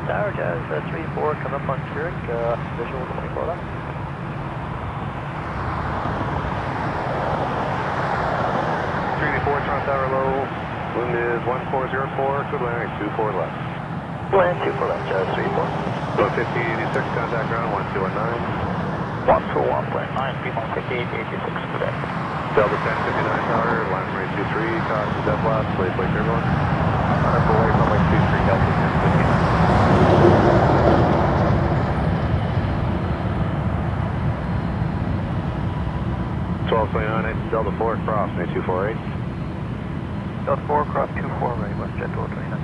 Tower, Jazz 3-4, come up on Zurich, visual 24 left. Toronto Tower low, wind is 1404, good landing 24 left. Land 24 left, Jazz 3-4. 15086, contact ground 1219. 121.9, P15886 today. Delta 1059 Tower, line runway 23, caution dead last, plate turbulence. Runway runway 23, Delta 1059. 1229, Delta 4, cross, 248. Delta 4, cross 24, ready, West Jet 1229.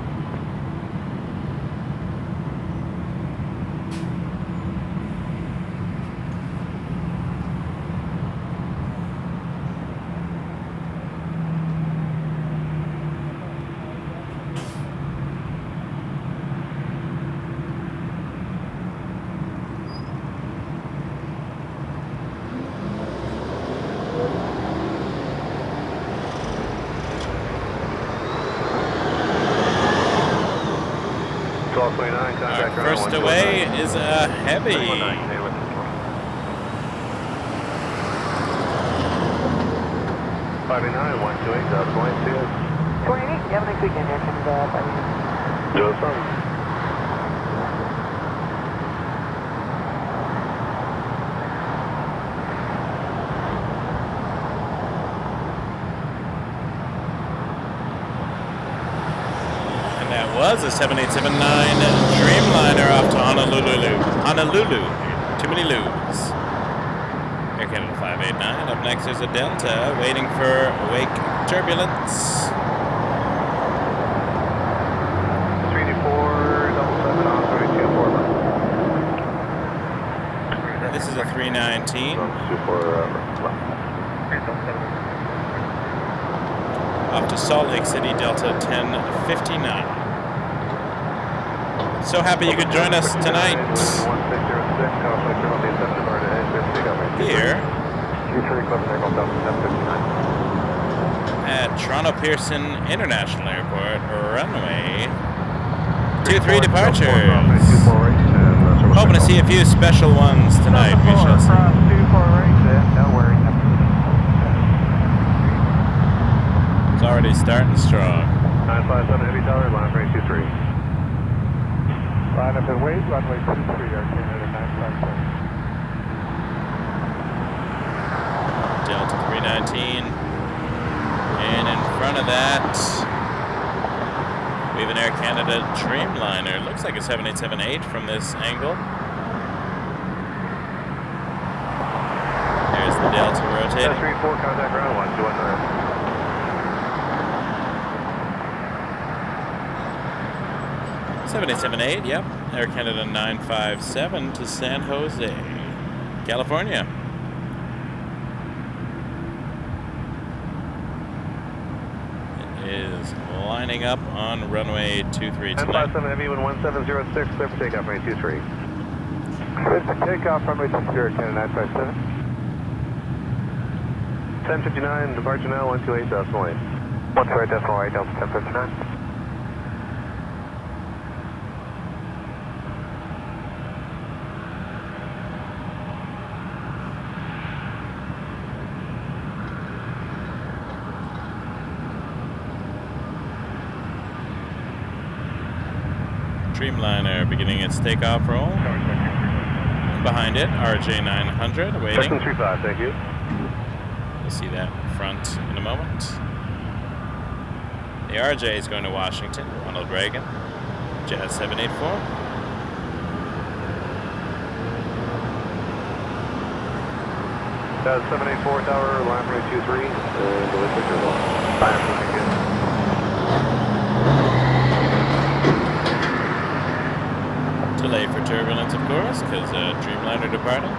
First away is a heavy. 589, 128, Delta 22. 280, you have a nice weekend here, and Do something. Was a 7879 Dreamliner off to Honolulu. Too many L's. Air Canada 589. Up next is a Delta waiting for wake turbulence. 384, 7 on 32, 4 left. This is a 319. 24 left. Off to Salt Lake City, Delta 1059. So happy you could join us tonight here at Toronto Pearson International Airport, runway 23 departures. Hoping to see a few special ones tonight, we shall see. It's already starting strong. 957 heavy tower, line rate 23. Line up and wait, runway 23, Air Canada 957. Delta 319. And in front of that, we have an Air Canada Dreamliner. Looks like a 7878 from this angle. There's the Delta rotating. 34, contact ground 1219. 7878, yep. Air Canada 957 to San Jose, California. It is lining up on runway 23 tonight. 957 heavy, 1706, clear for takeoff, runway 23. Clear for takeoff, runway 23, Air Canada 957. 1059, departure now, 128, decimal 8. 128, decimal 8, Delta 1059. Dreamliner beginning its takeoff roll. Behind it, RJ-900 waiting. Section 35, thank you. We'll see that front in a moment. The RJ is going to Washington, Ronald Reagan, Jazz 784. Jazz 784 tower, line runway 23, and the liquid turbo. Fine, looking good. Delay for turbulence, of course, because Dreamliner departing.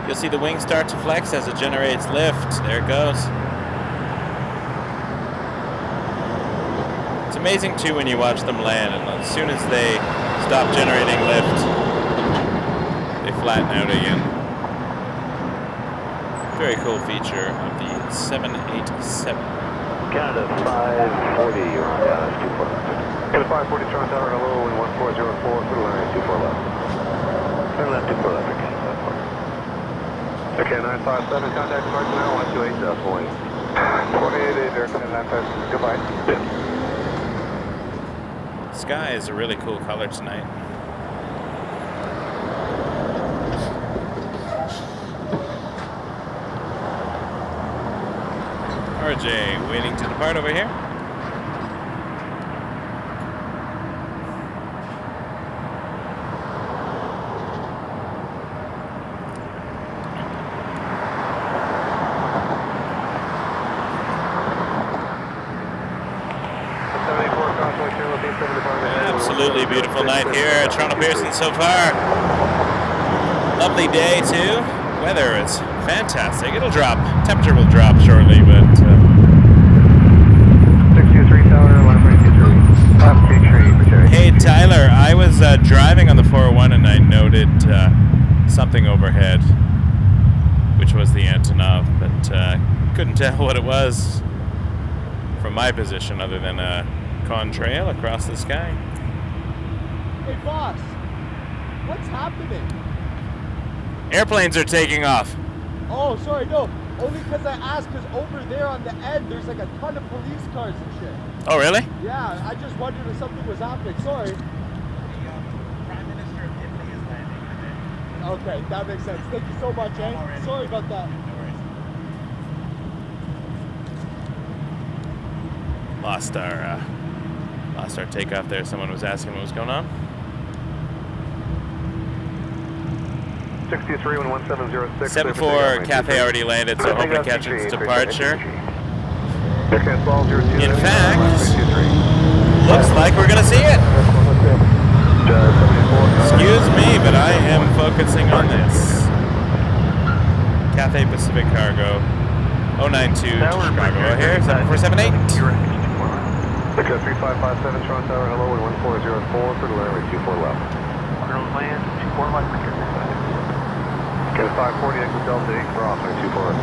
You'll see the wings start to flex as it generates lift. There it goes. It's amazing, too, when you watch them land, and as soon as they stop generating lift, they flatten out again. Very cool feature of the 787. Canada 540, you're on 24. Get a 540 Toronto Tower, hello, wind 1404, for the line 24 left. Turn left 24 left, okay, 957, contact departure now, 128, point. 48 Air Canada 957, goodbye. Sky is a really cool color tonight. RJ waiting to depart over here. Absolutely beautiful night here at Toronto Pearson so far. Lovely day too. Weather is fantastic. It'll drop. Temperature will drop shortly, but 623 Tower, line 23. Hey Tyler, I was driving on the 401 and I noted something overhead, which was the Antonov, but couldn't tell what it was from my position other than a contrail across the sky. Hey boss, what's happening? Airplanes are taking off. Oh, sorry, no. Only because I asked, because over there on the end, there's like a ton of police cars and shit. Oh, really? Yeah, I just wondered if something was happening. Sorry. The Prime Minister of Italy is landing today. Okay, that makes sense. Thank you so much, eh? Sorry about that. No worries. Lost our takeoff there. Someone was asking what was going on. 63 when 1706. 74 Cathay already landed, so hope to catch its departure. In fact, looks like we're gonna see it. Excuse me, but I am focusing on this. Cathay Pacific Cargo 092 Chicago here, 7478. Because 3557 Toronto Tower, hello, and 1404 for the runway 24 left. Land 24 left. Get a 540 exit Delta 8 for offering 24 left.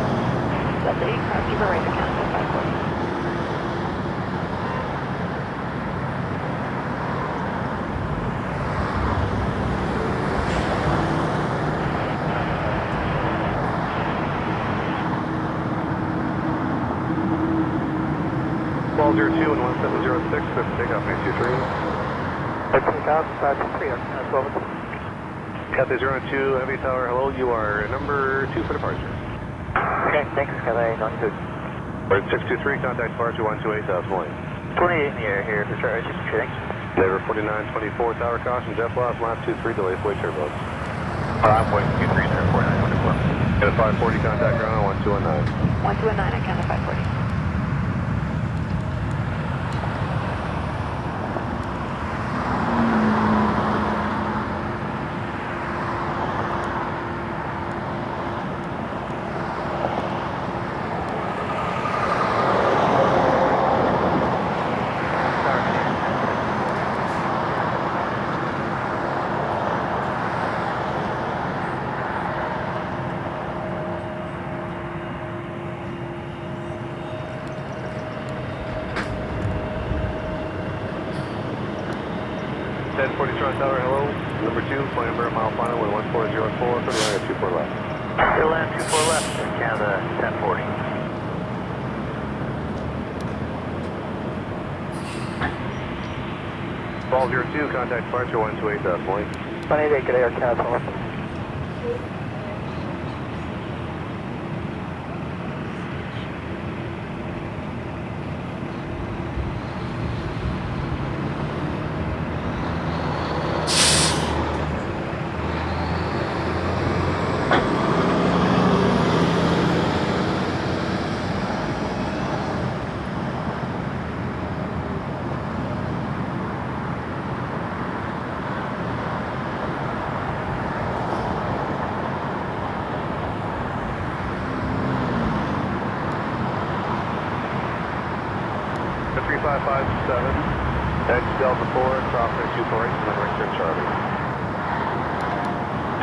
Delta 8, keep it right to Canada 540. Ball 02 and 1706, takeoff 923. Takeoff 523, that's 12. Cathay 02, Heavy Tower, hello, you are number 2 for departure. Okay, thanks, Cathay, not good. Bird 623, contact departure 128, Point. 28 in the air here, for sure, just shooting. Labor 4924, tower caution, jet loss, lap 23, delay flight turbulence. Runway 23, 4924. Get a 540, contact ground on 1219. 1219 at Canada 540. Tower, hello. Number 2, flying Burn mile final with 1404 for the runway 24 left. Still land 24 left, Canada 1040. Ball 02, contact departure 128, Point. 28, good air, Canada 12. Edge Delta 4, crossing 248, and then right turn Charlie.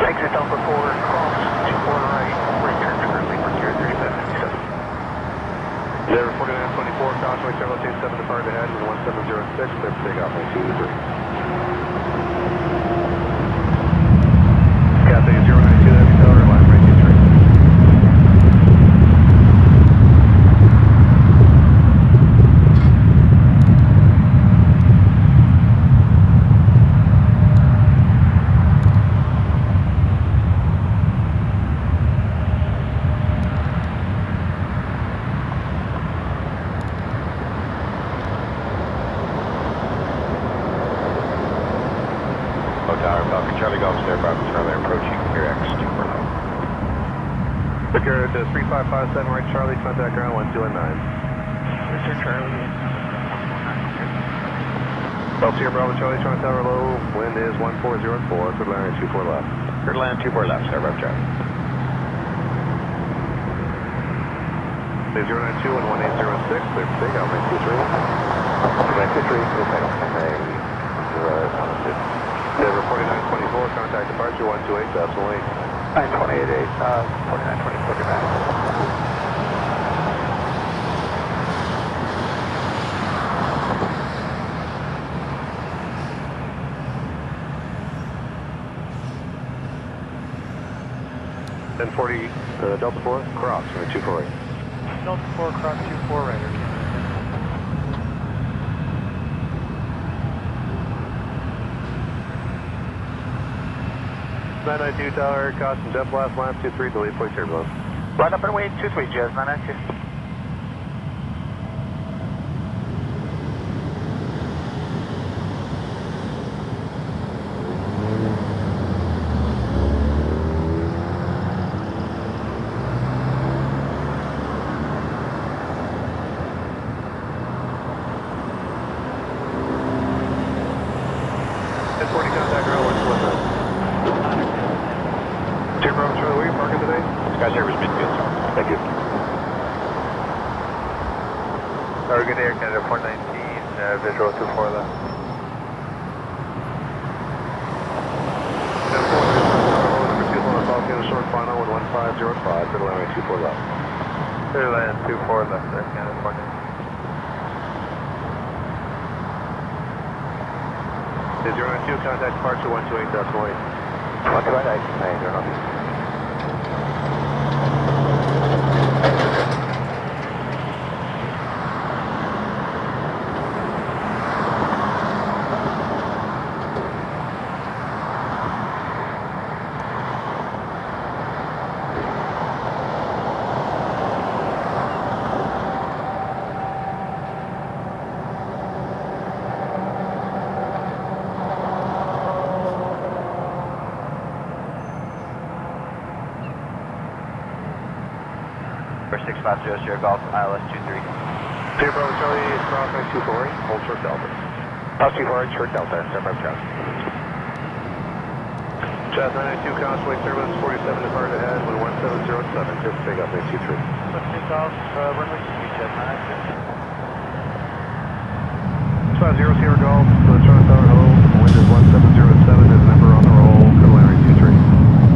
Exit Delta 4, cross 24 right, return currently for 3757. Zero 4924, Cosmic Charlie 27 depart ahead with 1706, clear for takeoff on 23. Cathay 092 Heavy Tower, line right 23. Victor to 3557 right Charlie, contact ground 1219. Mr. Charlie. Sierra Bravo Charlie, Toronto Tower low, wind is 1404, good line 24 left. Good land 24 left, Sierra Bravo Charlie. 092 and 1806, clear for takeoff, 923. 923, clear takeoff, Cathay 016. Denver 4924, contact departure 128, decimal 8. 928, 4924, good night. Then 40, Delta 4, cross, 248. Delta 4, cross 24, Ryder. 992 Tower, caution jet blast, line 23, delete point turbulence. Right up and away, 23, Jazz 992. Good Air Canada 419, visual 24 left. Short final with 1505, good line 24 left. Clear land 24 left, Air Canada 419. 092, contact departure 128, decimal 8. 128, 909. For 650 Sierra Golf, ILS 23. Sierra Bravo Charlie, cross 924, hold short Delta. Cross 24, short Delta, Sierra Bravo Charlie. Jazz 992, constellate turbulence 47, depart ahead with 1707, just take off 923. Take off, runway 2, Jazz 992. 50 Sierra Golf, to the Toronto Tower, hello, wind is 1707, there's a number on the roll, good line 23.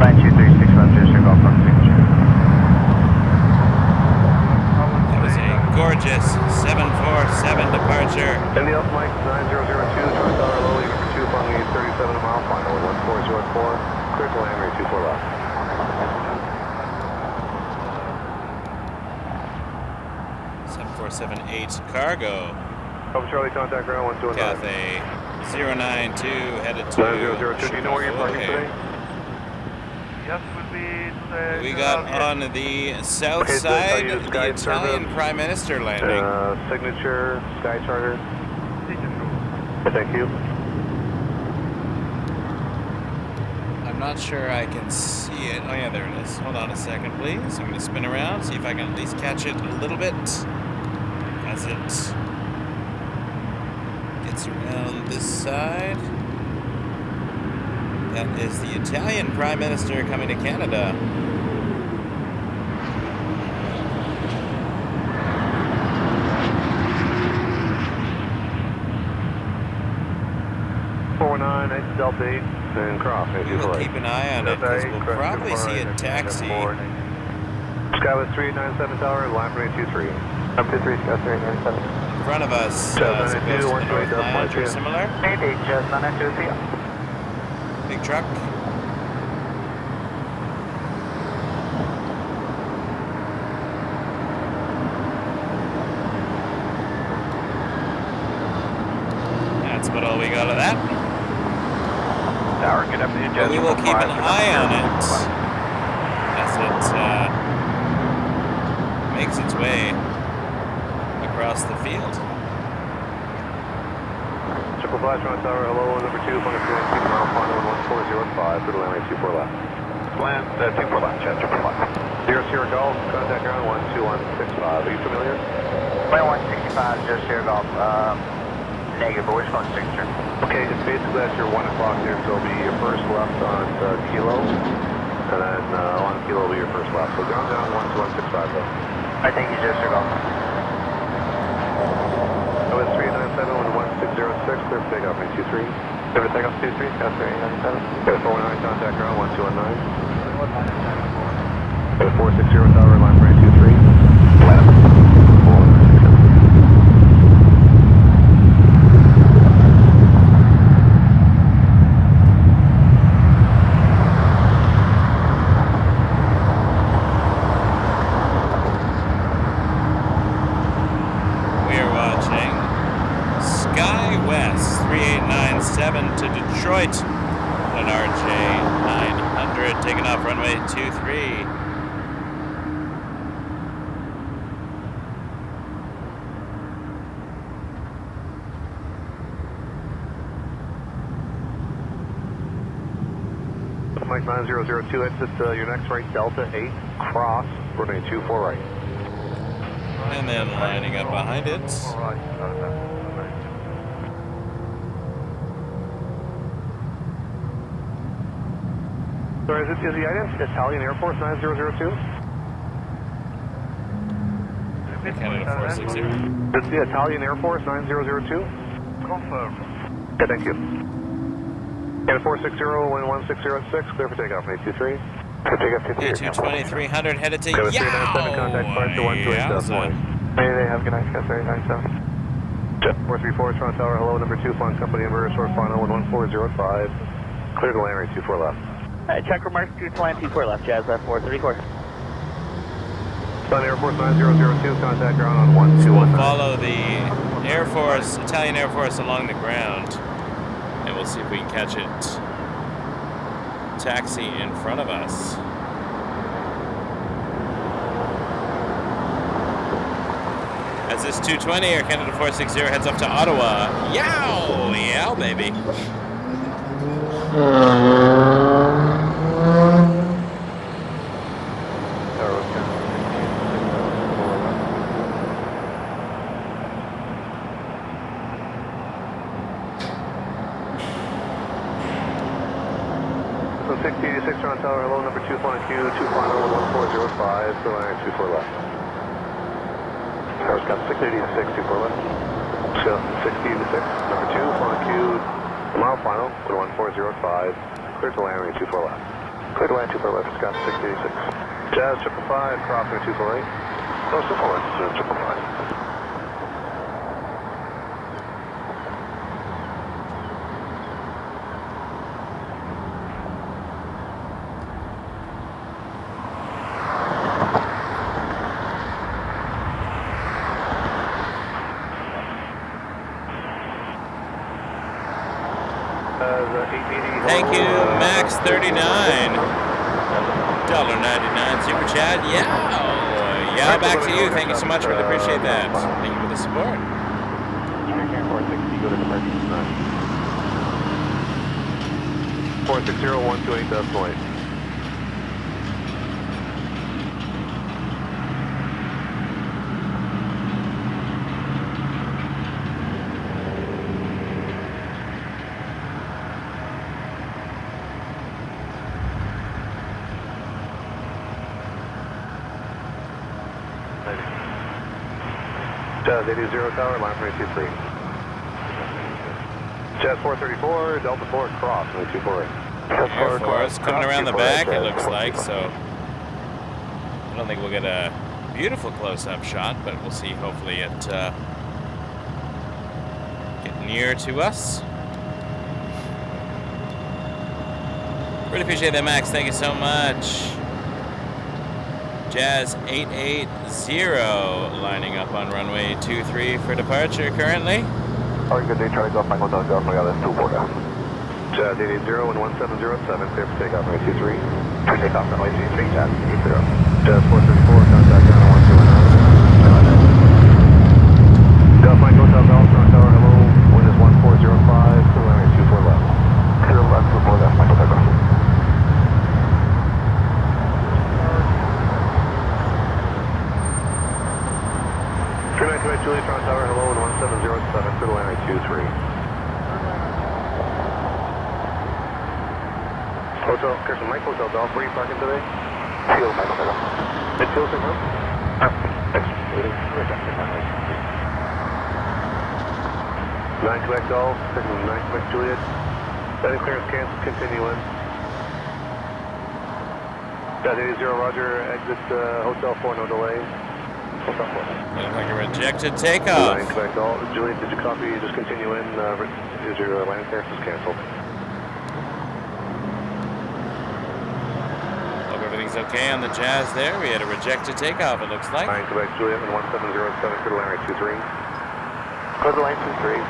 923, 650 Sierra Golf, from signature. Gorgeous 747 departure. India Mike 9002, Toronto Tower low, leaving for 2, following 37 mile final with 1404, clear to land, 24 left. (747-8) cargo. Over Charlie, contact ground 129. Cathay 092 headed to 9002, do you know where you're parking today? Yes, would be We got on the south side the Italian Prime Minister landing. Signature, Sky Charter. Thank you. I'm not sure I can see it. Oh yeah, there it is. Hold on a second, please. I'm going to spin around, see if I can at least catch it a little bit as it gets around this side. That is the Italian Prime Minister coming to Canada. Delta 8 and cross. We'll keep an eye on it because we'll probably see a taxi. Skywest 3897 Tower, line for 823. I'm 23, Scout 397. In front of us, Jazz as it goes to the 92, North 128, Lounge or 2. similar. Mayday, just on that 2 Big truck. That's about all we got of that. Tower, get up to the But we will keep an eye on it as it makes its way across the field. Triple flash, Toronto Tower, hello, number 2, flying 2 mile final 1405, good land, 24 left. Land, 24 left, Chad, triple flash. Sierra Golf, contact ground 12165, are you familiar? Flight 165, just here, Golf. Negative, but we're just going signature. Okay, it's basically at your 1 o'clock here, so it'll be your first left on Kilo, and then on Kilo will be your first left. So ground down 12165 though. I think he's just here, Golf. OS 397 1606, clear for takeoff, 23. Clear for takeoff, 23, Scout 397. Clear 419, contact ground 1219. Clear 460 tower, line for 23. Left. 467. To Detroit, an RJ-900 taking off runway 23. Mike 9002, exit your next right, Delta 8, cross, runway 24 right. And then lining up behind it. Sorry, is the item Italian Air Force 9002? Canada 460. It's the Italian Air Force 9002? Confirm. Okay, thank you. Canada 460, wind 1606, clear for takeoff, 823. Clear takeoff, 220, 300 headed to Canada 397, contact flight to 128 South Mayday, have a good night, Scout 397. Jet 434, Toronto Tower, hello, number 2, flying company, Embraer, short final, 11405. Clear to land, 24 left. Check remarks, 224 left, Jazz, 434. Sun Air Force 9002, contact ground on 1219. We'll follow the Air Force, Italian Air Force along the ground, and we'll see if we can catch it taxi in front of us. As this 220 Air Canada 460 heads up to Ottawa. Yow! Yow, baby. So 6086 Toronto Tower, hello, number 2, flying Q, 2 final, 1405, clear line, 24 left. Tower Scott 686, 24 left. Scott 686, number 2, flying Q, mile final, 1405, clear to land, 24 left. Clear to land, 24 left, Scott 686. Jazz 555, crossing 248. Close to 4, it's 555. Thank you, Max 39. $1.99 super chat. Yeah. Yeah, back to you. Thank you so much. Really appreciate that. Thank you for the support. 460-128.8. Jazz 80 tower, line for 823. Jazz 434, Delta 4, cross, 824. Air Force coming around the back, it looks like, so I don't think we'll get a beautiful close-up shot, but we'll see. Hopefully it get near to us. Really appreciate that, Max. Thank you so much. Jazz 880 lining up on runway 23 for departure currently. All right, good day, Charlie Golf, Michael Delta, Golf, that's 24 down. Jazz 880 and 1707, clear for takeoff runway 23. For takeoff runway 23, Jazz 880. Jazz 434, contact ground 1219. Golf, Mike Hotel, Golf, Toronto Tower, hello, wind is 1405, clear runway 24 left. Clear left, 24 left, Michael Delta. Quebec, Juliet, Toronto Tower, hello, and 1707, clear to landing 23. Hotel, Kirsten Mike, Hotel Golf, where are you parking today? Field, Michael Delta. Midfield signal? Thanks. Waiting. Rejected, 9 Quebec Golf, 9 Quebec Juliet. Landing clearance canceled, continue in. Got 80, Roger, exit Hotel 4, no delay. Hotel 4. Looks like a rejected takeoff. 9 Quebec Golf, Juliet, did you copy? Just continue in. Is your landing clearance is canceled? Hope everything's okay on the Jazz there. We had a rejected takeoff, it looks like. 9 Quebec Juliet and 1707, clear to landing 23. Clear to line 23.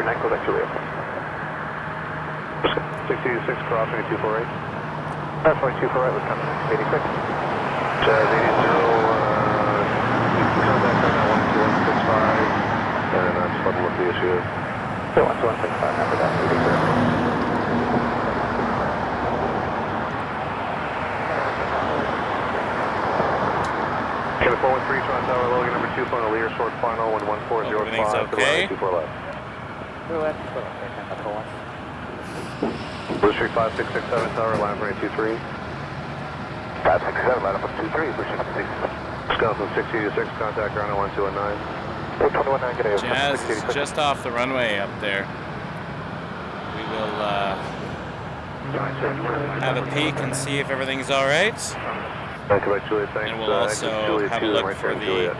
9 Quebec Juliet. 686 crossing 248. That's 248 was coming 86. Jazz 80, contact right now 12165, and I'm just letting look the issue. So 12165, number that 86. Okay, 413, Toronto Tower, Logan number 2, phone Lear, short final, 11405, Everything's okay. 24 left. Clear left, 24 left, Echo 1. Blue Street 5667 Tower, line for 823. 567, line up on 23, Blue Street 56. Wisconsin 686, contact ground 1219. 219, good day. Jazz is just off the runway up there. We will have a peek and see if everything's all right. Quebec Juliet, thanks. And we'll also Juliet have a 2, look right for turn, the Juliet.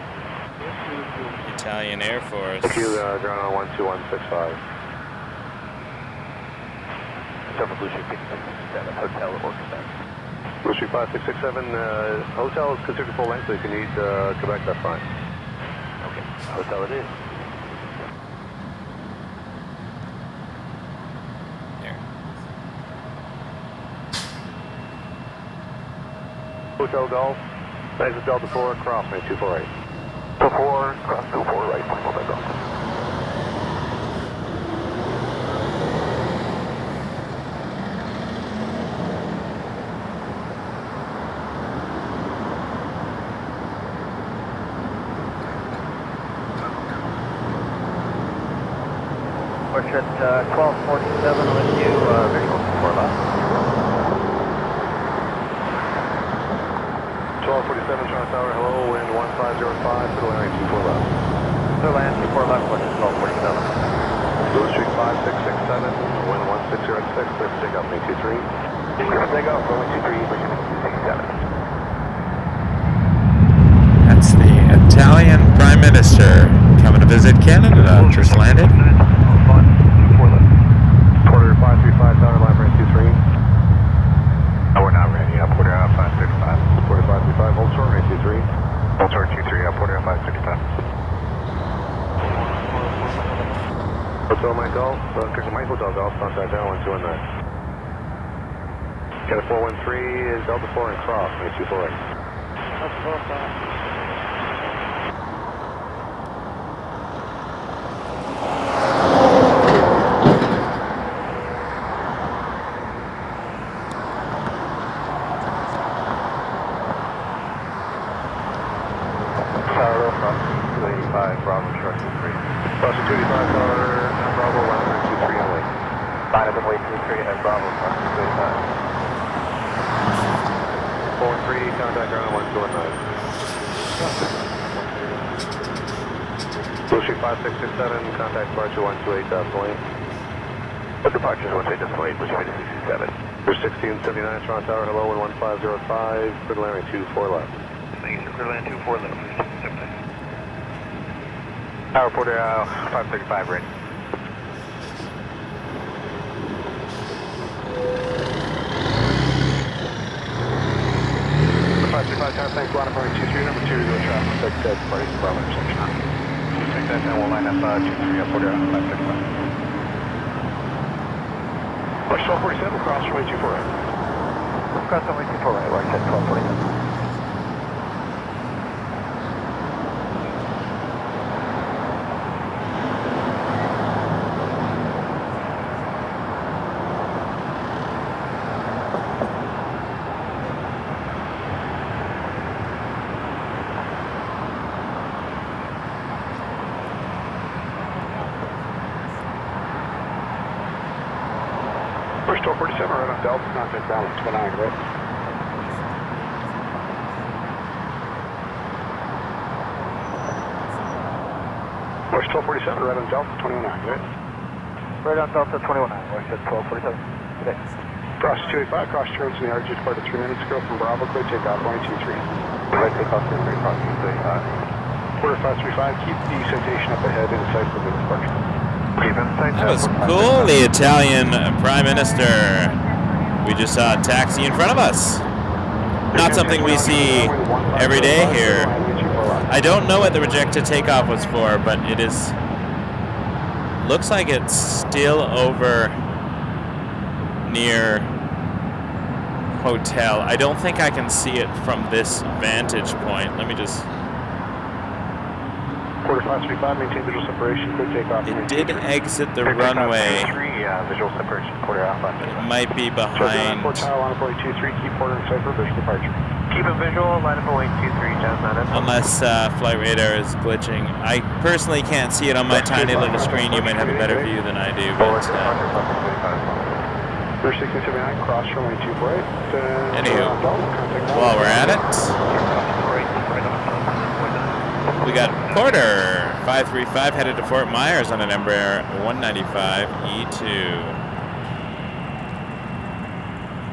Italian Air Force. Thank you, ground on 12165. Blue Street 667, Hotel or Quebec. Blue Street 5667, hotel is considered full length, so if you need Quebec, that's fine. Okay, hotel it is. There. Hotel Golf, exit Delta 4, cross me 248. Delta 4, cross 24, right, Michael Delta. We're at 1247 with you, visual 4 left. 1247, Toronto Tower, hello, wind 1505, to the landing 24 left. Clear land 24 left, wind is 1247. Blue Street 5667, wind 1606, clear for takeoff, make 23. Clear for takeoff, runway 23, Michigan 267. That's the Italian Prime Minister coming to visit Canada. Just landed. Porter 535, Tower, line for 23. Oh, we're not ready. Porter 535. Porter 535, hold short, rate 23. Hold short 23, Porter 535. Hotel Mike Golf, Kirsten Mike Hotel Golf, contact down 1219. Get a 413 is Delta 4 and cross, make 248. Faro from 285, Bravo, short 23. Cross 285, Tower, Bravo, line for 23 on way. Line up and wait 23 and Bravo, cross 285. 413, contact ground 1219. Blue Street 5667, contact departure 128, point. Departure 128, Blue Street 5667. For 1679, Toronto Tower, hello, 1505, clear to landing 24 left. Thank you, Clear land 24 left. Tower Porter 535, ready. 535, Tower, thanks, line up 23, number 2, go traffic, dead, party, Bravo intersection. Take that 10, we'll line up 23, Porter 535. Rush 1247, cross runway 24 right. Cross runway 24 right, Rush 1247. Rush 1247, right on Delta, contact ground 29, right? Rush 1247, right on Delta 29, right? Right on Delta 29, Rush 1247. Today. Cross 285, cross turns in the RG departed 3 minutes ago from Bravo, clear takeoff 123. Right takeoff 23, cross 235. Porter 535, keep the citation up ahead in sight for the departure. That was cool, the Italian Prime Minister. We just saw a taxi in front of us. Not something we see every day here. I don't know what the rejected takeoff was for, but it is... looks like it's still over near hotel. I don't think I can see it from this vantage point. Let me just... Porter 535, maintain visual separation, clear takeoff. It did exit the runway. Visual separation, Porter Alpha. It might be behind. Port tower, line up 23, keep Porter in sight for visual departure. Keep a visual, line up 23, Jazz 9. Unless flight radar is glitching. I personally can't see it on my tiny little screen. You might have a better view than I do. But, First 1679, cross runway 24. Anywho, while we're at it, we got Porter 535 headed to Fort Myers on an Embraer 195 E2.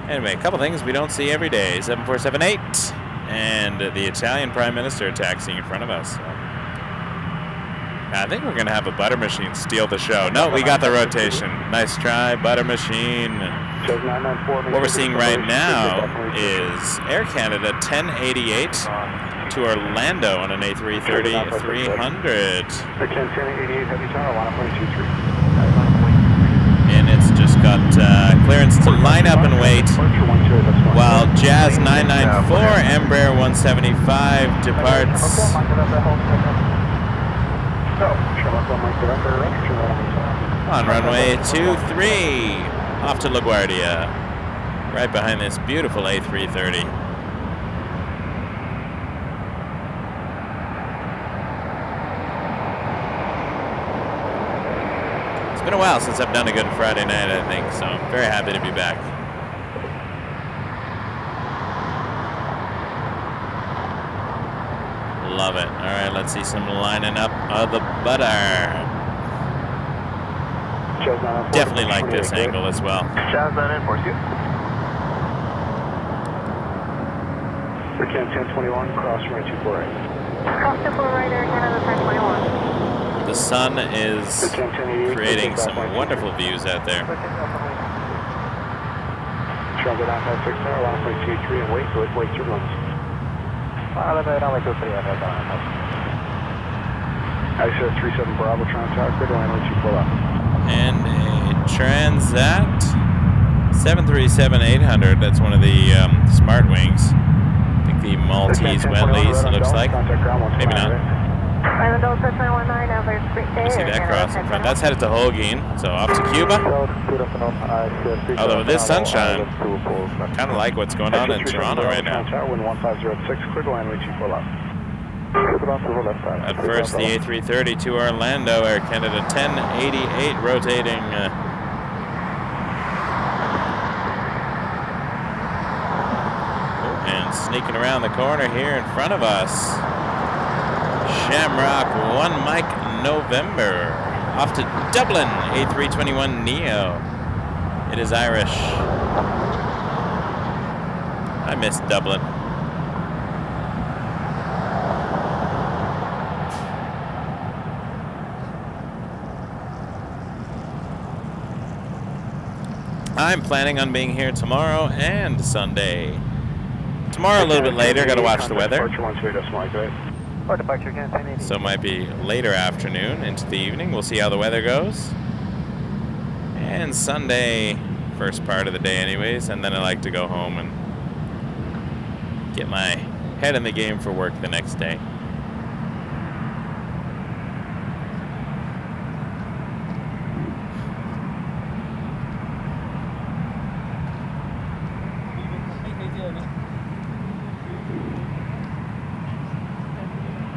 Anyway, a couple things we don't see every day. 7478 and the Italian Prime Minister taxiing in front of us. I think we're going to have a butter machine steal the show. No, we got the rotation. Nice try, butter machine. What we're seeing right now is Air Canada 1088 to Orlando on an A330 300. And it's just got clearance to line up and wait while Jazz 994 Embraer 175 departs on runway 23 off to LaGuardia, right behind this beautiful A330. It's been a while since I've done a good Friday night, I think, so I'm very happy to be back. Love it. All right, let's see some lining up of the butter. Definitely like this angle as well. Jazz 9 in, force you. We're 1021, cross runway 24 right. Cross 24 right, Air Canada 1021. The sun is creating some wonderful views out there. Travel down 56 there, line 23 and wait turbulence. ISO 37 Bravo, Transat, clear to land 24 left. And a Transat 737-800, that's one of the smart wings. I think the Maltese wet lease, it looks like. Maybe not. You see that cross in front. That's headed to Holguin, so off to Cuba. Although with this sunshine, I kind of like what's going on in Toronto right now. At first, the A330 to Orlando, Air Canada 1088 rotating. And sneaking around the corner here in front of us. Shamrock 1 Mike November. Off to Dublin, A321 Neo. It is Irish. I miss Dublin. I'm planning on being here tomorrow and Sunday. Tomorrow a little bit later, gotta watch the weather. Or departure again, 1080. So it might be later afternoon into the evening. We'll see how the weather goes. And Sunday, first part of the day anyways, and then I like to go home and get my head in the game for work the next day.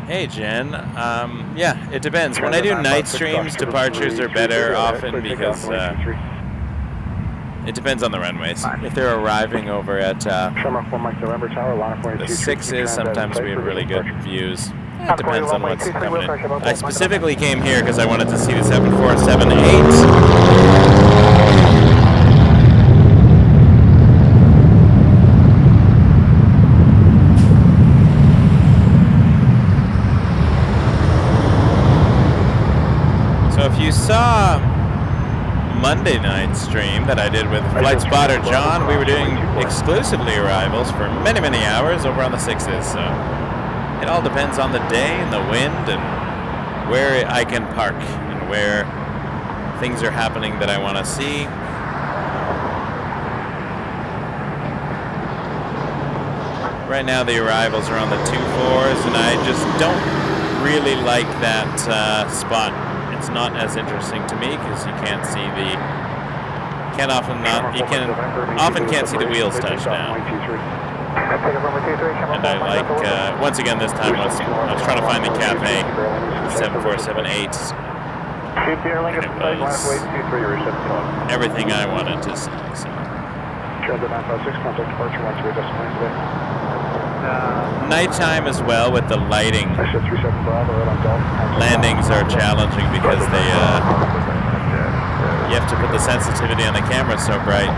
Hey Jen, yeah, it depends. When I do night streams, departures are better often because it depends on the runways. If they're arriving over at the 6s, sometimes we have really good views. It depends on what's coming in. I specifically came here because I wanted to see the 7478. So if you saw Monday night stream that I did with Flight Spotter John, we were doing exclusively arrivals for many, many hours over on the 6s. So it all depends on the day and the wind and where I can park and where things are happening that I want to see. Right now the arrivals are on the 2-4s, and I just don't really like that spot. It's not as interesting to me because you can't see the often can't see the wheels touch down. And I like once again this time I was trying to find the Cathay 747-8s. And it was everything I wanted to see. So. Nighttime as well with the lighting. Landings are challenging because they you have to put the sensitivity on the camera so bright.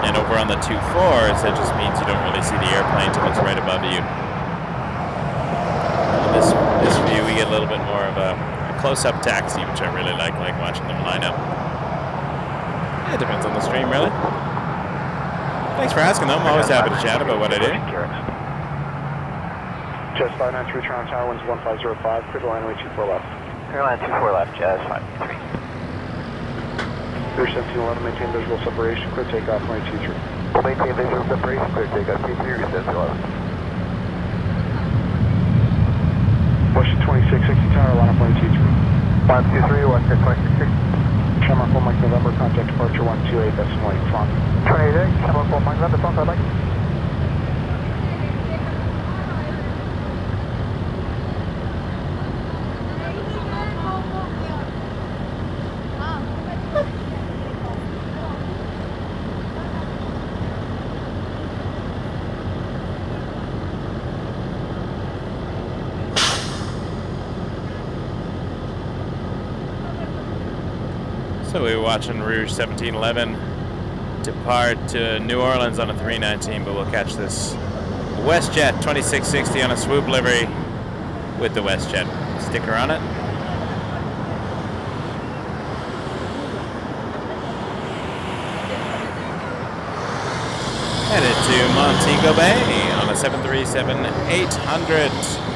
And over on the 2-4s, it just means you don't really see the airplane until it's right above you. This view, we get a little bit more of a close-up taxi, which I really like watching them line up. It depends on the stream, really. Thanks for asking, though. I'm always happy to chat about what I do. Jazz 593, Toronto Tower, winds 1505, clear to line away 24 left. Clear line 24 left, Jazz 593. Clear 1711, maintain visual separation, clear takeoff, runway 23. Maintain visual separation, clear takeoff, T3, reset 11. Western 2660 Tower, line up runway 23. 123, Western 2660. Shamrock 1 Mike November, contact departure 128, decimal 8, front. 28, Shamrock 1 Mike November, front, I'd like. So we were watching Rouge 1711 depart to New Orleans on a 319, but we'll catch this WestJet 2660 on a swoop livery with the WestJet sticker on it. Headed to Montego Bay on a 737-800.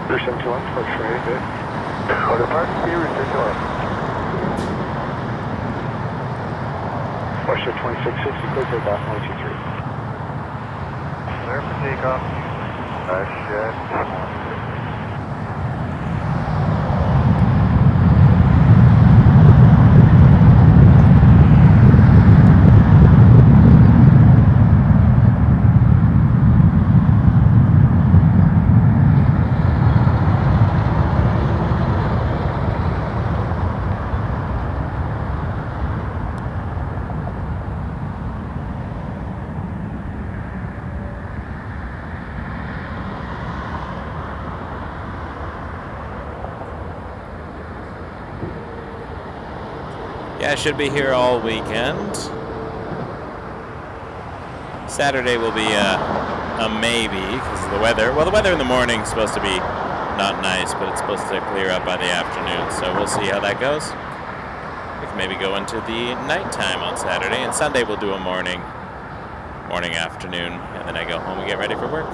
Clear 71, departure ready, good. Or departure, T, reset 11. Western 2660, clear takeoff, runway 23. Clear for takeoff. WestJet. Yeah, I should be here all weekend. Saturday will be a maybe because of the weather. Well, the weather in the morning is supposed to be not nice, but it's supposed to clear up by the afternoon, so we'll see how that goes. We can maybe go into the nighttime on Saturday, and Sunday we'll do a morning, afternoon, and then I go home and get ready for work.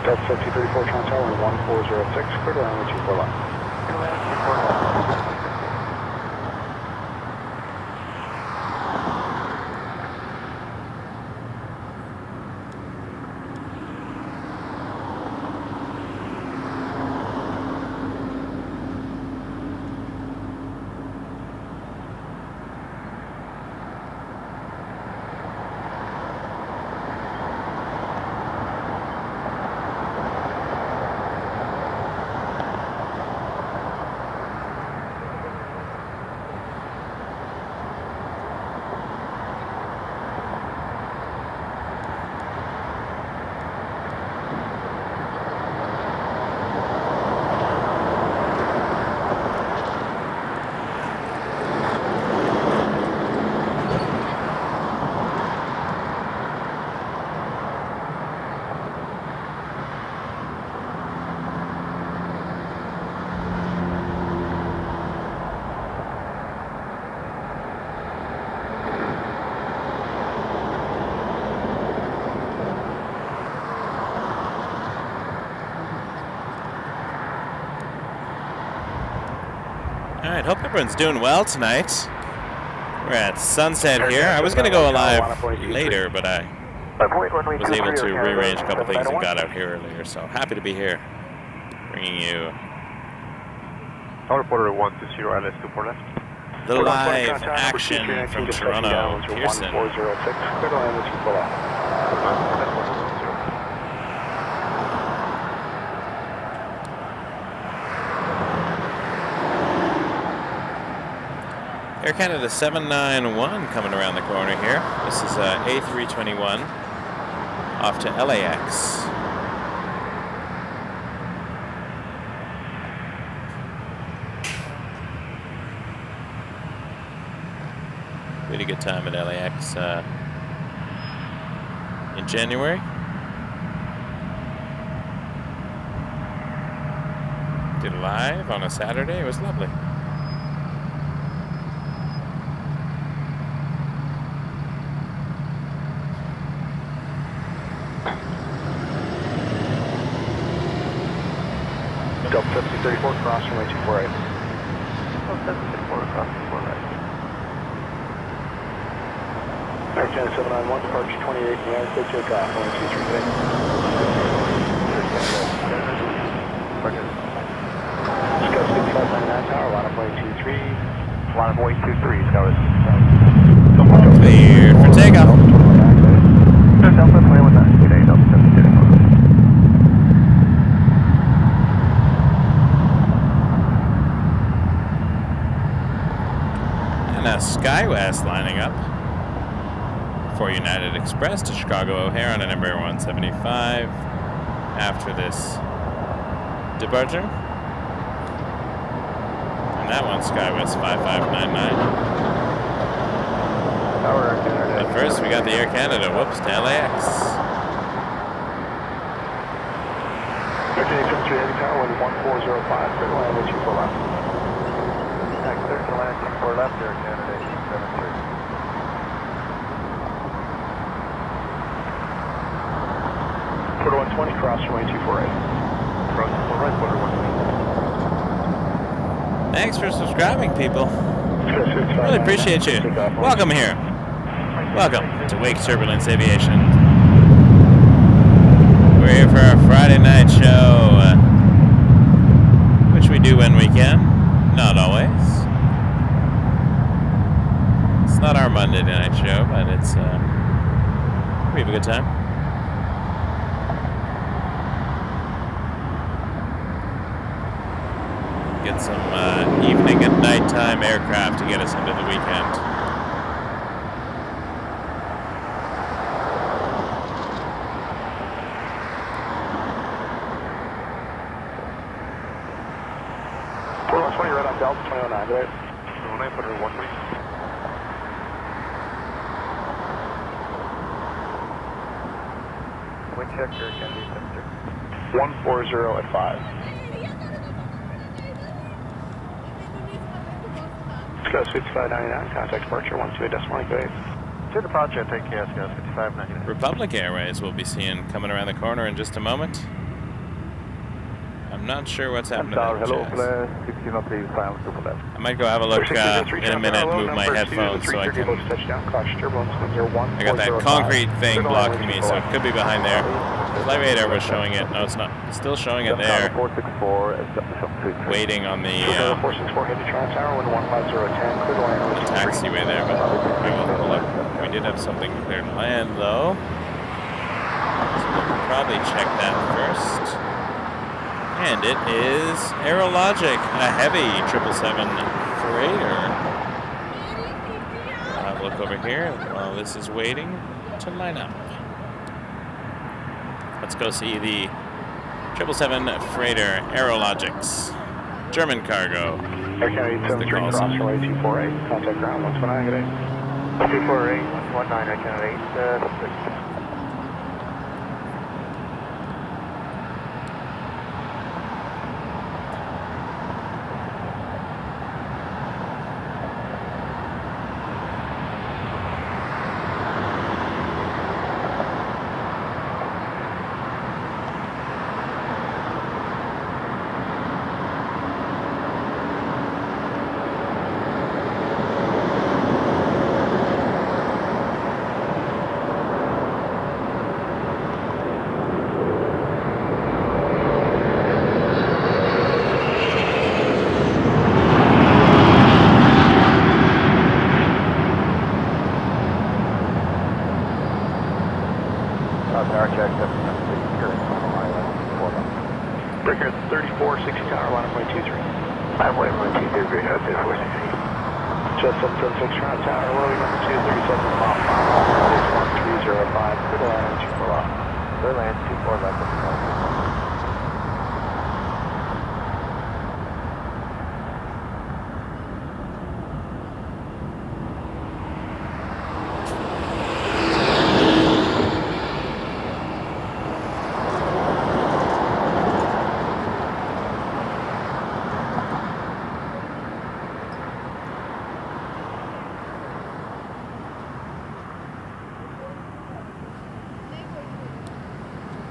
That's 5034 Toronto and 1406, clear to runway 24 left. Alright, hope everyone's doing well tonight. We're at sunset here. I was going to go live later, but I was able to rearrange a couple things and got out here earlier, so happy to be here, bringing you Reporter 120 LS 24 left. the live action from Toronto Pearson. 1406, clear to runway 24 left. Air Canada 791 coming around the corner here. This is A321 off to LAX. Really good time at LAX in January. Did it live on a Saturday. It was lovely. Delta 7034, cross runway 248. Delta 7034, cross 248. Air Canada 791, departure 28, United States takeoff, 1223. Scout 6599 tower, line up way 23. Line up way 23, Scout. Clear for takeoff. Delta, plan with that. Today, Delta 7034. And now SkyWest lining up for United Express to Chicago O'Hare on a number 175 after this departure. And that one SkyWest 5599. But first we got the Air Canada, whoops, to LAX. Air Canada 73 Heavy Tower, wind 1405, clear to runway 24 left. Clear to land 24 left, Air Canada 73. Quarter 120, cross runway 248. Cross to the right, quarter 120. Thanks for subscribing, people. Really appreciate you. Welcome here. Welcome to Wake Turbulence Aviation. We're here for our Friday night show, which we do when we can. Not always. It's not our Monday night show, but it's we have a good time. Get some evening and nighttime aircraft to get us into the weekend. Delta 2009, right? 2009, put her in 1 please. Wind check your Kennedy temperature. 140 at 5. Scout 5599, contact departure 12.8. To departure, take care, Scout 5599. Republic Airways we'll be seeing coming around the corner in just a moment. I'm not sure what's happening to that hello, jazz. Blair, 16 knots, final super left. I might go have a look in a minute, move my headphones so I can... I got that concrete thing blocking me, so it could be behind there. Flight radar was showing it. No, it's not. It's still showing it there. Waiting on the taxiway there, but we will have a look. We did have something clear to land, though. So we'll probably check that first. And it is AeroLogic, a heavy 777 freighter. We'll have a look over here while this is waiting to line up. Let's go see the 777 freighter AeroLogics. German cargo. Air Canada 73, cross runway 248, contact ground 129, good day. 248, 119, Air Canada 8, Breaker 34, 60 tower, line up 23. I'm waiting for 233, I'll say 460. Just 776 round tower, loading number 237, mile 5, 1305, clear land 24 left. Clear land 24 left.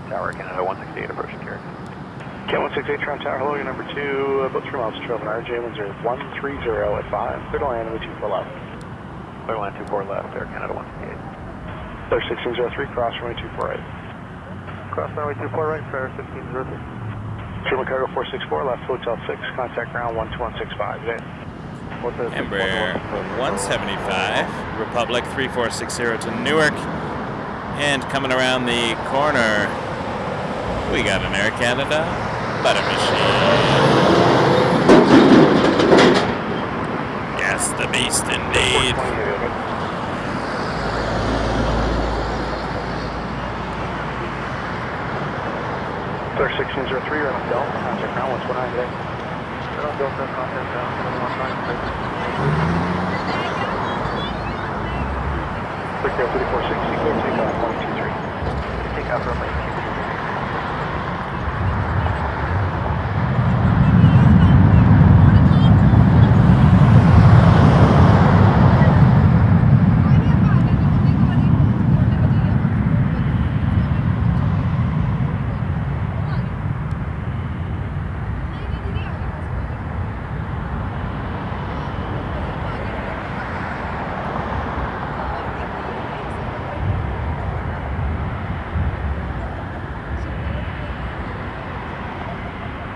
Tower, Canada 168, approaching carrier. Cat 168, Toronto Tower, hello, your number 2, about 3 miles to travel, RJ130 at 5, clear to land, with 24 left. Clear line 24 left, Air Canada 168. Clear 1603, cross runway 248. Cross runway 24 right, fair 1603. German cargo 464, left, hotel 6, contact ground 12165, good day. Embraer 175, Republic 3460 to Newark. And coming around the corner, we got an Air Canada butter machine. Yes, the beast indeed. Clear 1603, run up Delta, contact ground 129 today. Run up Delta, contact ground 119. Clear 3460, clear takeoff 123. Takeoff runway 223.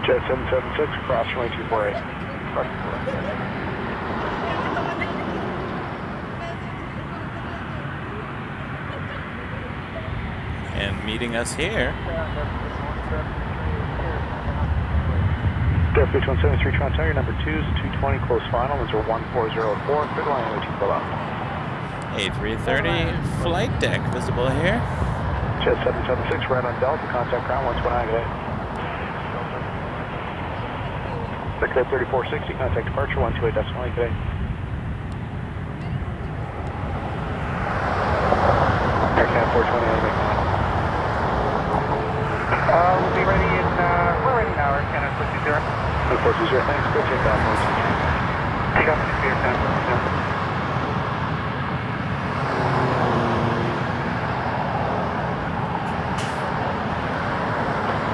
Jet 776, cross runway 248. And meeting us here. Airfield 173 Toronto Tiger, number 2 is 220, close final, winds are 1404, clear line, waiting for left. A330 flight deck visible here. Jet 776, right on Delta, contact ground 129 today. Second 3460, contact departure 128 decimal 8 today. Air Canada 420, make that. We'll be ready in, we're ready now, Air Canada 420. 420, thanks, go take off 123. Take off to Air Canada 420.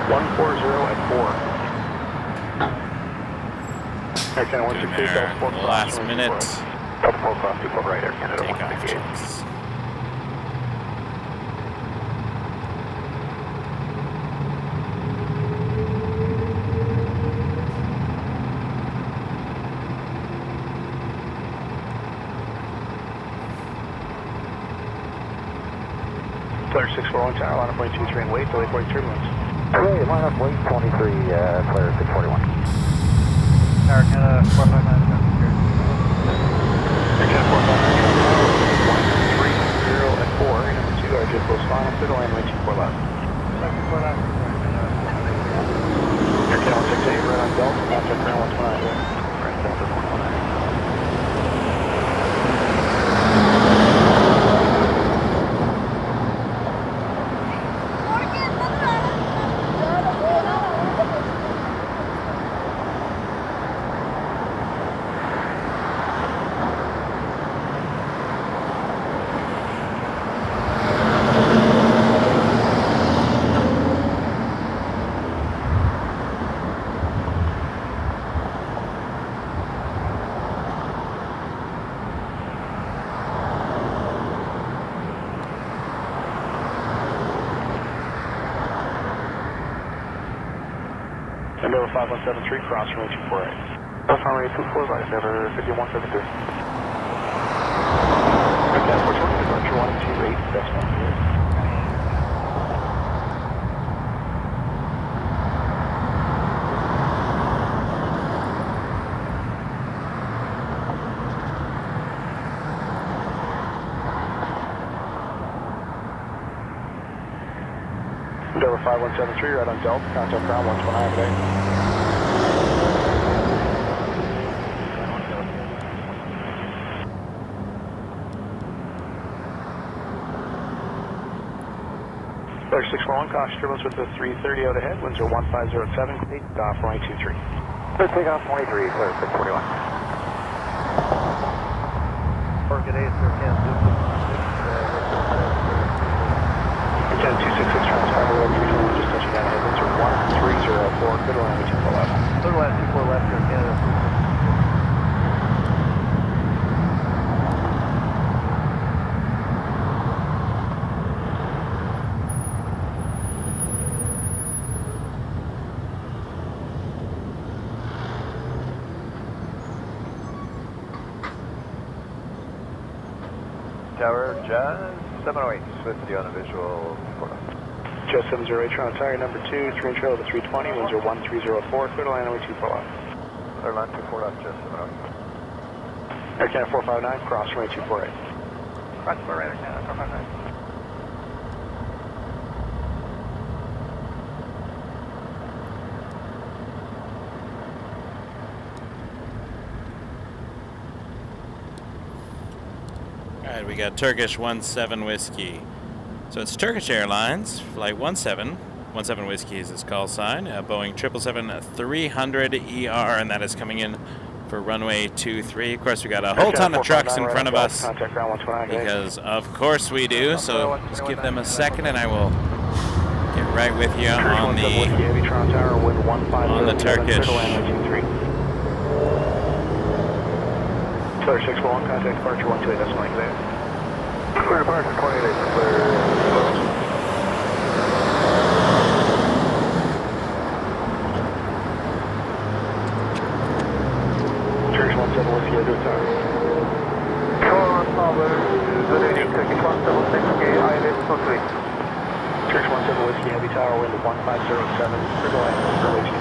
140 at 4. Air Canada 168, Delta 4 cross. Last minute. Delta 4 cross, 24 right, Air Canada Takeoff 168. checks. Flare 641 tower, line up 23 and wait, delay 40 turbulence. Okay, line up wait 23, Flare 641. Air Canada 459, Air Canada 459, 130 at 4, number 2, RJ close final, clear to land, wait 24 left. Air Canada 168, right on Delta, contact ground 129. Right, Delta 129. Number 5173, cross runway 248. Cross runway 24, right, number 5173. Okay, 420, departure 128, decimal 3. Delta 5173, right on Delta, contact ground 129 today. Flare 641, caution turbulence with the 330 out ahead, winds are 1507, off runway 23. Clear takeoff 23, Flare 641. Good day, sir. Again, 266 Transat, road 321, just touching down ahead, winds are 1304, clear to land, waiting for left. Clear to land 24 left, Air Canada. Tower, Jazz 708, Swift on a visual photo. Jet 708, Toronto Tiger, number 2, 3 and trail to 320, winds are 1304, clear to land, runway 24 left. Clear line 24 left, Jet 708. Air Canada 459, cross runway 248. Cross for Air Canada 459. Alright, we got Turkish 17 Whiskey. So it's Turkish Airlines, flight 17 Whiskey is its call sign, Boeing 777-300ER, and that is coming in for runway 23. Of course, we got a whole ton of trucks in front of us, because of course we do, so just give them a second and I will get right with you on the Turkish. Flare 641, contact departure 128, that's like that. Clear departure 28, clear. Turkish 17 Whiskey, Echo Tower. Shore power, good evening, Turkish 176K, ILS for 3. Turkish 17 Whiskey, Heavy Tower, wind 1507, critical line, runway 23.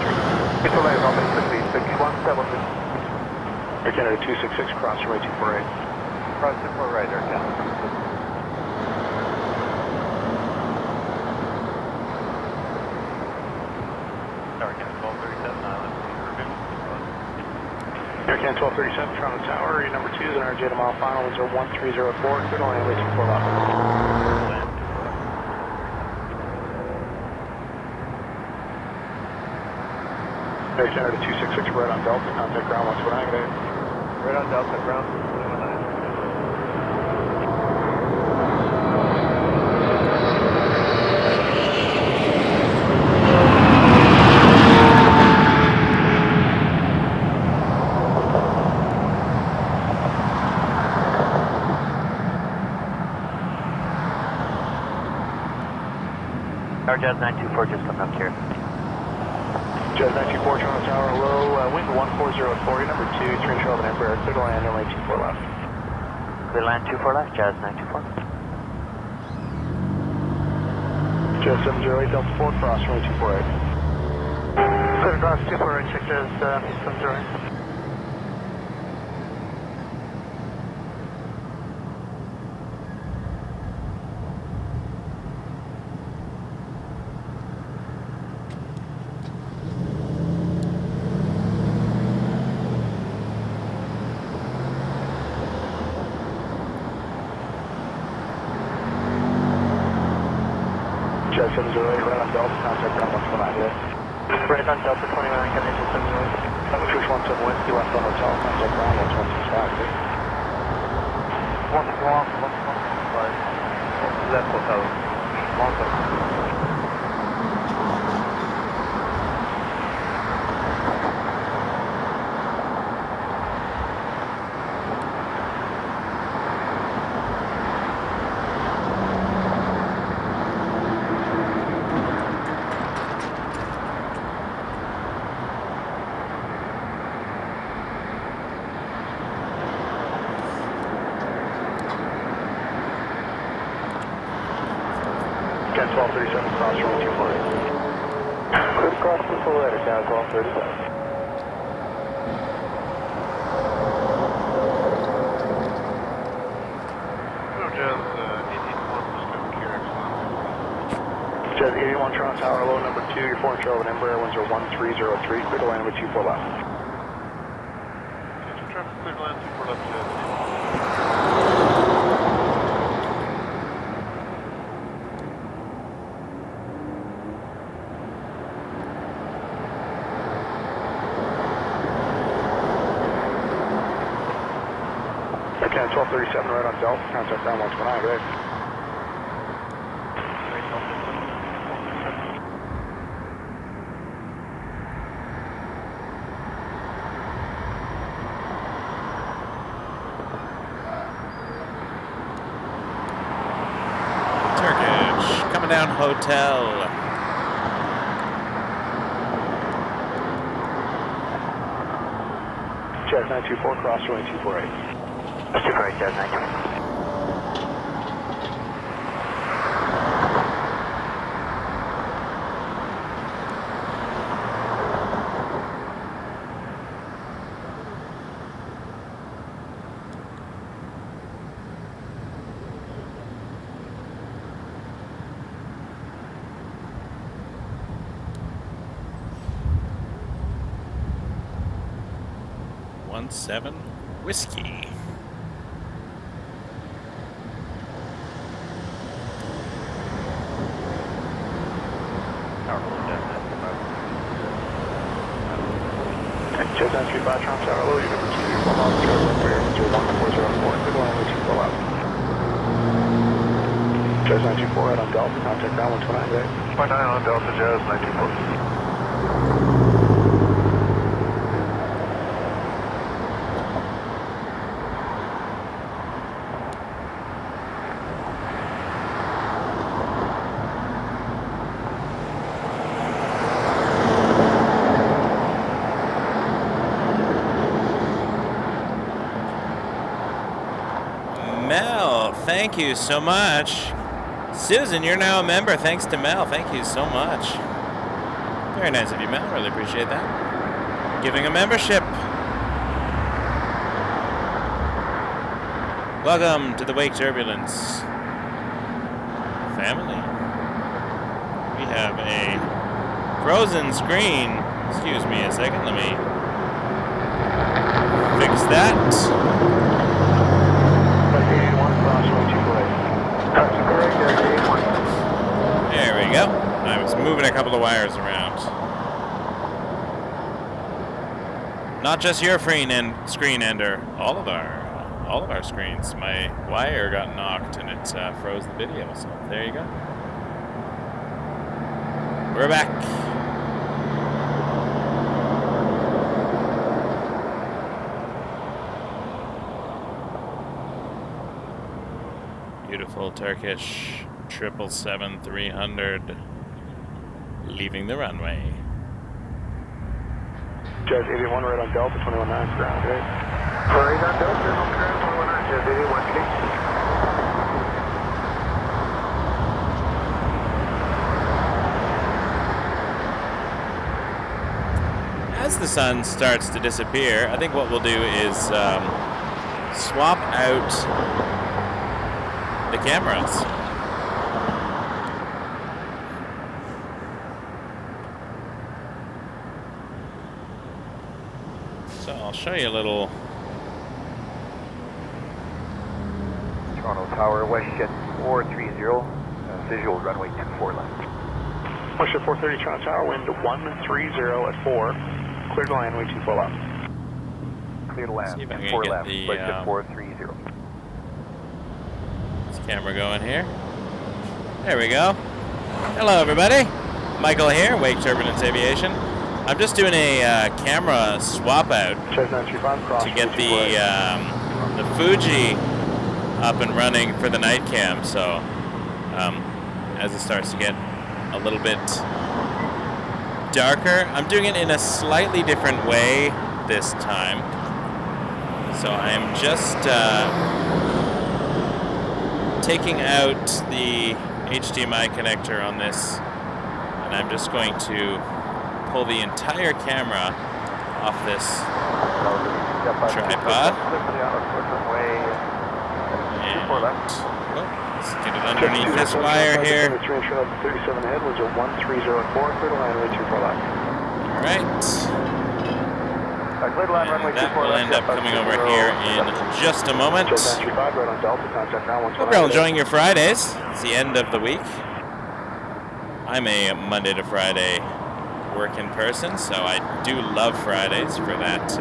It's alright, runway 23, Turkish 176. Air Canada 266, cross runway 248. Cross 24 right, Air Canada. Air Canada 1237 Island. Air Canada 1237, Toronto Tower, your number 2 is an RJ to mile final, winds are 1304, critical line, runway 24 left. Air Canada 266, right on Delta, contact ground 129, good day. Right on Delta, ground 129. CRJ 924 just coming up here. Jazz 924, Toronto Tower, low, wind 1404, your number 2, train trail of an Embraer, clear to land, runway 24 left. Clear land 24 left, Jazz 924. Jazz 708, Delta 4, cross runway 248. Clear cross 248, check Jazz 708. Jazz 708, right on Delta, contact ground 129, good day. Right on Delta 29, Canada 708. Number 617 Whiskey, left on hotel, contact ground 1165, good day. 115, left hotel. 115. Cat 1237, cross runway 248. Clear cross 248, Cat 1237. Jazz 81, Toronto Tower, low number 2, your foreign trail of an Embraer, winds are 1303, clear to land with 24 left. Traffic clear to land 24 left, Jazz. Cat 1237, right on Delta, contact ground 129, good day. Turkish, coming down hotel. Jazz 924, cross runway 248. That's 248, Jazz 924. Seven whiskey. Jazz 935, Toronto Tower, low, your number 2, your 4 miles, trail of Embraer, winds are 1404, clear to land with 24 left. Jazz 924, right on Delta, contact ground 129, good day. 29 on Delta, Jazz 924. Mel, thank you so much. Susan, you're now a member. Thanks to Mel. Thank you so much. Very nice of you, Mel. Really appreciate that. Giving a membership. Welcome to the Wake Turbulence family. We have a frozen screen. Excuse me a second. Let me fix that. There we go. I was moving a couple of wires around. Not just your screen ender, all of our screens. My wire got knocked and it froze the video. So there you go. We're back. Beautiful Turkish 777-300 leaving the runway. Judge 81 right on Delta, 21-9, ground, right? Right on Delta, ground 21-9, Judge 81, As the sun starts to disappear, I think what we'll do is swap out the cameras. So I'll show you a little. Toronto Tower, WestJet 430, visual runway 24 left. WestJet 430, Toronto Tower, wind 130 at 4, clear to land, way 24 left. Clear to land, See if I can 4 get left, the, WestJet 430. This camera going here. There we go. Hello everybody. Michael here, Wake Turbulence Aviation. I'm just doing a camera swap out to get the Fuji up and running for the night cam. So as it starts to get a little bit darker, I'm doing it in a slightly different way this time. So I'm just taking out the HDMI connector on this, and I'm just going to pull the entire camera off this tripod. And let's get it underneath this wire here. Alright. And that will end up coming over here in just a moment. Hope you're all enjoying your Fridays. It's the end of the week. I'm a Monday to Friday working person, so I do love Fridays for that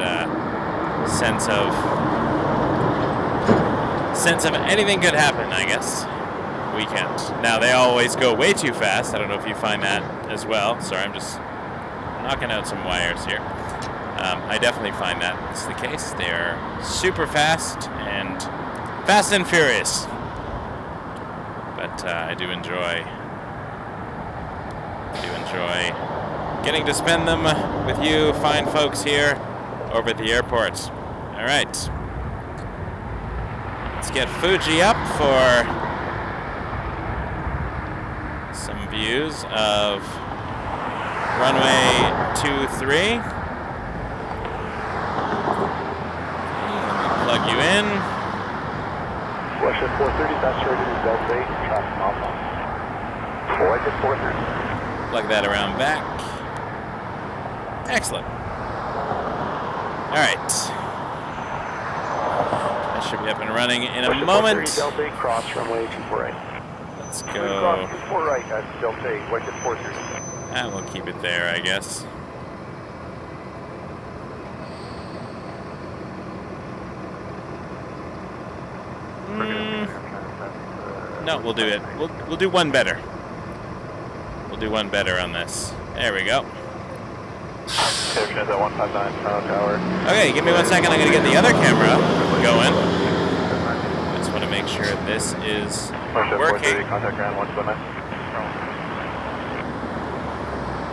sense of anything could happen, I guess. Weekend. Now they always go way too fast. I don't know if you find that as well. Sorry, I'm just knocking out some wires here. I definitely find that is the case. They are super fast and furious. But I do enjoy getting to spend them with you fine folks here over at the airport. All right. Let's get Fuji up for some views of runway 23. Plug you in. WestJet 430, that's rated as Delta 8, traffic alpha. WestJet 430. Plug that around back. Excellent. Alright. That should be up and running in a moment. Delta 8, cross runway 248. Let's Cross go. 24 right, that's Delta 8, WestJet 430. And we'll keep it there, I guess. No, we'll do it. We'll do one better. We'll do one better on this. There we go. Okay, give me 1 second. I'm going to get the other camera going. Just want to make sure this is working.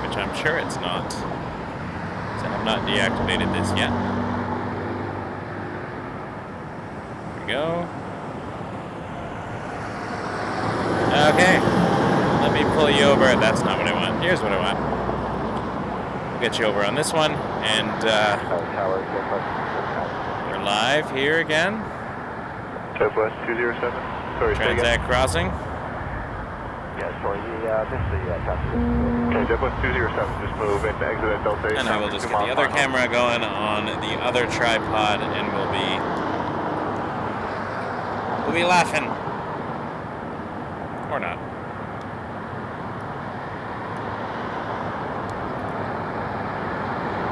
Which I'm sure it's not. So I've not deactivated this yet. There we go. Okay. Let me pull you over. That's not what I want. Here's what I want. Get you over on this one, and we're live here again. Southwest 207. Sorry, Transat crossing. Yeah, sorry, this is the captain. Okay, Southwest 207, just move into exit at Delta 8. And I will just get the other camera going on the other tripod, and we'll be laughing. Or not.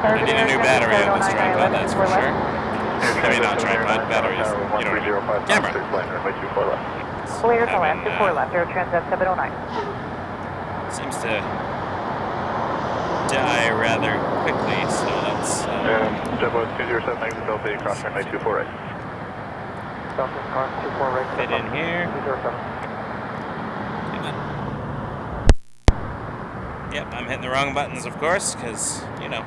I need a new battery on this tripod, that's for sure. I mean, not tripod, batteries. You know what I mean. Camera. Clear to left, 24 left, Air Transat 709. Seems to die rather quickly, so let's... Southwest 207, exit Delta 8, cross runway 24 right. Delta car 24 right. fit in here. 207. Yep, I'm hitting the wrong buttons, of course, because, you know.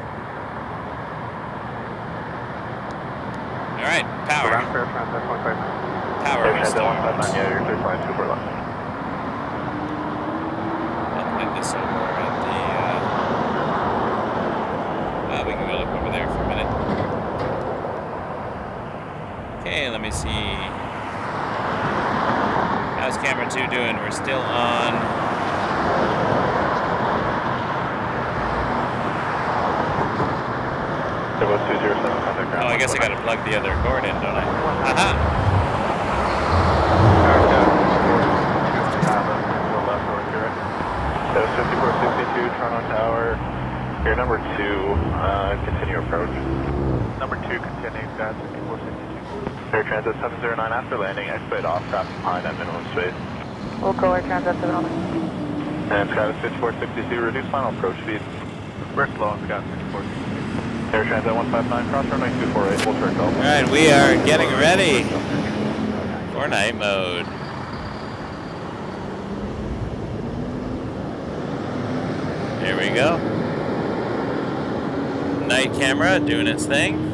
Alright, power. Power restored. Yeah, you're clear flying 24 left. I'll hit this over at the, we can go look over there for a minute. Okay, let me see. How's camera 2 doing? We're still on... Oh, I guess I gotta plug the other cord in, don't I? Aha! That was 5462, Toronto Tower. You're number 2, continue approach. Number 2, continuing, guys, 5462. Air Transat 709 after landing, expedite off, traffic behind at minimum speed. We'll go Air Transat 709. And Skyline 5462, reduce final approach speed. We're slow on Skyline 5462. Air Transat 159, cross runway 248, full circle. Alright, we are getting ready for night mode. Here we go. Night camera doing its thing.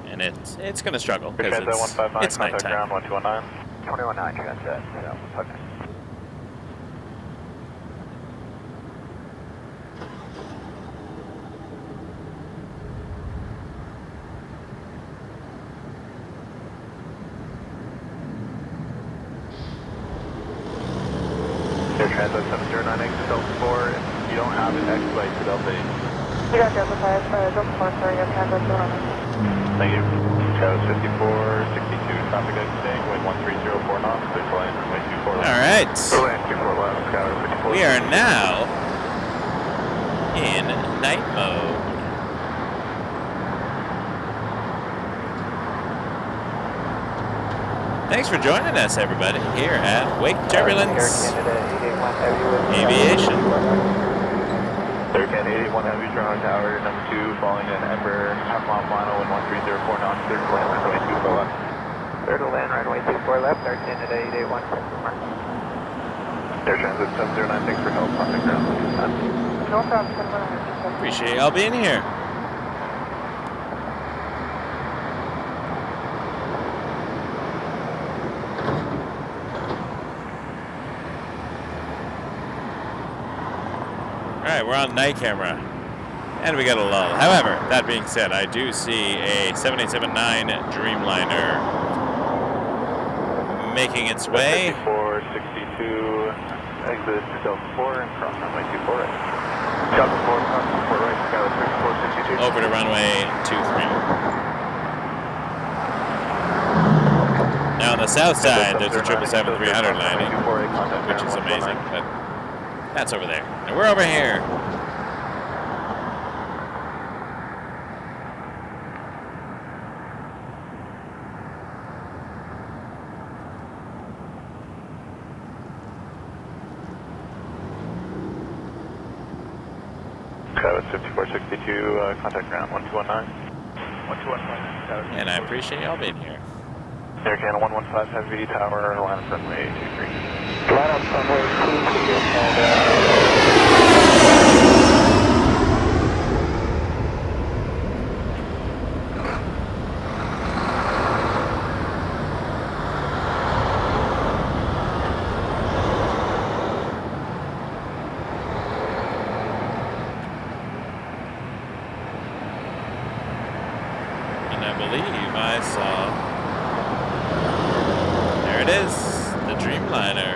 And it's gonna struggle because it's nighttime. Ground 1219. 219 Transat. Okay. Air Transat 709, exit Delta 4. If you don't have an expedite to Delta 8. You got Delta 5, Delta 4, sorry, Air Transat 709. Thank you. Travis 5462, traffic exiting, wind 1304 knots, clear to land, runway 24 left. Alright. Clear land 24 left, Skyler 54. We are now in night mode. Thanks for joining us, everybody, here at Wake Turbulence Aviation. Air Canada 81 Heavy, Toronto Tower, number 2, falling in Ember, half mile final, wind 1304 knots, clear to land, runway 24 left. Clear to land, runway 24 left, Air Canada 881. Air Transit 709, thanks for help, contact ground. No problem, Appreciate y'all being here. Alright, we're on night camera. And we got a lull. However, that being said, I do see a 787-9 Dreamliner making its way. 5462, exit Delta 4 and cross runway 24 right. Delta 4, cross 24 right, Skyler 5462. Over to runway 23. Now on the south side, there's a 777-300 landing, which is amazing, but that's over there. And we're over here. Travis 5462, contact ground 1219. 1219. And I appreciate y'all being here. Air Canada 115 Heavy, tower, line up runway 23. Line up runway 23 and believe I saw. There it is, the Dreamliner.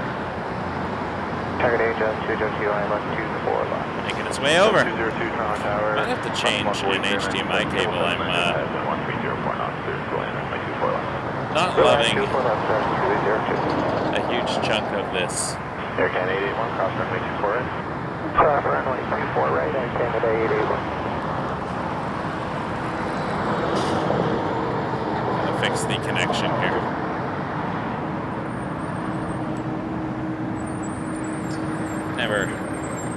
Target Agent 202, I left 24 left. Making its way over. 202 Toronto Tower. Might have to change an HDMI cable. I'm 1304 knots, clear to land, runway 24 left. not loving 24 left, start 302. a huge chunk of this. Air Canada 881, cross runway 24 right. Cross runway 24 right, Air Canada 881. Gonna fix the connection here.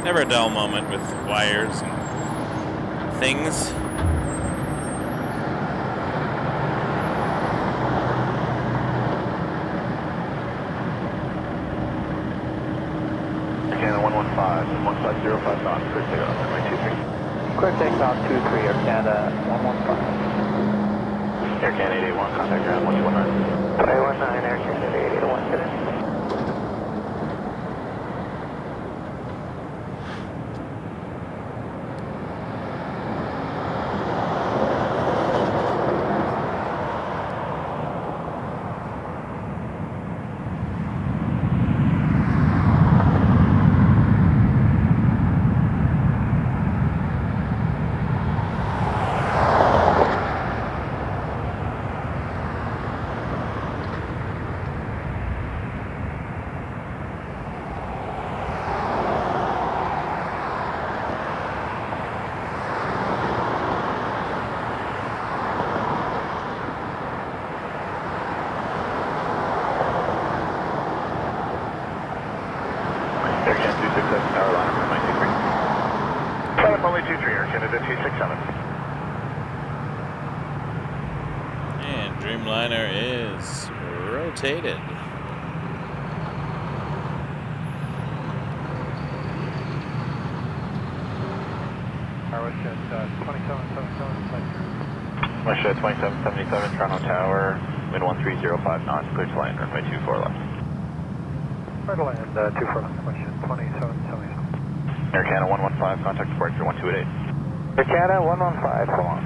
Never a dull moment with wires and things. Canada 115, 1505 knots, clear takeoff, runway 23. Clear takeoff 23, Air Canada 115. Air Canada 881, contact ground 1219. 519, Air Canada 881, get in. And Dreamliner is rotated. Westjet 2777, Westjet 2777, Toronto Tower, wind 1305 knots, clear to land, runway 24 left. clear to land 24 left, Westjet 2777. Air Canada 115, contact departure 1288. Air Canada 115, come on.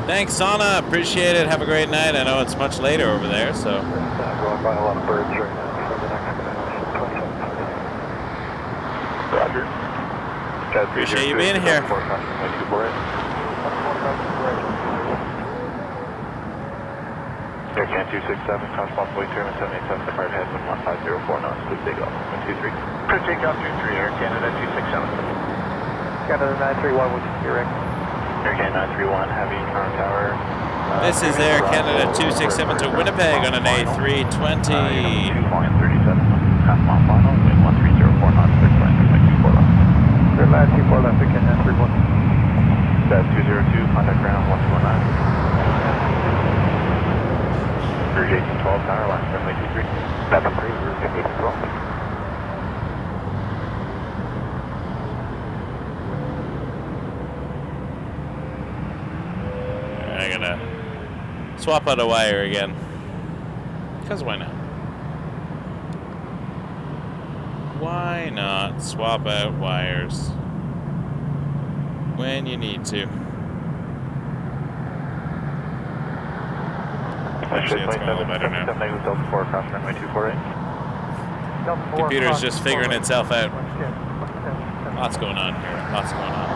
Thanks, Sana. Appreciate it. Have a great night. I know it's much later over there, so. Going by a lot of birds right now for the next connection. Roger. Appreciate you being here. Air Can 267, cross possibly Turbulence 787, depart head 1504 knots, please take off, 123. Clear takeoff 23, Air Canada 267. Canada 931, which is your Air Canada 931, heavy, Toronto Tower. This is Air Canada 267 to Winnipeg on an A320. 2 flying 37, half mile final, wind 1304 knots, clear to land, runway 24 left. Clear land 24 left, again, 931. That's 202, contact ground 1219. Rouge 1812, tower line, runway 23. 73, Rouge 1812. I gotta swap out a wire again. Because why not? Why not swap out wires when you need to? Actually, it's going a little better now. Computer's just figuring itself out. Lots going on here. Lots going on.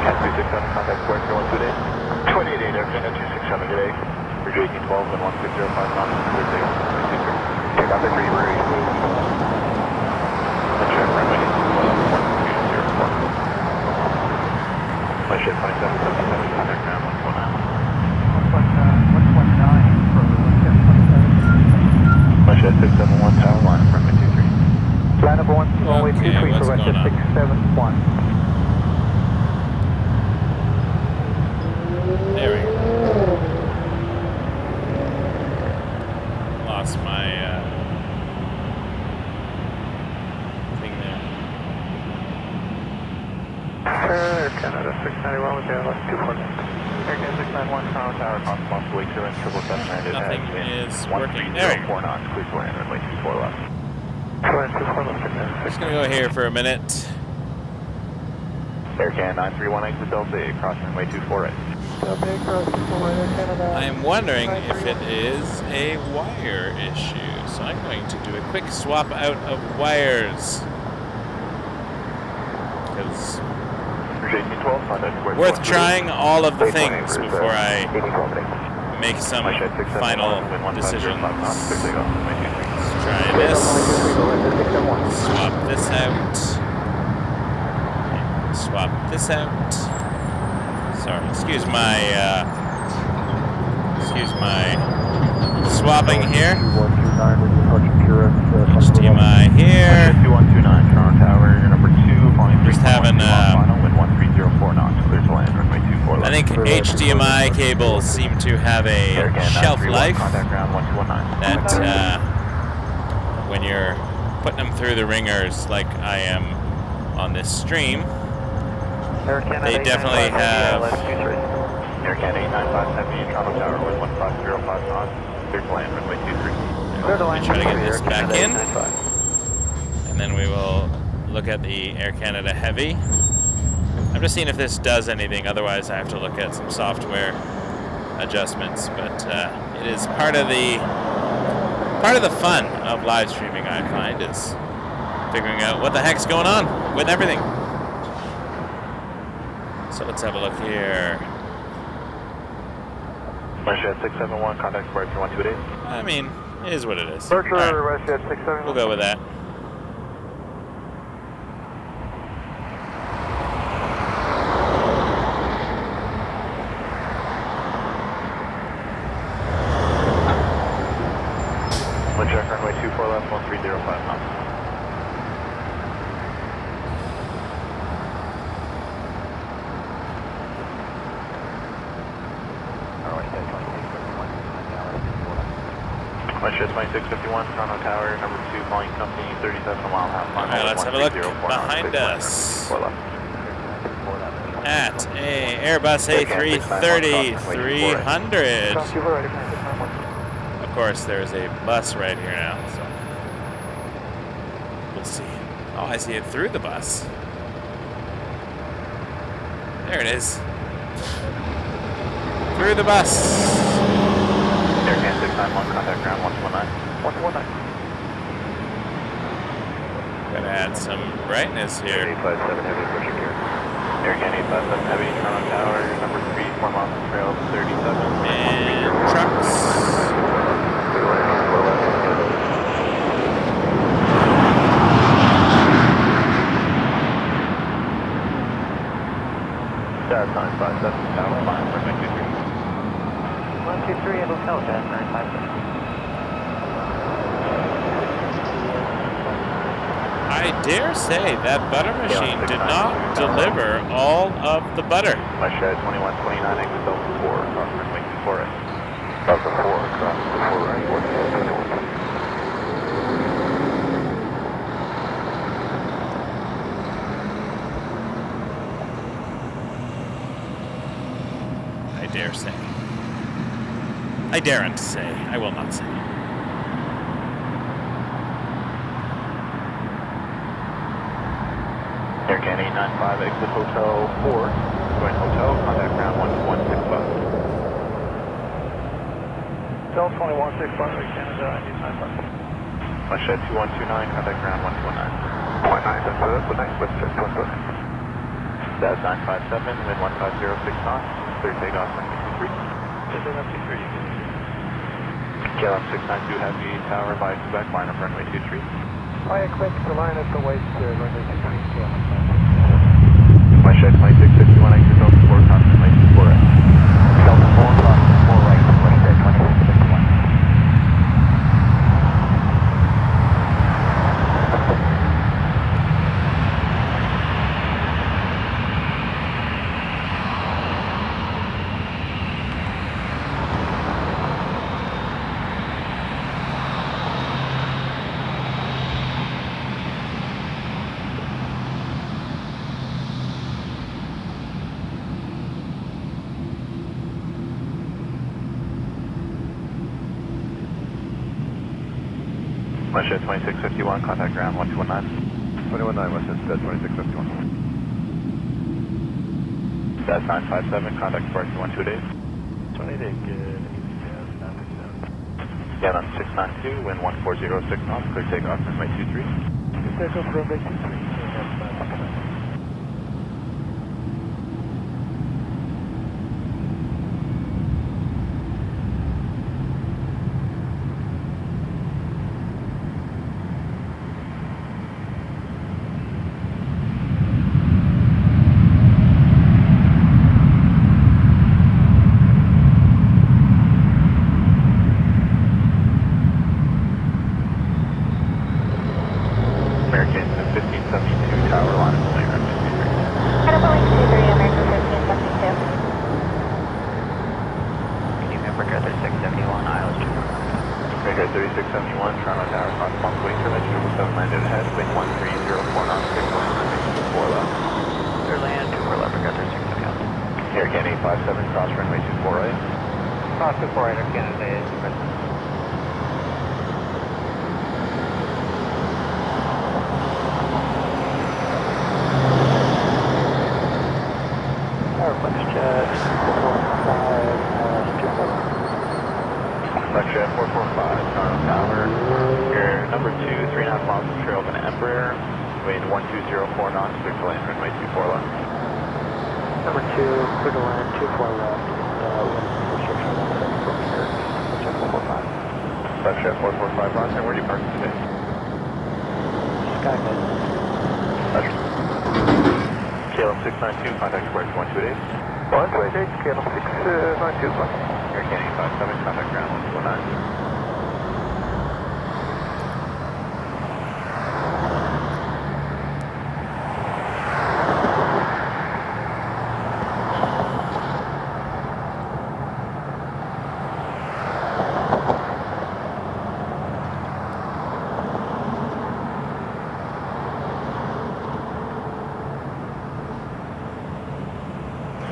Cat 267, contact square 312 28 Air Canada 267 today. Rouge 1812 and 1605 knots, clear takeoff, runway 23. Take off the 3 Rouge. Check runway 1204. Westjet 2777, contact ground 119. 119 for Westjet 27. Westjet 671, tower line, runway 23. Line number 1, runway 23 for what's Westjet going on? 671. There we go. Lost my thing there. 691 with Air 249. Air Canada 691, Toronto Tower, cross way clearance, 777 Nothing is working. There. 4 knots, clear to land, runway 24 left. Just gonna go here for a minute. Air Canada 931 exit Delta, crossing runway 24 right. I'm wondering if it is a wire issue. So I'm going to do a quick swap out of wires. Because worth trying all of the things before I make some final decisions. Let's try this. Swap this out. Swap this out. Sorry, excuse my swapping here. HDMI here. 2129, Toronto Tower, number 2, falling Just having wind 1304 knots, clear to land, runway 24 left. I think HDMI cables seem to have a shelf life that when you're putting them through the ringers like I am on this stream, they definitely have. Air Canada 895 Heavy, Toronto Tower, wind 1505 knots, clear to land, runway 23. Let me try to get this back in, and then we will look at the Air Canada Heavy. I'm just seeing if this does anything. Otherwise, I have to look at some software adjustments. But it is part of the fun of live streaming. I find is figuring out what the heck's going on with everything. So let's have a look here. Russia 671, contact departure 1228. I mean, it is what it is. Departure, All right. Russia 671. We'll go with that. One check runway 24 left, 1305 knots. Russia 2651, Toronto Tower, number 2, calling company 37.5 miles. Alright, let's have a look behind us at a Airbus A330-300. Of course, there's a bus right here now, so we'll see. Oh, I see it through the bus. There it is. Through the bus. Air Canada 691, contact ground 119. 119. Gotta add some brightness here. 857 Heavy, pushing here. Air Canada 857 Heavy, Toronto Tower, number 3, 4 miles from trail 37. And trucks. That's 957, Tower 5, runway 23. 123 at Hotel, Jazz 957. I dare say that butter machine did not deliver all of the butter. My shed 2129, exit Delta 4, cross runway 24 right. Delta 4, cross 24 right, 14. I dare say. I daren't say. I will not say. Air Canada 895, exit Hotel 4. Going hotel, contact ground 12165. Hotel 2165, Air Canada 895. My shed 2129, contact ground 119. 19, that's the next, let's just go. That's 957, wind 1506 knots, clear takeoff, runway 23. KLM 692 Heavy, tower by Quebec, line up runway 23. Via Quebec, the line at the waist, runway 23. My shed 2661, exit Delta 4, cross runway 24 right. Delta 4, cross 4 right, Russia 2651. Westjet 2651, contact ground 1219. 219, Westjet 2651. That's 957, contact departure 12 days. 20 days, good. Yeah, on 692, wind 1406 knots, clear takeoff, runway 23. Takeoff, runway 23. American 1572, tower line, runway 23. Credible 23, American 1572. Can you remember Cathay 671, ILS American 3671, Toronto Tower, cross one way, turbine 779 dead ahead, wind 1304 knots, clear to land, runway 24 left. Clear land, 24 left, Cathay 671. American 857, cross runway 24 right. Cross 24 right, Canada Present. Westjet 445, Toronto Tower. Your number 2, 3.5 miles from trail of an Embraer. Wind 1204 knots, clear to land, runway 24 left. Number 2, clear to land, 24 left, restriction from here, Westjet 445. Westjet 445, Roger, where are you parking today? Skynet. Roger. KLM 692, contact departure 12 days. 128, KLM 692, Air Canada 57, contact ground 1219.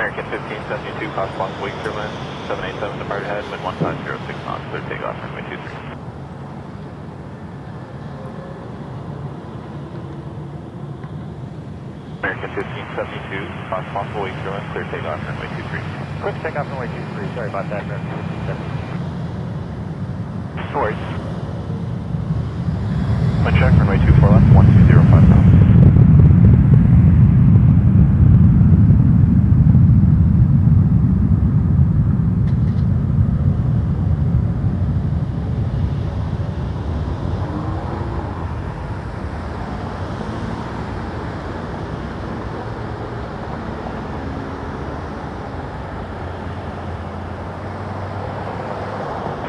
American 1572, cost one week turbulence, 787 departed head, wind 1506 knots, clear takeoff, runway 23. American 1572, cost possible week turbulence, clear takeoff, runway 23. Quick takeoff runway 23, sorry about that, American 1572. Sorry. Wind check, runway 24 left, 1205 knots.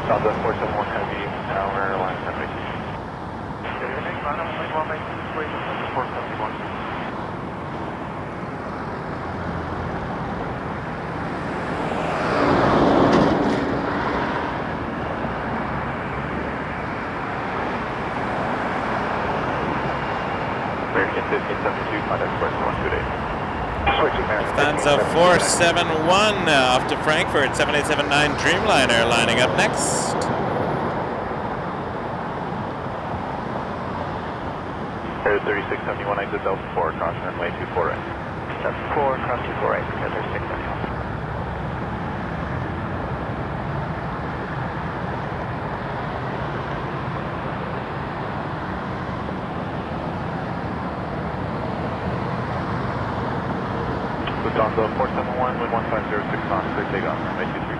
Southwest 471 Heavy, tower, line 782. Good evening, London LHR 471. American 1572, contact departure 12 days. Lufthansa 471 off to Frankfurt, 787-9 Dreamliner lining up next. Air 3671, exit Delta 4, cross runway 24 right. Delta 4, cross 24 right, Cathay 671. Lufthansa 471, wind 1506 knots, clear takeoff, runway 23.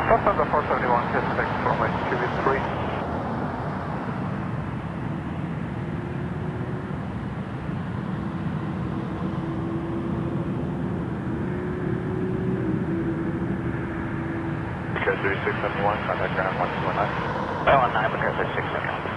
Lufthansa 471, contact runway 23. Air 3671, contact ground 1219. 119, but Cathay 671.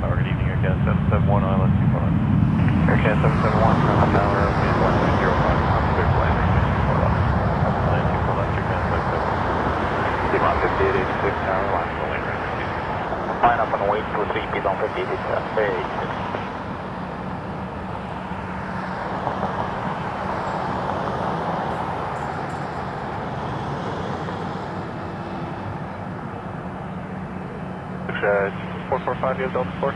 Good evening, Air Canada 771, ILS 241. Air Canada 771, Toronto Tower, wind 1205 knots, clear to land, runway 24 left. Line 24 left, Air Canada 771. Demon 5886, tower, line to land, runway 23. Line up on the way to 3, speed on 58, 86. 445, you have Delta 4?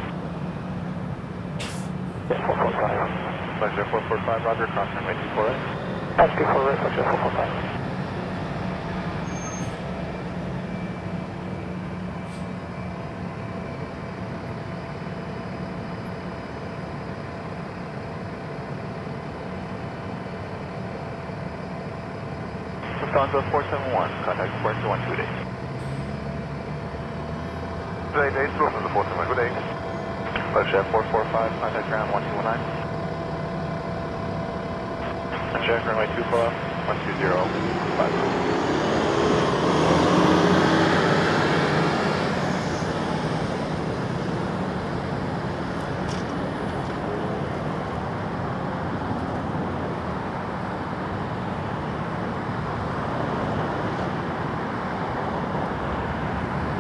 Yeah, 445. Pleasure 445, roger, cross runway 24 right. That's 24 right, pleasure 445. Lufthansa 471, contact departure 128. Today, day, through from the 471, good day. Pleasure 445, contact ground 1219. Check runway 24 left, 120, 5.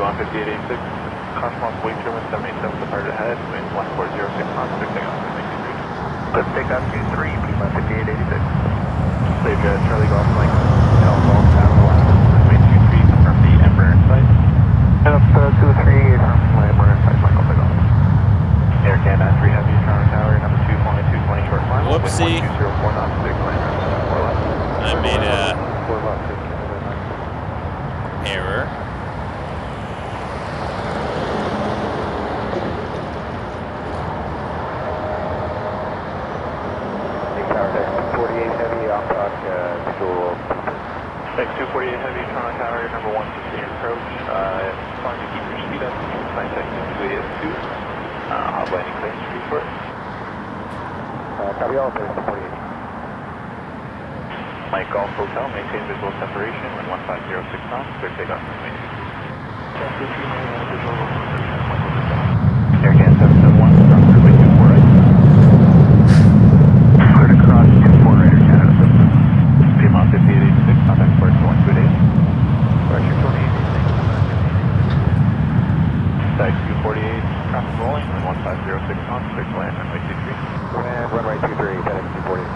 Go on 5886, Cosmos Wing Turbine 787 departed ahead, wind 1406 knots, clear takeoff, Let's take off 23, Lima 5886. Safe jet, Charlie Golf Mike, L Golf, Tower, runway 23, confirm the Embraer in sight. And up 238 from Embraer in sight, Michael, takeoff. Air Canada 3 Heavy, Toronto Tower, number 2, flying 220 short final. Whoopsie. Wind 1204 knots, clear climb, 4 left. I made a 4 left, error. X248 Heavy, Toronto Tower, number 160 approach. Flying to keep your speed up, flight check 282. Hot landing clear, street for it. copy all, 48. Mike Golf Hotel, maintain visual separation, wind 1506 knots, clear takeoff, runway 23. Air Canada 771, cross runway 24 right. Clear to cross 24 right, Air Canada system. Lima 5886, contact port 128. Departure 2886. Type 248, traffic rolling, wind 1506 knots, clear to land, runway 23. And runway 23, FedEx MD-11F.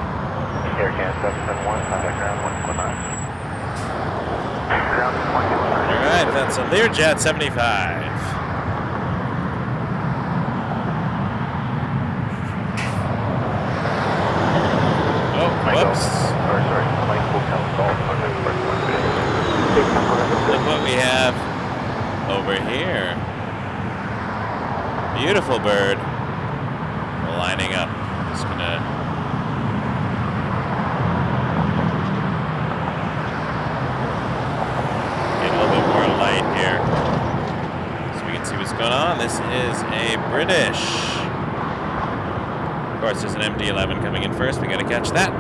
Air Canada 771, contact ground 119. Ground 119. Alright, that's a Learjet 75. Oh, whoops. Sorry, Mike Hotel Golf, contact port 128. Look what we have over here. Beautiful bird. Lining up. Just gonna get a little bit more light here so we can see what's going on. This is a British. Of course, there's an MD-11 coming in first. We gotta catch that.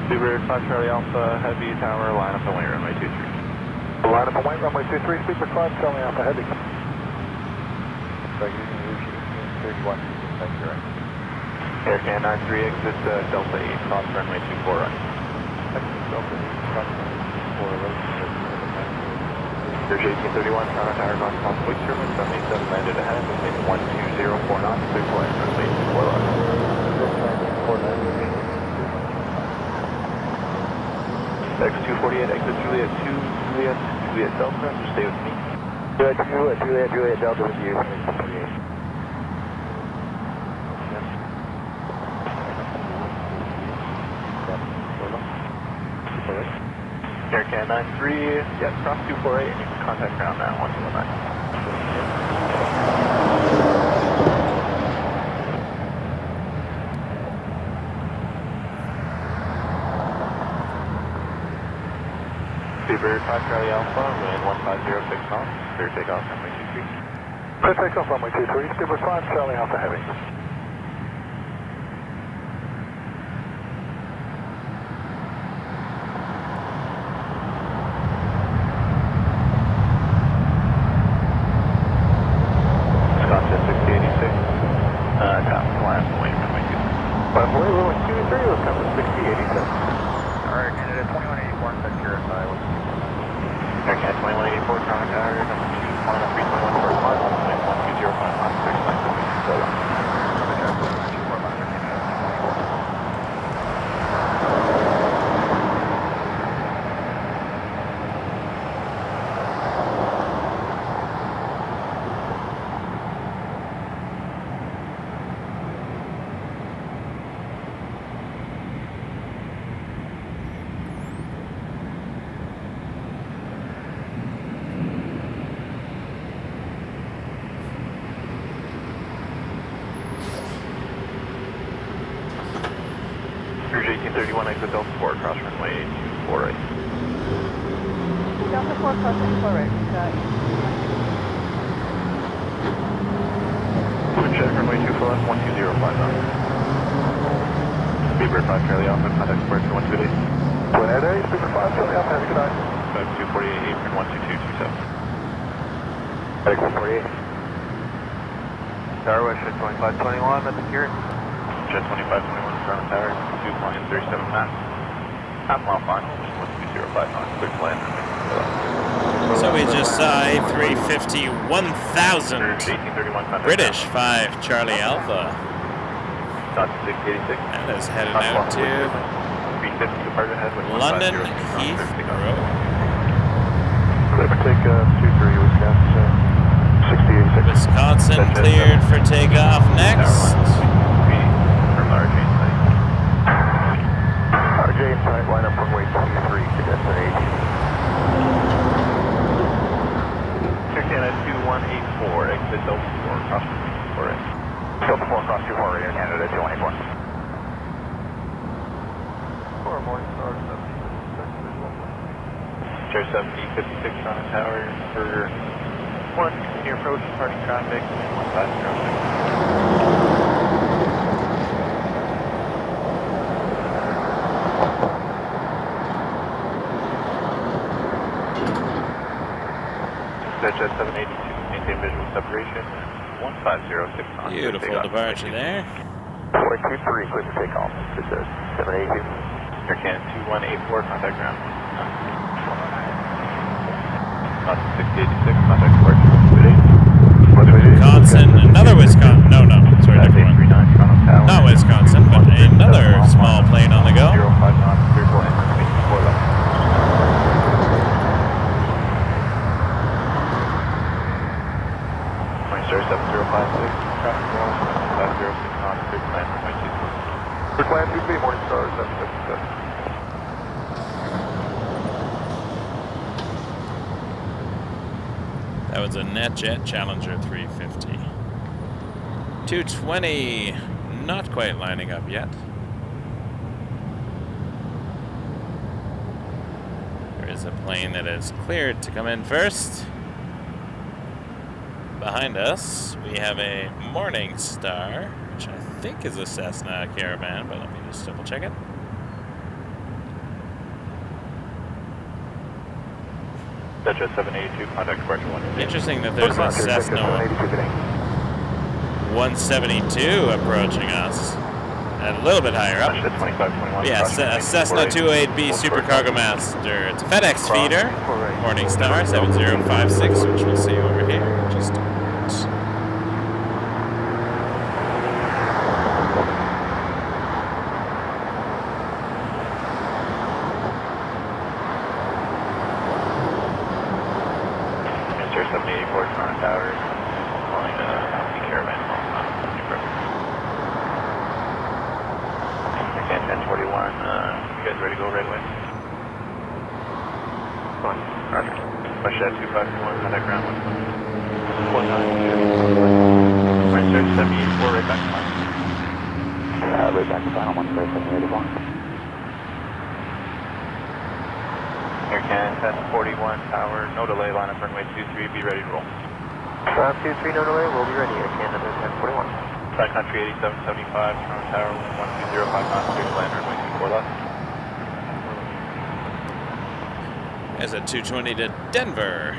Super 5 Charlie Alpha, Heavy Tower, line up and wait, runway 23. Line up and wait, runway 23, Super 5, Charlie Alpha Heavy. Air Canada 93, exit Delta 8, cross runway 24 right. Air J1831, Toronto Tower, Cosmos Wing Turbine 787 landed ahead, wind 1204 knots, clear to land, runway 24 left. X248, exit Juliet 2, Juliet Delta, stay with me. Juliet Delta with you. Air Canada 93, yes, cross 248, and you can contact ground now, 1219. Super 5 Charlie Alpha, wind 1506 knots, clear takeoff, runway 23. Clear takeoff, runway 23, Super 5, Charlie Alpha Heavy. Wisconsin 6086, top last wing, runway 23. By the way, we're with 23, Wisconsin 6086. Alright, Canada 2184, secure Iowa. Air Canada 2184, Toronto Tower, number 2, flying up 321 first line, wind 1205 knots, 1831, exit Delta 4, cross runway 248. Delta 4 crossing 4 right. Check runway 24 left, 12059. Beaver 5 Charlie Alpha, contact departure 128. Twin Air Day, Beaver 5 Charlie Alpha, have a good night. 248, apron 12227. FedEx 148. Tower West, Jet 2521, that's secured. Jet 2521, Toronto Tower, 2 flying 37 knots. Half mile final, 12059, clear to land. So we just saw a 350 1000 British 5 Charlie Alpha. That is headed out to London Heathrow. Clear for take 23, Wisconsin, 6086. Wisconsin cleared for takeoff next. RJ inside, line up runway 23 to destination. Canada 2184, exit Delta 4, cross 4 in. Delta 4 cross 24, Air Canada 2184. 4 morning stars, Chair 7056 on the tower for 1, near approach, departing traffic, 1506. Jet 782, maintain visual separation, 1506 on. Beautiful departure there. 423, clear to take off. This is 782. Air Canada 2184, contact ground. 6086, contact departure 128. Wisconsin, another Wisconsin, no, sorry, different one. Not Wisconsin, but another small plane on the go. 05 knots, clear to land, 4 left. Sir 7056, traffic wall, 506 knots, clear to land, 22. Clear to land 23, morning stars, 757. That was a NetJet Challenger 350. 220, not quite lining up yet. There is a plane that is cleared to come in first. Behind us, we have a Morning Star, which I think is a Cessna Caravan, but let me just double check it. Jet 782, contact departure 1. Interesting that there's a Cessna 172 approaching us, and a little bit higher up. Jet 2521. Yeah, a Cessna 208B Supercargo Master. It's a FedEx feeder. Morning Star 7056, which we'll see over here. Just a minute. Mr. 784, Toronto Tower, calling the Caravan. Again, 1041, you guys ready to go right away? Roger. Jet 2521, contact ground 119. Right, sir, 784, right back to line. Right back to final 13781. Air Canada 1041, tower, no delay, line up runway 23, be ready to roll. 23, no delay, we'll be ready. Air Canada 1041. Side country 8775, Toronto Tower, 1205 knots, clear to land, runway 24 left. There's a 220 to Denver.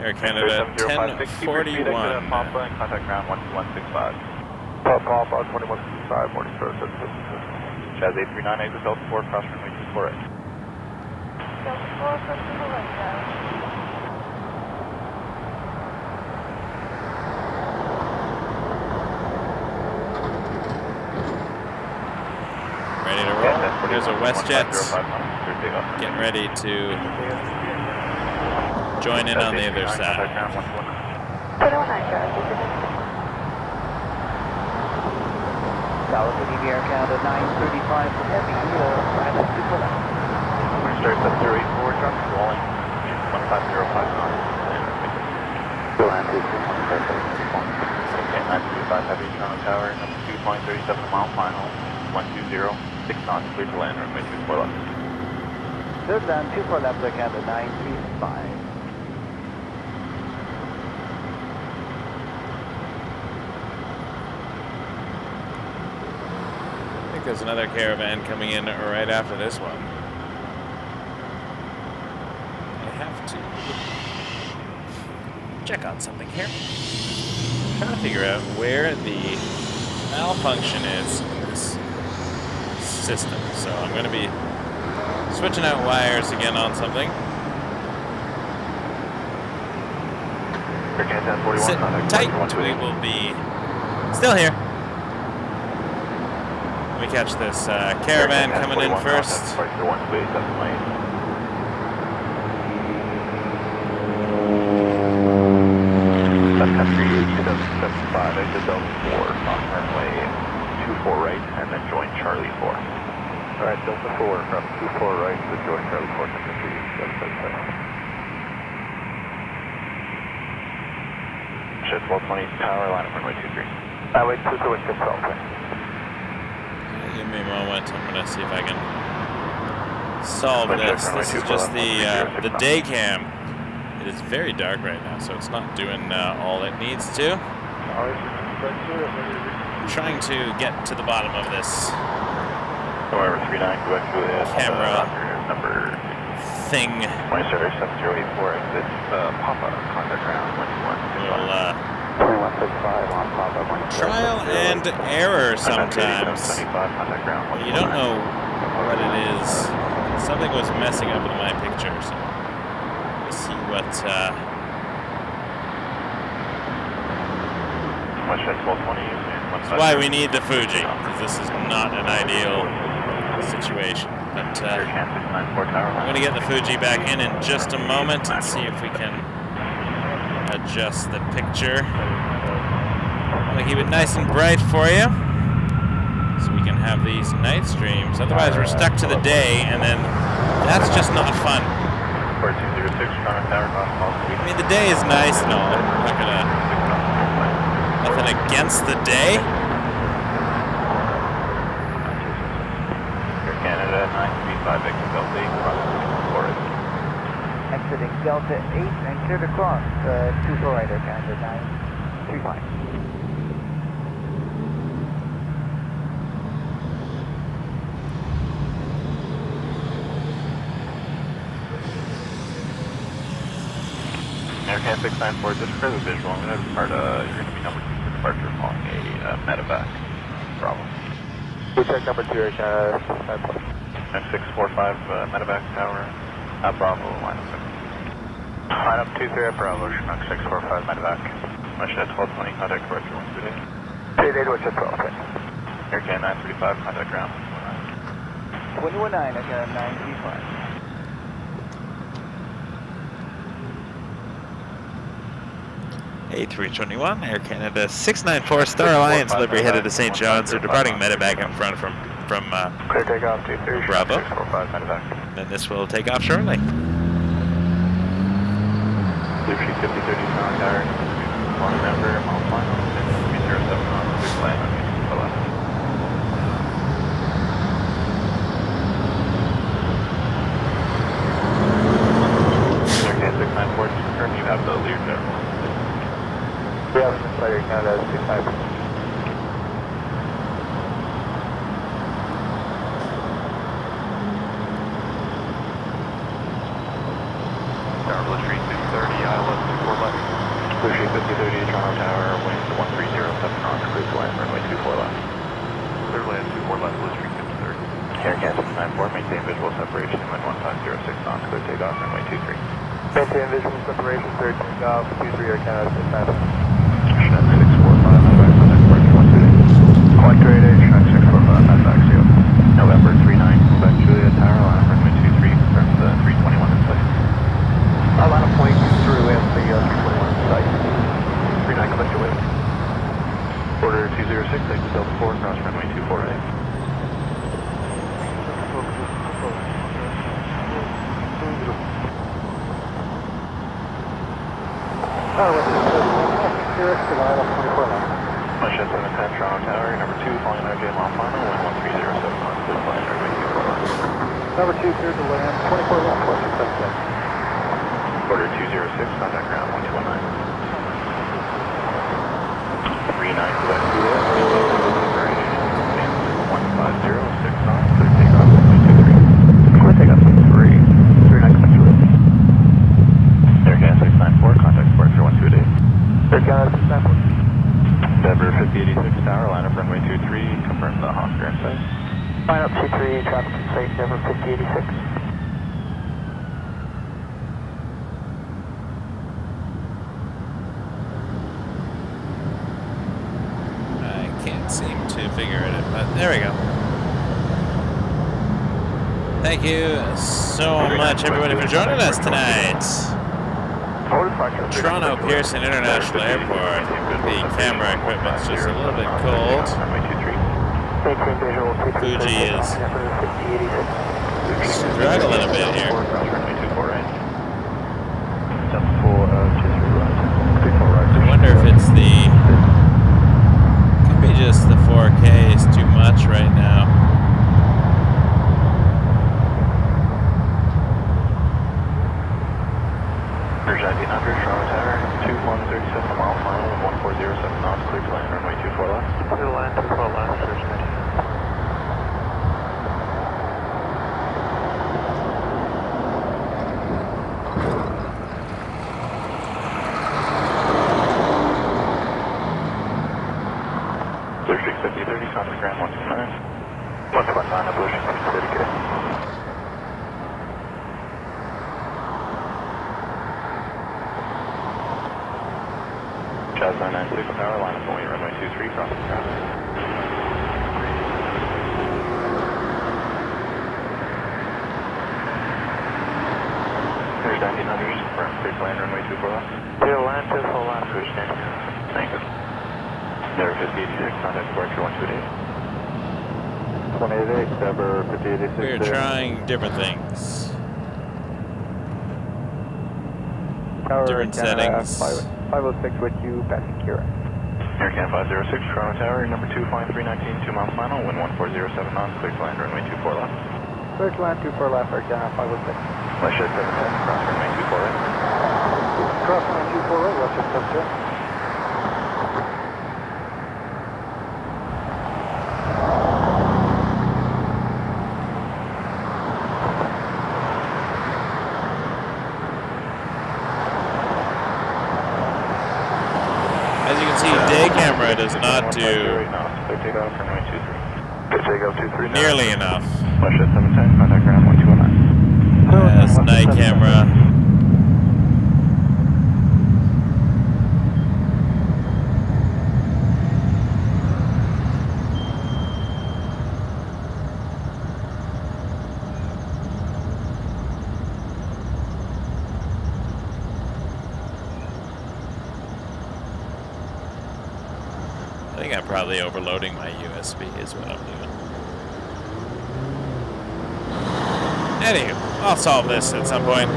Air Canada 1041. Papa and contact ground 12165. Papa 2165, morning stars, 757. Chaz 839, exit Delta 4, cross runway 248. Delta 4 crossing the right now. Ready to roll. There's a WestJet getting ready to join in on the other side. Dallas Eva Air Canada 935 heavy, private super left. Start 7084, traffic rolling, 1505 knots. Go land 261. Okay, 935 Heavy Toronto Tower, number 2.37 mile final, 120, 6 knots, clear to land, runway 24 left. Third down, 24 left, Canada 935. I think there's another caravan coming in right after this one. I have to check on something here. I'm trying to figure out where the malfunction is in this system. So I'm going to be switching out wires again on something. Sit tight, we will be still here. Let me catch this caravan coming in first. Country 2775, exit Delta 4, on runway 24 right, and then join Charlie 4. Alright, Delta 4 from 24 right to join Charlie 4, country 2775. Ship 1220, power line up runway 23. Highway 2 with control. Give me a moment, I'm going to see if I can solve this. This is just the day cam. It is very dark right now, so it's not doing all it needs to. I'm trying to get to the bottom of this camera thing. My service 7084 exit Papa, contact ground 21. We'll trial and error sometimes. You don't know what it is. Something was messing up with my picture, so let's see what that's why we need the Fuji, because this is not an ideal situation. But I'm going to get the Fuji back in just a moment and see if we can adjust the picture. I'm going to keep it nice and bright for you, so we can have these night streams. Otherwise, we're stuck to the day, and then that's just not fun. I mean, the day is nice and all. I'm not gonna, nothing against the day. Air Canada 935 exit Delta 8, Exiting Delta 8 and clear to cross 24 right, Air Canada 935. Aircan 694, just for the visual, I'm going to depart, you're going to be number 2 for departure following a medevac problem. We check number 2, Aircan 694. 9645, medevac tower, Bravo, line up 6. Line up 23 at Bravo, Chinook 645, medevac. Russia 1220, contact departure 128. 38, what's your 12? Aircan 935, contact ground 219, Aircan 935. A321, Air Canada 694, Star Alliance, delivery headed to St. John's. They're departing medevac in front from clear takeoff 23, Bravo. 645, medevac. And this will take off shortly. Blue sheet 5030 Toronto Tower, one member, mile final, 307 on 6 line, on left. Aircan 694, just confirm you have the lead there. We have an inside Air Canada 694. Blue Street 630, ILS 24 left. Blue Street 5030, Toronto Tower, wind 1307 knots, clear to land, runway 24 left. Clear to land 24 left, Blue Street 5030. Aircan 694, maintain visual separation, wind 1506 knots, clear takeoff, runway 23. Maintain visual separation, clear takeoff, 23 Air Canada 694. Chinook 645, medevac, contact departure 128. Quadruple Triple, Chinook 645, medevac, seal. November 39, Quebec Julia Tower, line up runway 23, confirm the 321 in sight. I'll line up point through in the 321 site. 39 Quebec Julia. Order 206, exit Delta 4, cross runway 24 right. Oh, what's this? Zurich, July 24 left. Russia 710, Toronto Tower, number 2, flying RJ mile final, wind 1307 knots, clear to land, runway 24 left. Number 2, cleared to land, 24 left, 4676. Order 206, contact ground 1219. 39 Quebec, 150, 6 knots, clear takeoff, runway 23. Clear takeoff, 39 Quebec, Air Canada 694, contact departure 128. Air Canada 694. Denver 5086 Tower, line up runway 23, confirm the Oscar in sight. Line up 23, traffic in sight, Denver 5086. I can't seem to figure it, but there we go. Thank you so much, everybody, for joining us tonight. Toronto Pearson International Airport. The camera equipment's just a little bit cold. Fuji is struggling a bit here. I wonder if it's the... Could be just the 4K is too much right now. Bridge 1900, Toronto Tower, 2137 mile final, 1407 knots, clear to land, runway 24 left. Clear to land, 24 left, Bridge 1900. Clear 650, 30, contact ground 129. 129, evolution 630K. Jazz 996 Tower, line up only runway 23, crossing ground. There's 1900, confirm, clear to land, runway 24 left. Clear to land, 24 left, Bridge 1900. Thank you. Denver 5086, contact departure 128. 188, Denver 5086. We're trying different things. Tower Different settings. 506 with you, passing Kira. Air Canada 506, Toronto Tower, number 2, flying 319, 2 mile final, wind 1407 knots, clear to land, runway 24 left. Clear to land, 24 left, Air Canada 506. Russia 710, cross runway 24 right. Cross runway 24 right, Russia 710. Day camera does not do nearly enough. Russia 710, contact ground 1219. As night camera. I think I'm probably overloading my USB is what I'm doing. Anywho, I'll solve this at some point.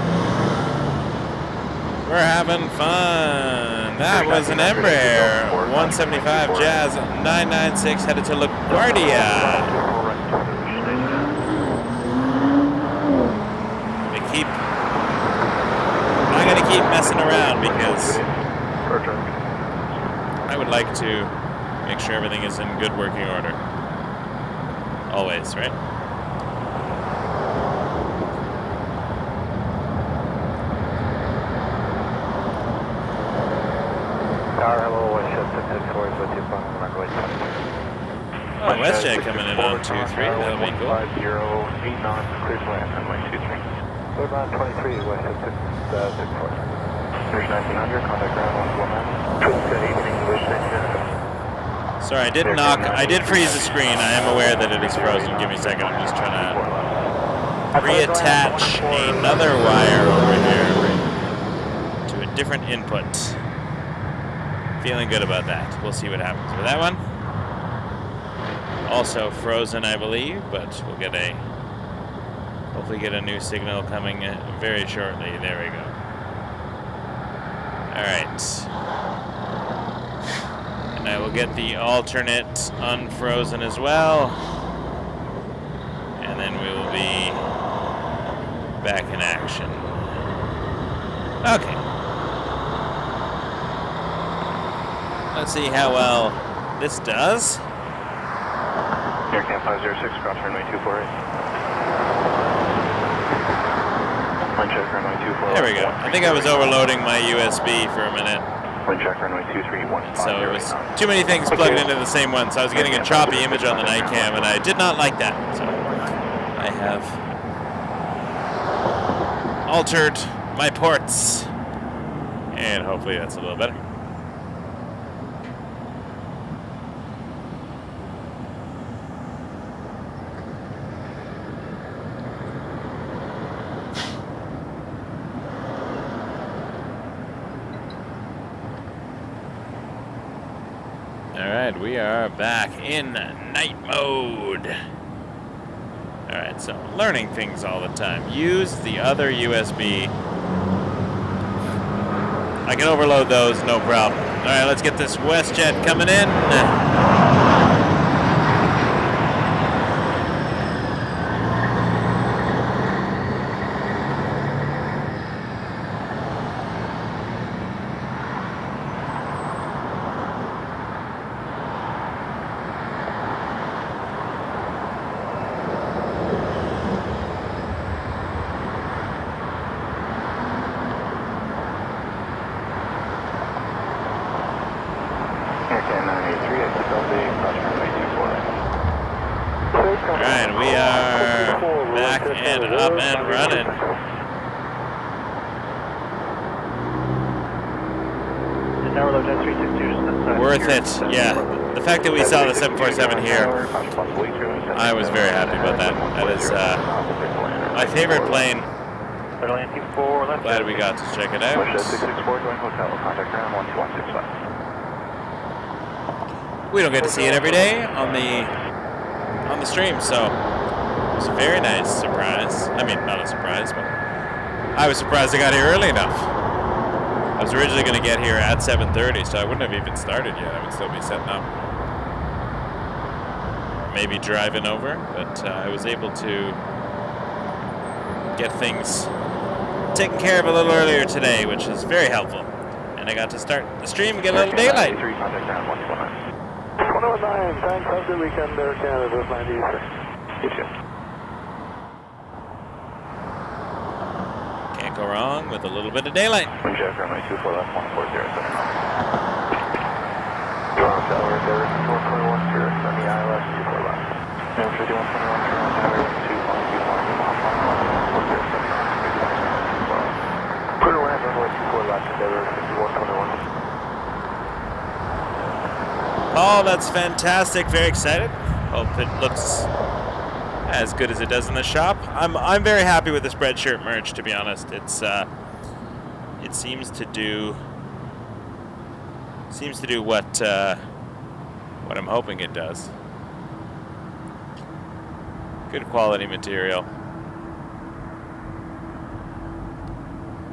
We're having fun. That was an Embraer 175 Jazz 996 headed to LaGuardia. I'm gonna keep messing around because I would like to make sure everything is in good working order. Always, right? Tower, hello, WestJet 664 is with you from runway 23. Oh, WestJet coming in on 23, that'll be cool. 50, 8 knots, clear to land, runway 23. Clear land 23, WestJet 664. There's 1900, contact ground 119. Good evening, WestJet. Sorry, I did freeze the screen. I am aware that it is frozen. Give me a second. I'm just trying to reattach another wire over here to a different input. Feeling good about that. We'll see what happens with that one. Also frozen, I believe, but we'll get hopefully get a new signal coming very shortly. There we go. All right. And I will get the alternate unfrozen as well. And then we will be back in action. Okay. Let's see how well this does. Air Camp 506, cross runway 248. Wind check runway 248. There we go. I think I was overloading my USB for a minute. Wind check runway 23150. So it was too many things plugged into the same one. So I was getting a choppy image on the night cam, and I did not like that. So I have altered my ports, and hopefully that's a little better. Alright, we are back in night mode. Alright, so learning things all the time. Use the other USB. I can overload those, no problem. Alright, let's get this WestJet coming in. Alright, we are back and up and running. Worth it, yeah. The fact that we saw the 747 here, I was very happy about that. That is my favorite plane. Glad we got to check it out. We don't get to see it every day on the stream, so it was a very nice surprise. I mean, not a surprise, but I was surprised I got here early enough. I was originally going to get here at 7:30, so I wouldn't have even started yet. I would still be setting up. Or maybe driving over, but I was able to get things taken care of a little earlier today, which is very helpful. And I got to start the stream and get a little daylight. 109, thanks. Have a good weekend there, Canada. 93. You too. Can't go wrong with a little bit of daylight. Wind check runway 24 left, 140. Toronto Tower, there, 421, here, semi ILS, 24 left. No, 5121, Toronto Tower, 221, Put a land runway 24 left, together, 5121. Oh, that's fantastic. Very excited. Hope it looks as good as it does in the shop. I'm very happy with this Spreadshirt merch, to be honest. It's it seems to do what I'm hoping it does. Good quality material.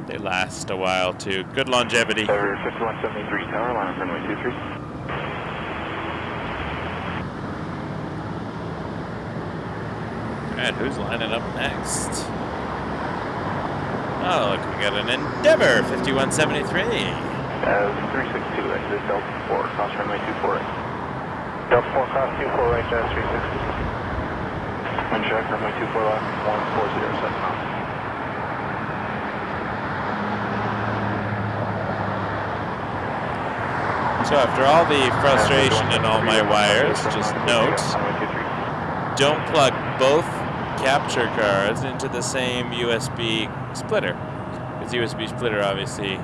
They last a while too. Good longevity. 5173 tower, line runway 23. Alright, who's lining up next? Oh, look, we got an Endeavour 5173. 362, exit Delta 4, cross runway 248. Delta 4, cross 24 right there, 360. Wind check, runway 24 left, 140, knots. So after all the frustration and all my wires, just note, don't plug both capture cards into the same USB splitter. Because the USB splitter obviously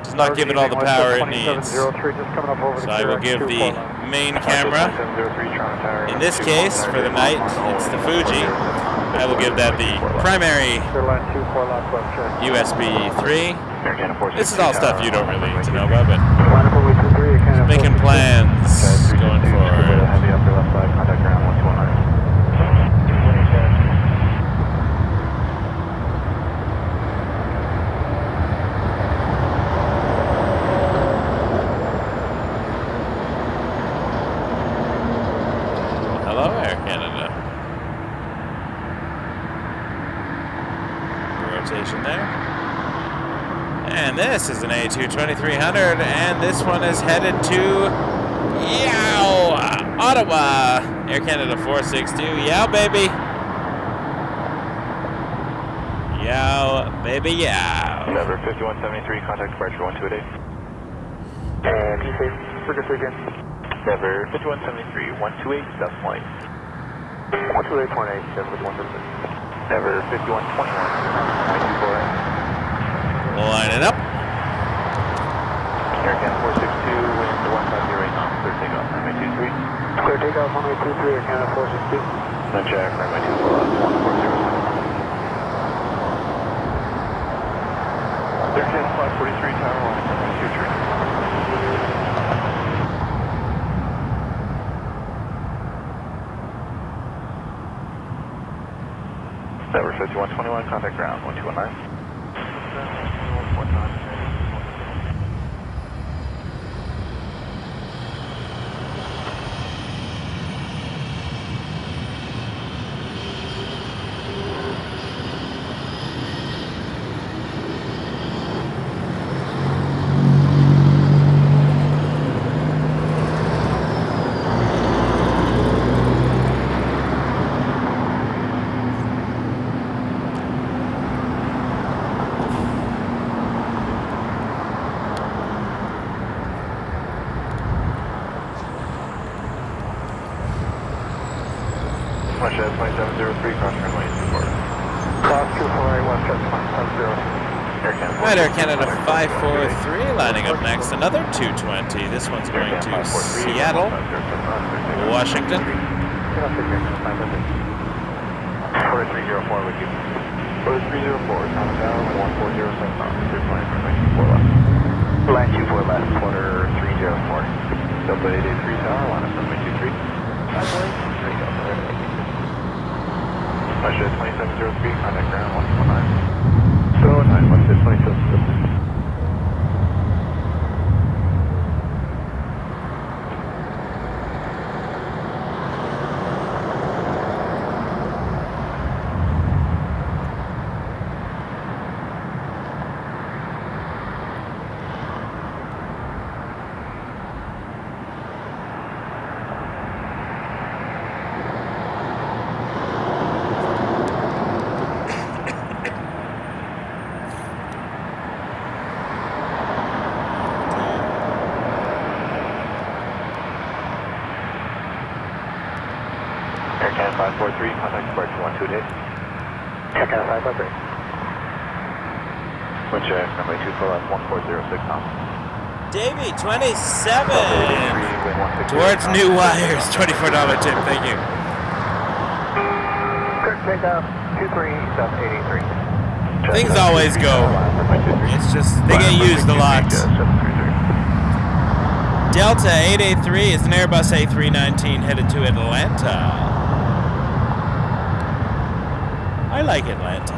does not give it all the power it needs. So I will give the main camera, in this case, for the night, it's the Fuji. I will give that the primary USB 3. This is all stuff you don't really need to know about, but just making plans going forward. Heavy upper left side, contact ground 129. this is an A220-300, and this one is headed to Ottawa. Air Canada 462. Yow, baby. Yow, baby, yow. Number 5173, contact departure 1288. And be safe. Forget again. Number 5173, 128, subflight. 128.8, 75176. Number 5121, 924. Line it up. Air Canada 462, wind 150 knots, clear takeoff, runway 23. Clear takeoff, runway 23, Air Canada 462. Then check, runway 24 left, 1407. Air Canada 543, tower 1, runway 23. Number 5121, contact ground 1219. Westjet 2703, cross runway 24. Cross 248, Westjet 2703. Air Canada. Right, Air Canada 543 lining up next. Another 220. This one's going to Seattle, Washington. 4304 with you. 4304, Thomas Tower, 1406 knots, clear flight, runway 24 left. Line 24 left, quarter 304. Delta 883 Tower, line up runway 23. 5 points, 3 Delta Air. Westjet 2703, contact ground 119. 209, Westjet 2703. Air Canada 543, contact departure 128. Air Canada 543. Wind check, runway 24 left, 1406 knots. Davey, 27. Wind 160 Towards knots. New Wires, $24 tip. Thank you. Clear takeoff 23783. Things always go. It's just, they get used a lot. Delta 883 is an Airbus A319 headed to Atlanta. I like Atlanta.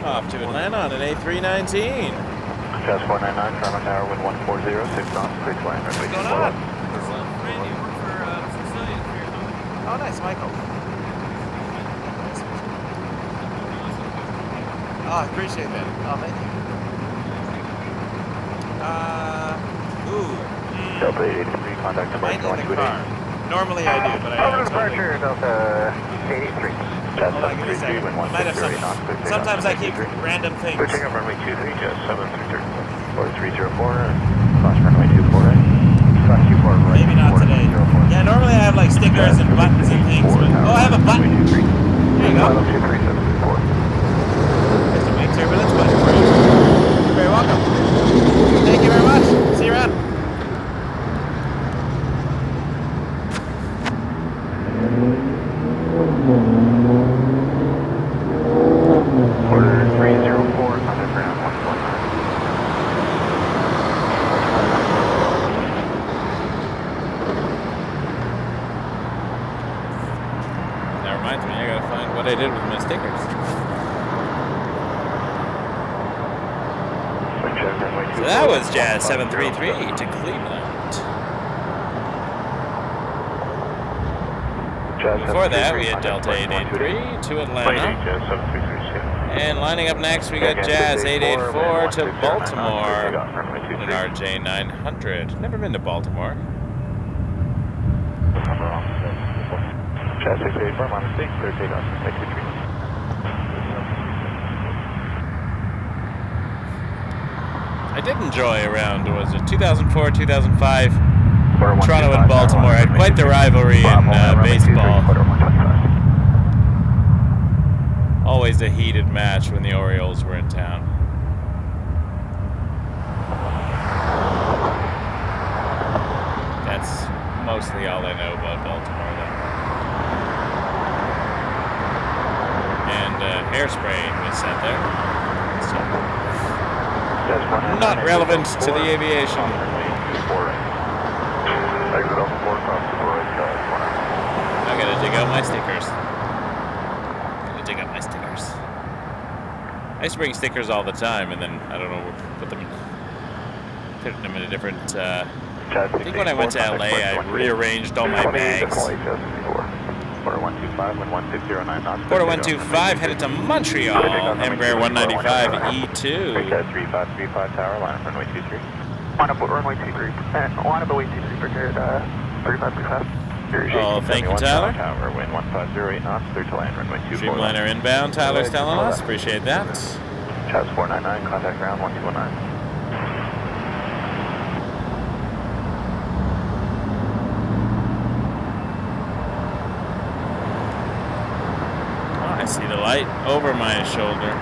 Off to Atlanta on an A319. Just 499, Toronto Tower, wind 1406 knots, clear flight, runway 24 left. Oh, nice, Michael. Oh, I appreciate that. Oh, thank you. Delta 883, contact I might departure need a car. 128. Normally I do, but I Over don't. departure, Delta 883. Just Hold on, give me a 733, second. wind Might have 160 knots, clear takeoff, sometimes I runway keep 23. random things. Clear takeoff, runway 23, just 733. 4304, cross runway 24 right. Cross 24 right. Maybe not today. 4304. Yeah, normally I have like stickers and buttons and things, but oh, I have a button. There you go. 23734. There's a big turbulence button for you. You're very welcome. Thank you very much. See you around. Order 304, contact ground 119. That reminds me, I gotta find what I did with my stickers. 2 So that was Jazz 733 to Cleveland. Before that, we had Delta 883 to Atlanta. And lining up next, we got Jazz 884 to Baltimore in an RJ-900. Never been to Baltimore. Jazz 684, minus 6, clear takeoff from 623. I did enjoy around, was it 2004, 2005, Toronto and Baltimore had quite the rivalry in baseball. Always a heated match when the Orioles were in town. That's mostly all I know about Baltimore, though. And hairspray was sent there. So, not relevant to the aviation. I'm gonna dig out my stickers. I used to bring stickers all the time, and then I don't know, put them in a different. I think when I went to LA, I rearranged all my bags. Quarter 125, wind 1609 knots. Quarter 125 headed to Montreal. Embraer 195 E2. 3535 tower, line up runway 23. Line up runway 23. Line up runway 23, prepared 3535. Oh, thank you, Tyler. Tower, wind 1508 knots, clear to land, runway 24. Dreamliner inbound, Tyler's telling us. Appreciate that. Chaz 499, contact ground 1219. I see the light over my shoulder.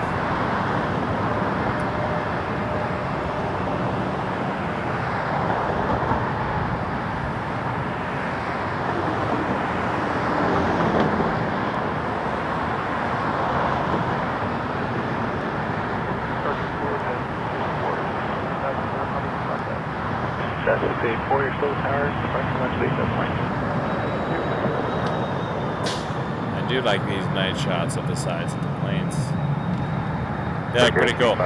I do like these night shots of the sides of the planes. They look pretty cool. So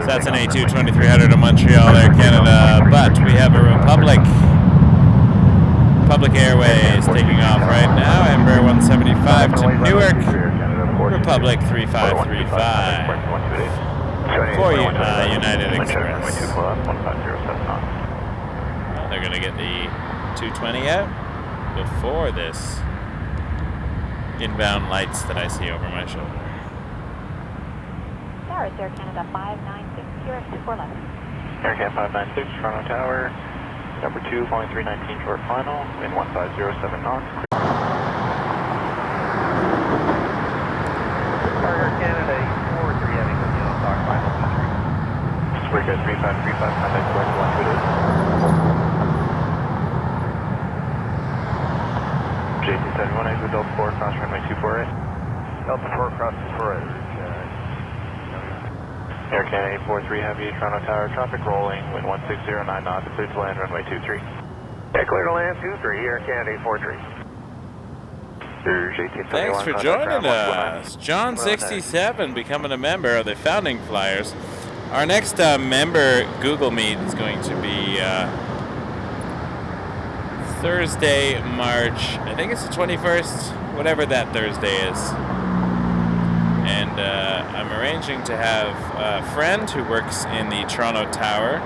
that's an A2-2300 to Montreal, Air Canada, but we have a Republic Airways taking off right now. Embraer 175 to Newark, Republic 3535 for United Express. They're going to get the 220 out before this inbound lights that I see over my shoulder. Tower, it's Air Canada 596, QX 2411. Air Canada 596, Toronto Tower, number 2, flying 319 short final, wind 1507 knots. Air Canada 43 heavy with you, talk final 23. Square 3535, contact select 128. JT71, exit Delta 4, cross runway 24A. Delta 4 cross 24A. Air Canada 843 Heavy, Toronto Tower, traffic rolling, wind 1609 knots, clear to land, runway 23. Yeah, clear to land 23, Air Canada 843. Thanks for joining us. John 67 becoming a member of the Founding Flyers. Our next member Google Meet is going to be Thursday, March, I think it's the 21st, whatever that Thursday is. And I'm arranging to have a friend who works in the Toronto Tower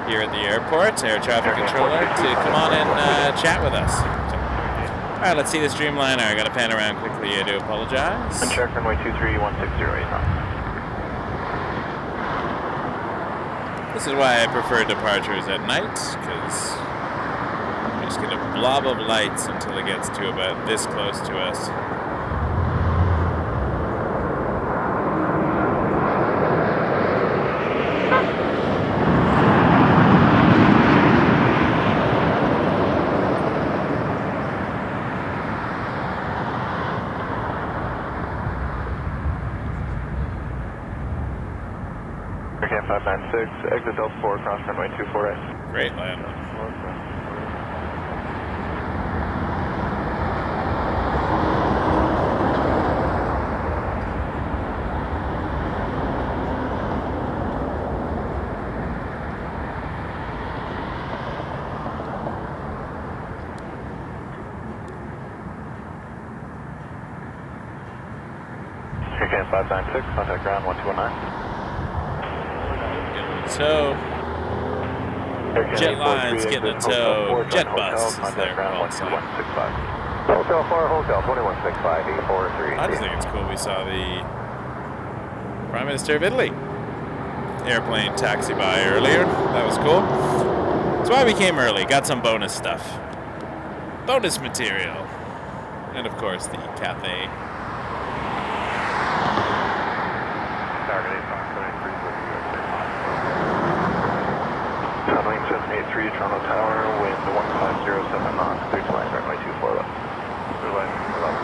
here at the airport, air traffic controller, to come on and chat with us. So, all right, let's see this Dreamliner. I got to pan around quickly. I do apologize. Check runway 23, 1608 knots. This is why I prefer departures at night, because I'm just get a blob of lights until it gets to about this close to us. Air 596, exit Delta 4, cross runway 24A. Great land. 596, contact ground 1219. So, Jet Line's getting a tow. Jet bus is there. Contact ground 12165. Hotel 4, Hotel 2165, 843. I just think it's cool we saw the Prime Minister of Italy airplane taxi by earlier. That was cool. That's why we came early. Got some bonus stuff. Bonus material. And of course the Cathay. Sunwing 783, Toronto Tower, wind 1507 knots, clear to land, runway 24 left. Clear line 24 left.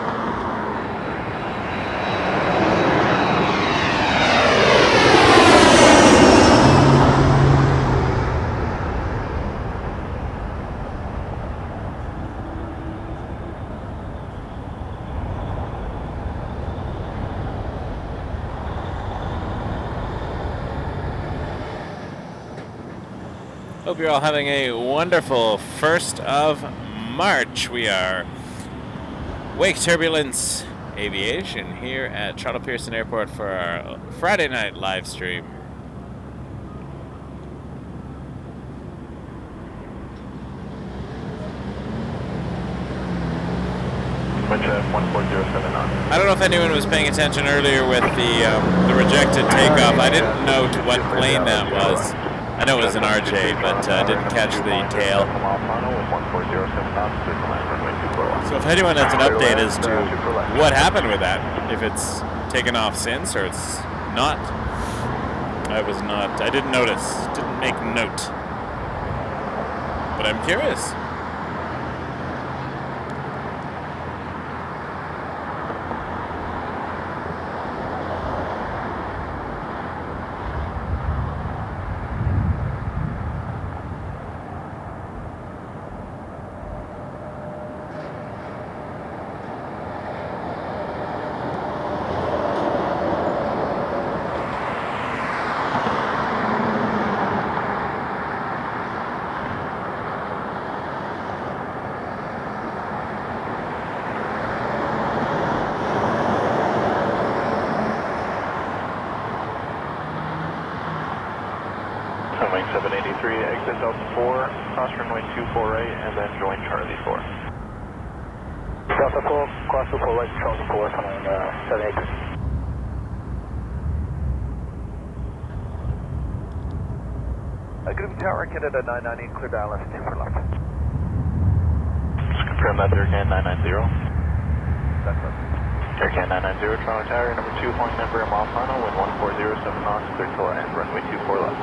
Hope you're all having a wonderful 1st of March. We are Wake Turbulence Aviation here at Toronto Pearson Airport for our Friday night live stream. I don't know if anyone was paying attention earlier with the rejected takeoff. I didn't note what plane that was. I know it was an RJ, but didn't catch the tail. So if anyone has an update as to what happened with that, if it's taken off since or it's not, I didn't notice, didn't make note. But I'm curious. Sunwing 783, exit Delta 4, cross runway 24 right, and then join Charlie 4. Delta 4, Quadruple right, Charlie 4, coming 783. Group Tower, Canada 990, clear Dallas, 2 for left. Just confirm that Air Canada 990. That's us. Air Canada 990, Toronto Tower, number 2, point number, mile final, wind 1407 knots, clear to land, runway 24 left.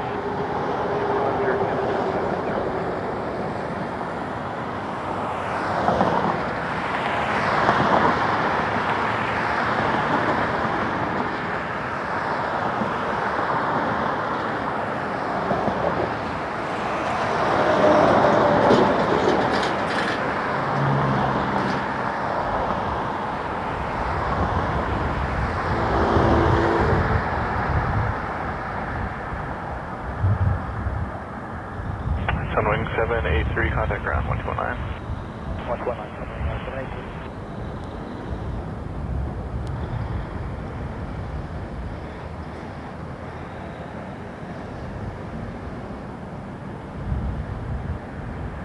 Sunwing 783, contact ground 119. 119, Sunwing 783.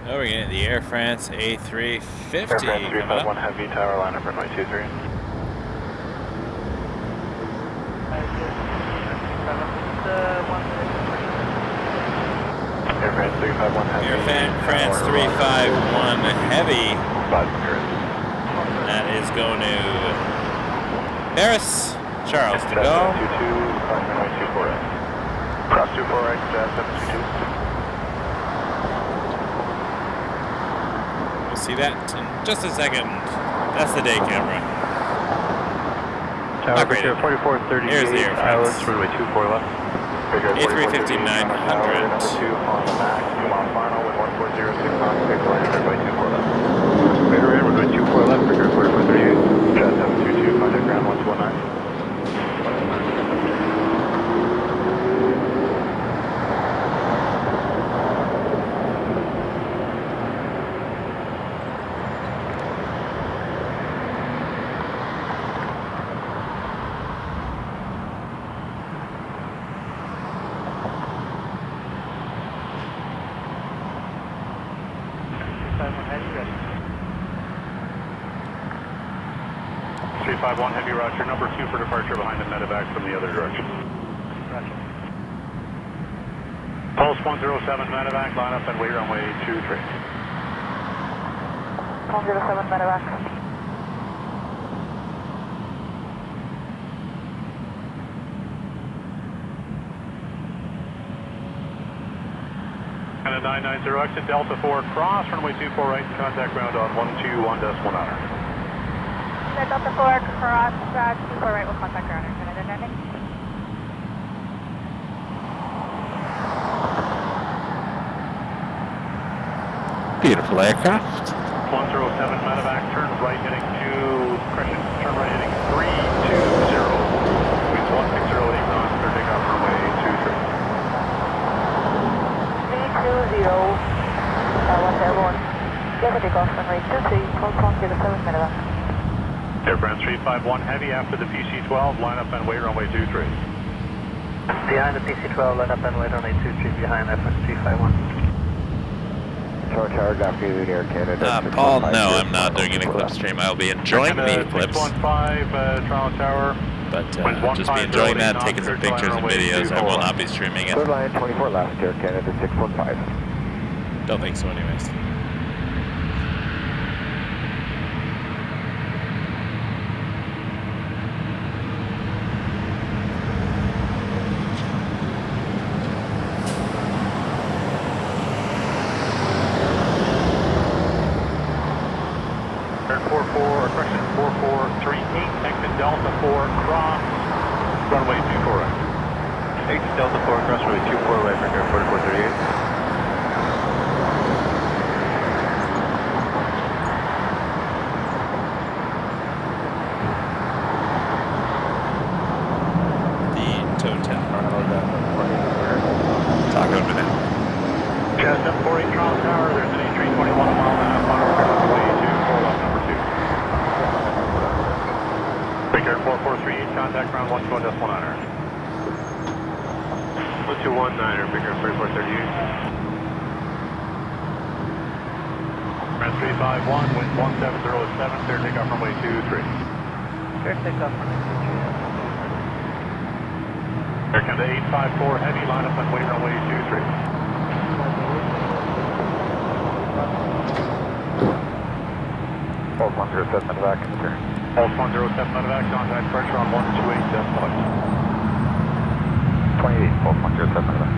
Oh, we're getting the Air France A350 Air France 351 Heavy, tower line up runway 23. Air France 351 Heavy. Air France 351 Heavy. 5 Paris. That is going to Paris. Charles to go. 722, cross runway 24 right. Cross 24 right, 722. We'll see that in just a second. That's the day camera. Tower Not Victor rated. 4438, Here's the Air France. Islands, runway 24 left. A350 900. Number 2 on the max, 2 mile final, with 1406 knots, clear to land, runway 24 left. Radar in, runway 24 left, Victor 4438, Jet 722, contact ground 1219. 351 Heavy, roger. Number 2 for departure behind the medevac from the other direction. Roger. Pulse 107 medevac, line up and wait runway 23. 107 medevac. Canada 990 exit Delta 4 cross, runway 24 right, contact ground on 121.9. Delta 4 cross, 24 right, will contact ground. Canada landing. Beautiful aircraft. 107 medevac, turn right heading to, correction, turn right heading 320. Winds 160 at 8 knots, clear takeoff runway 23. 171. Get a takeoff runway 23, Pulse 107 medevac. Air France 351 Heavy after the PC-12, line up and wait runway 23. Behind the PC-12, line up and wait runway 23 behind FS 351. Toronto Tower, Dhabi, Air Canada. Paul, no, I'm not doing an Eclipse stream. I'll be enjoying the Eclipse. 615 Toronto Tower. But just be enjoying that, taking some pictures and videos. I will not be streaming it. Third line 24 left, Air Canada 615. Don't think so anyways. Turn 4438, exit Delta 4 cross, runway 24 right. Exit Delta 4 cross, runway 24 right, for 4438. Talk over now. Chest 748 Toronto Tower, there's an A321 mile and a half on our runway 24 left number 2. Big Air 4438, contact ground 121.9er. 121.9er, Big Air 3438. France 351, wind 1707, clear takeoff runway 23. Clear takeoff runway 23. Air Canada 854 Heavy, line up and wait runway 23. Pulse 107 medevac, return. Pulse 107 medevac, contact pressure on 128.8. 28, Pulse 107 medevac.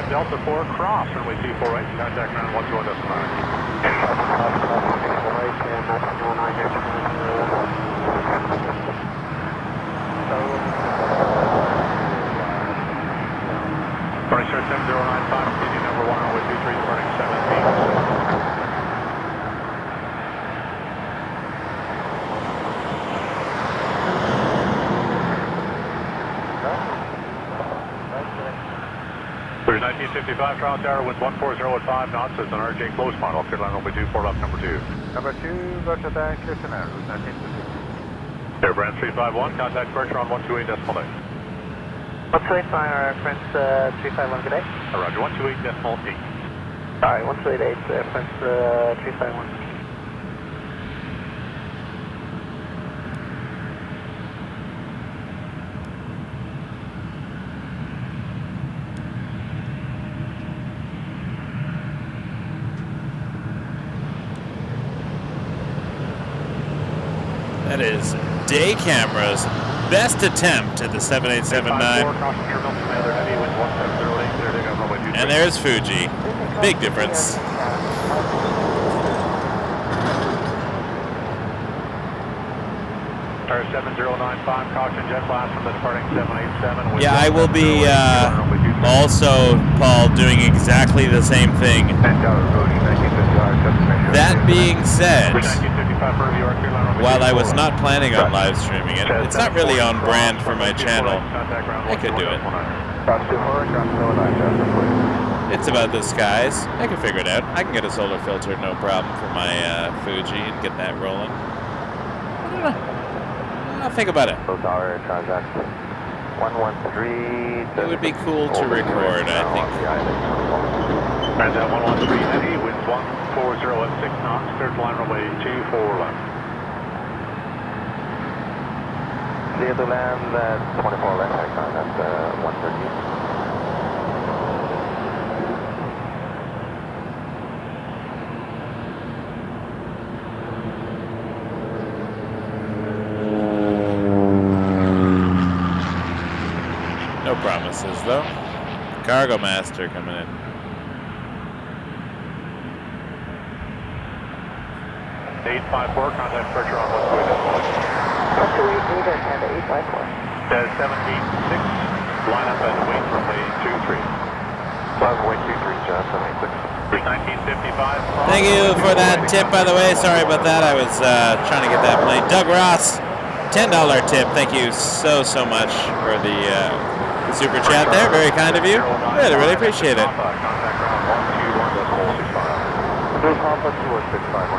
Delta 4 cross, runway 24 right, contact ground 121.9. Running start 7095, continuing number 1, runway 23, departing 7 There's 1955 Toronto Tower, winds 140 at 5 knots, it's an RJ close model, clear line runway 24 left number 2. Number 2, Russia Bank, Kirchner, route 1950. Air France 351, contact pressure on 128.8. 128 Air France 351, good day. Roger, 128.8. Sorry, 128 Air France 351. That is day camera's best attempt at the 787-9. And there's Fuji. Big difference. Star 7095, caution jet blast from the departing 787. Yeah, I will be also, Paul, doing exactly the same thing. That being said, while I was not planning on live streaming it, it's not really on brand for my channel. I could do it. It's about the skies. I can figure it out. I can get a solar filter, no problem, for my Fuji and get that rolling. I don't know. I'll think about it. Transat 113. It would be cool to record, I think. Transat 113 heavy, winds 140 at 6 knots, clear to line runway 24 left. Clear to land 24 left, Transat 113. No promises, though. Cargo master coming in. $854, contact pressure on westway decimal. Westway, Eva, Canada 854. 176, line up and wait runway 23. Runway 23, John, 786. 1955. Thank you for that tip, by the way. Sorry about that. I was trying to get that plane. Doug Ross, $10 tip. Thank you so much for the super chat there. Very kind of you. Really appreciate it. Contact ground 121.65.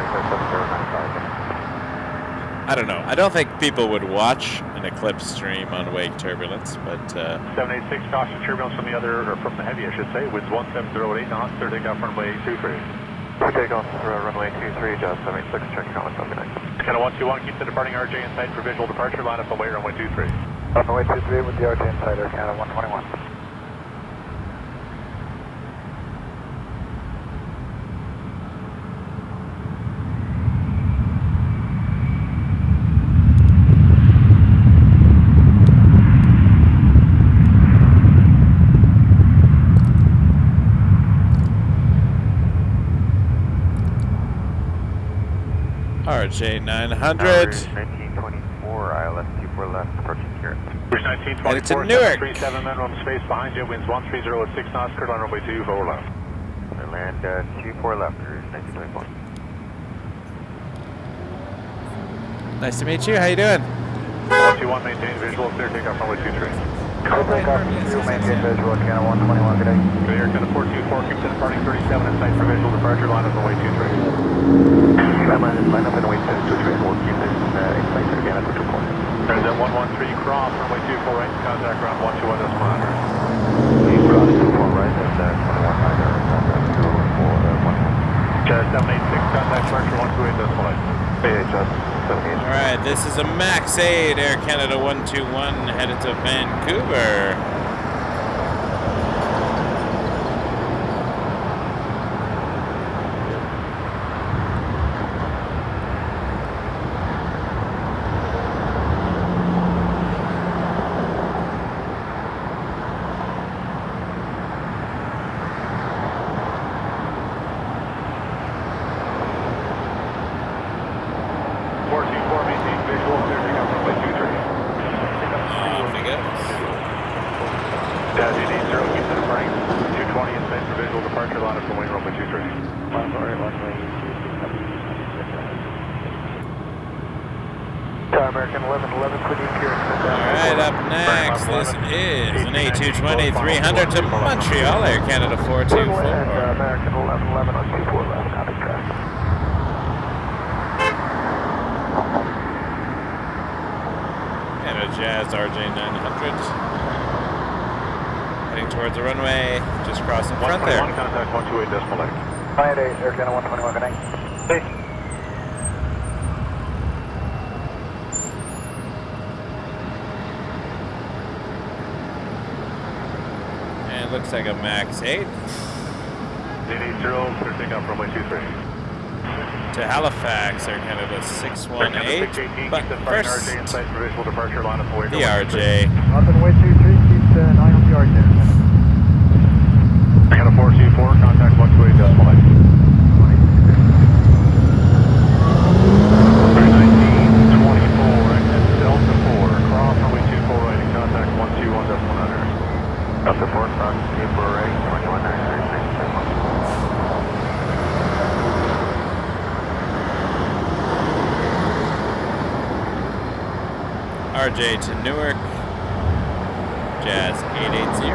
I don't know. I don't think people would watch an Eclipse stream on wake turbulence, but 786, caution turbulence from the other, or from the heavy, I should say, with 1708 knots, clear takeoff runway 23. Takeoff runway 23, just 786, checking on myself, good night. Canada 121, keep the departing RJ in sight for visual departure, line up away runway 23. Runway 23 with the RJ in sight, Air Canada 121. CRJ-900. 1924, ILS 24 left, approaching here. Bridge 1924, And it's in Newark. 737 minimum space behind you, winds 130 at 6 knots, clear line runway 24 left. Land 24 left, Bridge 1924. Nice to meet you. How you doing? 121, maintain visual, clear takeoff runway 23. Clear takeoff, you maintain visual, Canada 121, good day. Clear, Canada 424, keep the departing 37 in sight for visual departure, line up runway 23. Line up and wait 23, and we'll keep this in place again at 24. Transat 113, cross runway 24 right, contact ground 121 decimal nine. Please cross 24 right and 21 either, contact 786, contact pressure 128 decimal 8. just 78. All right, this is a Max 8 Air Canada 121 headed to Vancouver. A220-300 to Montreal, Air Canada 424. American 1111 on 24 left, copy track. And a Jazz RJ-900. Heading towards the runway, just crossing front there. Contact 128 decimal 8. 98, Air Canada 121, good night. Hey. Looks like a Max 8. 880, clear takeoff runway 23. To Halifax, Air Canada 618. But first, RJ in sight for visual departure, line up away. the RJ. Up and way 23, keep an eye on the RJ. Canada 424, contact 128 decimal 8. 1924, exit Delta 4, cross runway 24 right, and contact 121 decimal 9. Delta 4, Fox, 24 right, 21 RJ to Newark. Jazz 880.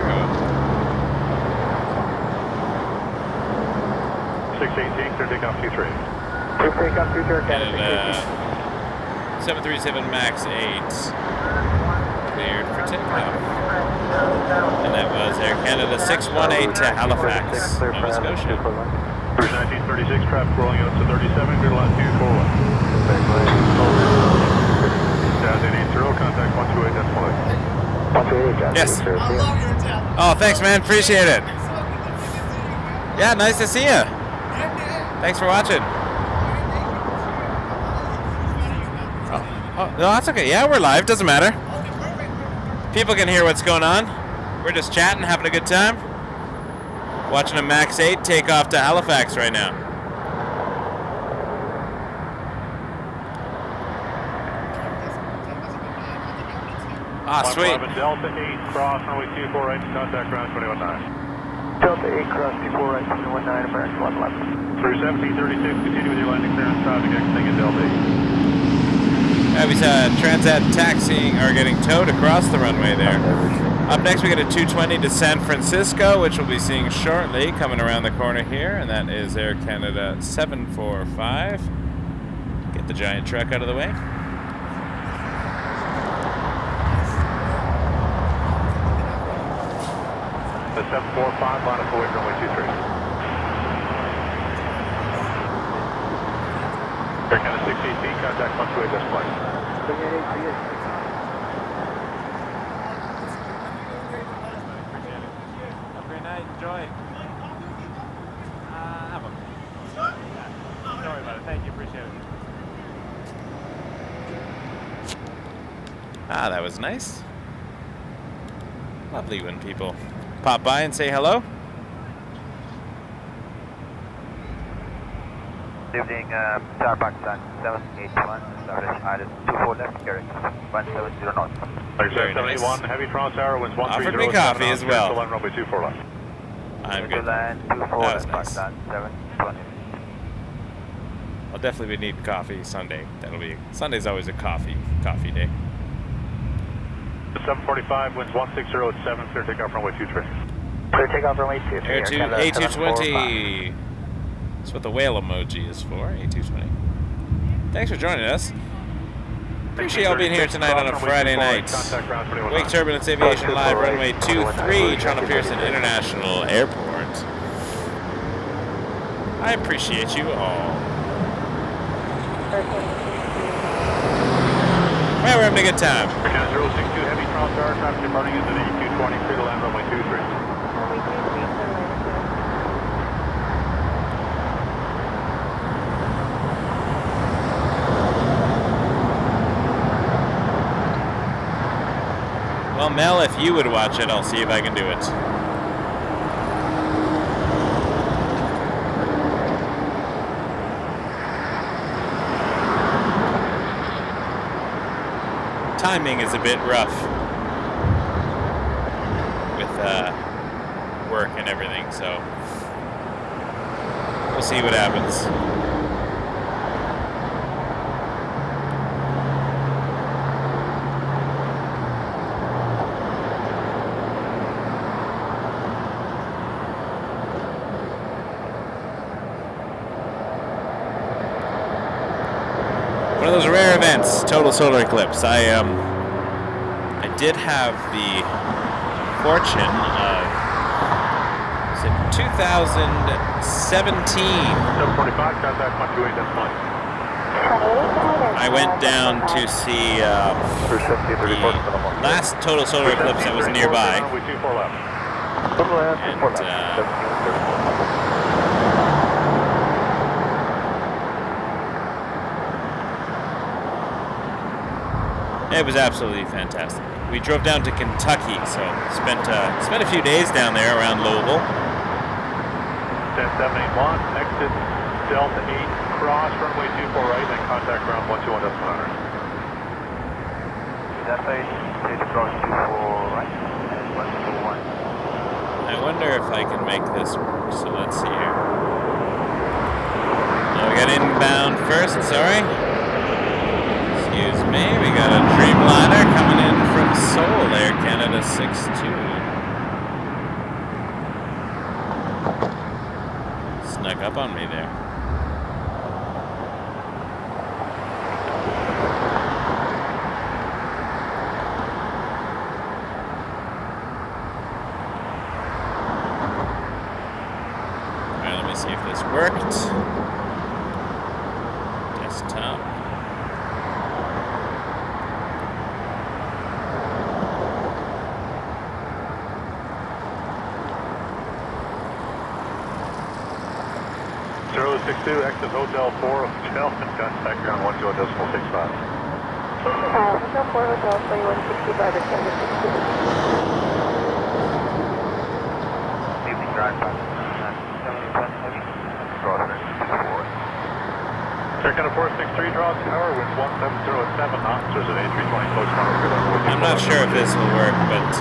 618, clear takeoff 23. Clear takeoff 23, Canada 737 MAX 8 cleared for takeoff. And that was Air Canada 618 to Halifax, Nova Scotia. Cruise 1936, traffic rolling out to 37, grid line 241. Jazz 880, contact 128.1. Yes. Oh, thanks, man. Appreciate it. Yeah, nice to see you. Thanks for watching. Oh, no, that's okay. Yeah, we're live. Doesn't matter. People can hear what's going on. We're just chatting, having a good time. Watching a MAX 8 take off to Halifax right now. Ah, sweet. Delta 8, cross runway 24 right, contact ground 219. Delta 8, cross 24 right, 219, American 111. Through 1736, continue with your landing clearance traffic exiting at Delta 8. We saw Transat taxiing or getting towed across the runway there. Up next, we got a 220 to San Francisco, which we'll be seeing shortly, coming around the corner here, and that is Air Canada 745. Get the giant truck out of the way. The 745, line up away runway 23. Air Canada 618, contact 128 decimal. Have a great night. Enjoy. Have a... Don't worry about it. Thank you. Appreciate it. Ah, that was nice. Lovely when people pop by and say hello. Good evening, Starbucks on 781, started island 24 left, carrying 170 knots. Very nice. 71, heavy France hour, winds 130. Offered me coffee as well. Runway 24 left. I'm good. Land 24 That was left, nice. Pakistan 720. I'll definitely need coffee Sunday. Sunday's always a coffee day. 745, winds 160 at 7, clear takeoff runway 23. Clear takeoff runway 23. Air 2 A220. That's what the whale emoji is for, A220. Thanks for joining us. Appreciate y'all being here tonight on a Friday night. Wake Turbulence Aviation Live, runway 23, Toronto Pearson International Airport. I appreciate you all. Well, we're having a good time. Canada 062, heavy cross hour, traffic departing is at 8220, clear to land runway 23. Well, Mel, if you would watch it, I'll see if I can do it. Timing is a bit rough with work and everything, so we'll see what happens. One of those rare events, total solar eclipse. I did have the fortune of, was it 2017? 745, contact 128, that's fine. I went down to see the last total solar eclipse that was nearby. It was absolutely fantastic. We drove down to Kentucky, so spent a few days down there around Louisville. 10781, exit Delta 8, cross runway 24 right, then contact ground 121 decimal 100. Delta 8, please cross 24 right, and 121. I wonder if I can make this work, so let's see here. We got inbound first, sorry. Excuse me, we got a Dreamliner coming in from Seoul, Air Canada 62. Snuck up on me there. Alright, let me see if this worked. Desktop. Exit Hotel 4 Hotel and contact ground 10.65. Hotel 4 Hotel 2165 at Canada 62. Evening drive pass. 71 heavy. Crossing 4. Air Canada 463 draws tower with 1707 knots. There's an A320 close runway. I'm not sure if this will work, but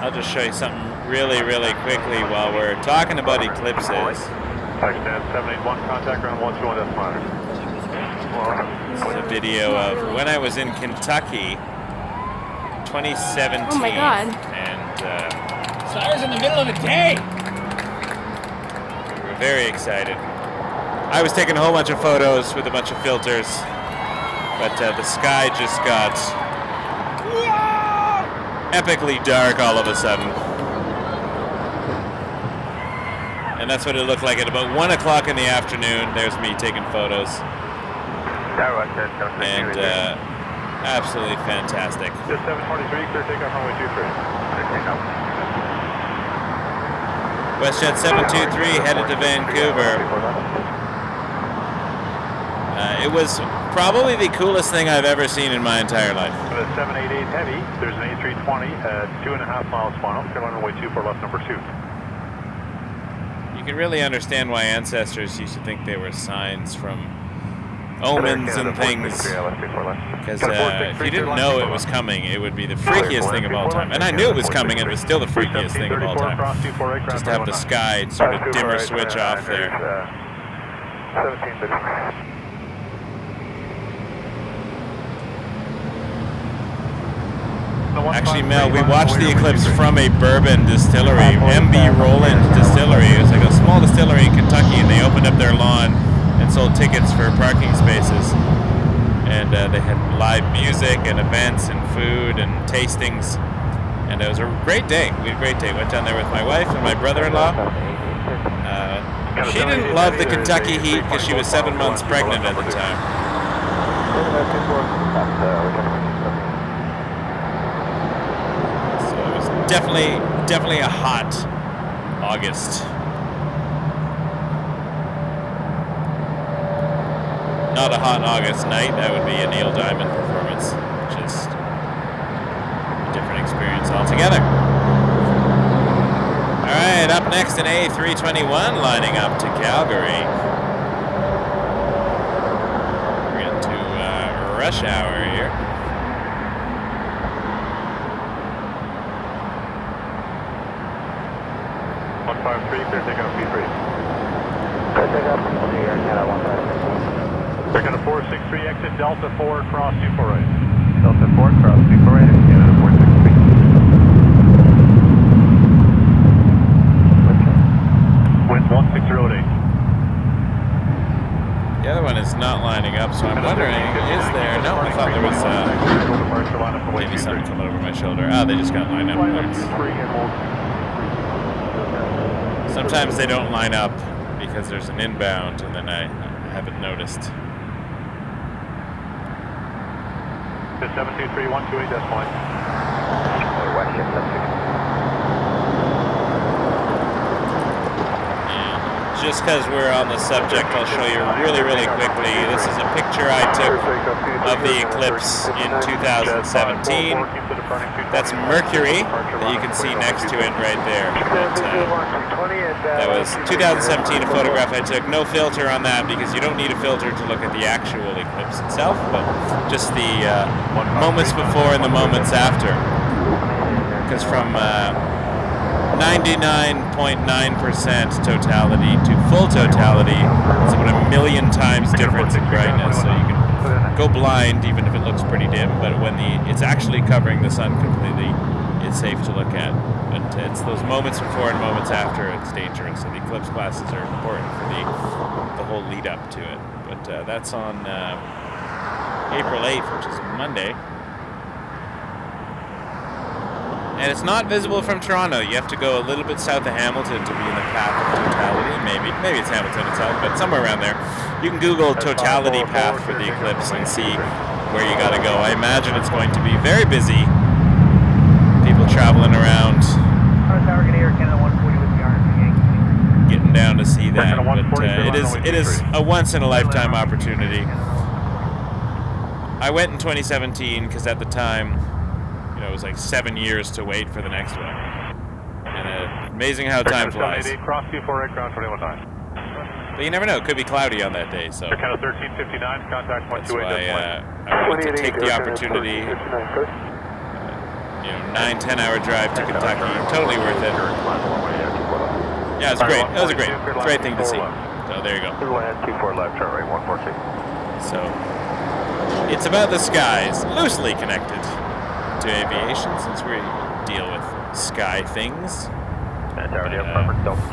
I'll just show you something really, really quickly while we're talking about eclipses. Pakistan 781, contact ground 121.9. This is a video of when I was in Kentucky, 2017. Oh my God. And So I was in the middle of the day. we were very excited. I was taking a whole bunch of photos with a bunch of filters, but the sky just got epically dark all of a sudden. And that's what it looked like at about 1 o'clock in the afternoon. There's me taking photos. And absolutely fantastic. Just 723, clear takeoff runway 23. WestJet 723 headed to Vancouver. It was probably the coolest thing I've ever seen in my entire life. The 788 heavy, there's an A320 at 2.5 miles final, clear runway 24 left number 2. You can really understand why ancestors used to think they were signs from omens and things. Because if you didn't know it was coming, it would be the freakiest thing of all time. And I knew it was coming, and it was still the freakiest thing of all time. Just to have the sky sort of dimmer switch off there. 17. Actually, Mel, we watched the eclipse from a bourbon distillery, MB Roland Distillery. It was like a small distillery in Kentucky, and they opened up their lawn and sold tickets for parking spaces. And they had live music and events and food and tastings. And it was a great day. We had a great day. Went down there with my wife and my brother-in-law. She didn't love the Kentucky heat because she was 7 months pregnant at the time. Definitely a hot August. Not a hot August night. That would be a Neil Diamond performance. Just a different experience altogether. All right, up next an A321 lining up to Calgary. We're getting to rush hour here. Clear takeoff P3. Clear takeoff P3, Air Canada 156. Air Canada 463, exit Delta 4, cross 24 right. Delta 4, cross 24 right, Air Canada 463. Wind 16008. The other one is not lining up, so I'm wondering, is there? No, I thought there was maybe something coming over my shoulder. Ah, they just got lined up. Sometimes they don't line up because there's an inbound, and then I haven't noticed. 723-128 decimal. Just because we're on the subject, I'll show you really, really quickly. This is a picture I took of the eclipse in 2017. That's Mercury that you can see next to it right there. That was 2017, a photograph I took. No filter on that because you don't need a filter to look at the actual eclipse itself, but just the moments before and the moments after. Because from 99.9% totality to full totality. It's about 1,000,000 times difference in brightness, so you can go blind even if it looks pretty dim, but when it's actually covering the sun completely, it's safe to look at. But it's those moments before and moments after it's dangerous, and the Eclipse classes are important for the whole lead up to it. But that's on April 8th, which is a Monday. And it's not visible from Toronto. You have to go a little bit south of Hamilton to be in the path of totality. Maybe it's Hamilton itself, but somewhere around there. You can Google totality path for the Eclipse and see where you got to go. I imagine it's going to be very busy. People traveling around, getting down to see that. But it is a once in a lifetime opportunity. I went in 2017 because at the time, it was like 7 years to wait for the next one. And amazing how time flies. Cross 248, ground 21.9. But you never know, it could be cloudy on that day, so Canada 1359, contact 128. that's why I wanted to take the opportunity. 9-10 hour drive to Kentucky, totally worth it. Yeah, it was great. It was a great thing to see. So there you go. 24 left, turn right 142. So it's about the skies, loosely connected to aviation, since we deal with sky things. Delta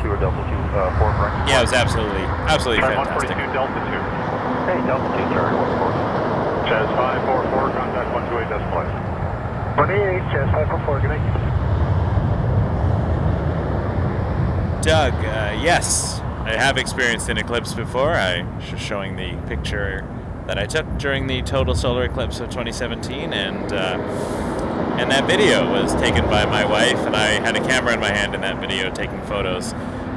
2 or Delta 2 4 right? Yeah, it was absolutely fantastic. 142 Delta 2. Hey, Delta 2, turn 140. Chaz 544, contact 128, that's place. 188, Chaz 544, good night. Doug, yes, I have experienced an eclipse before. I was just showing the picture that I took during the total solar eclipse of 2017, and that video was taken by my wife, and I had a camera in my hand in that video taking photos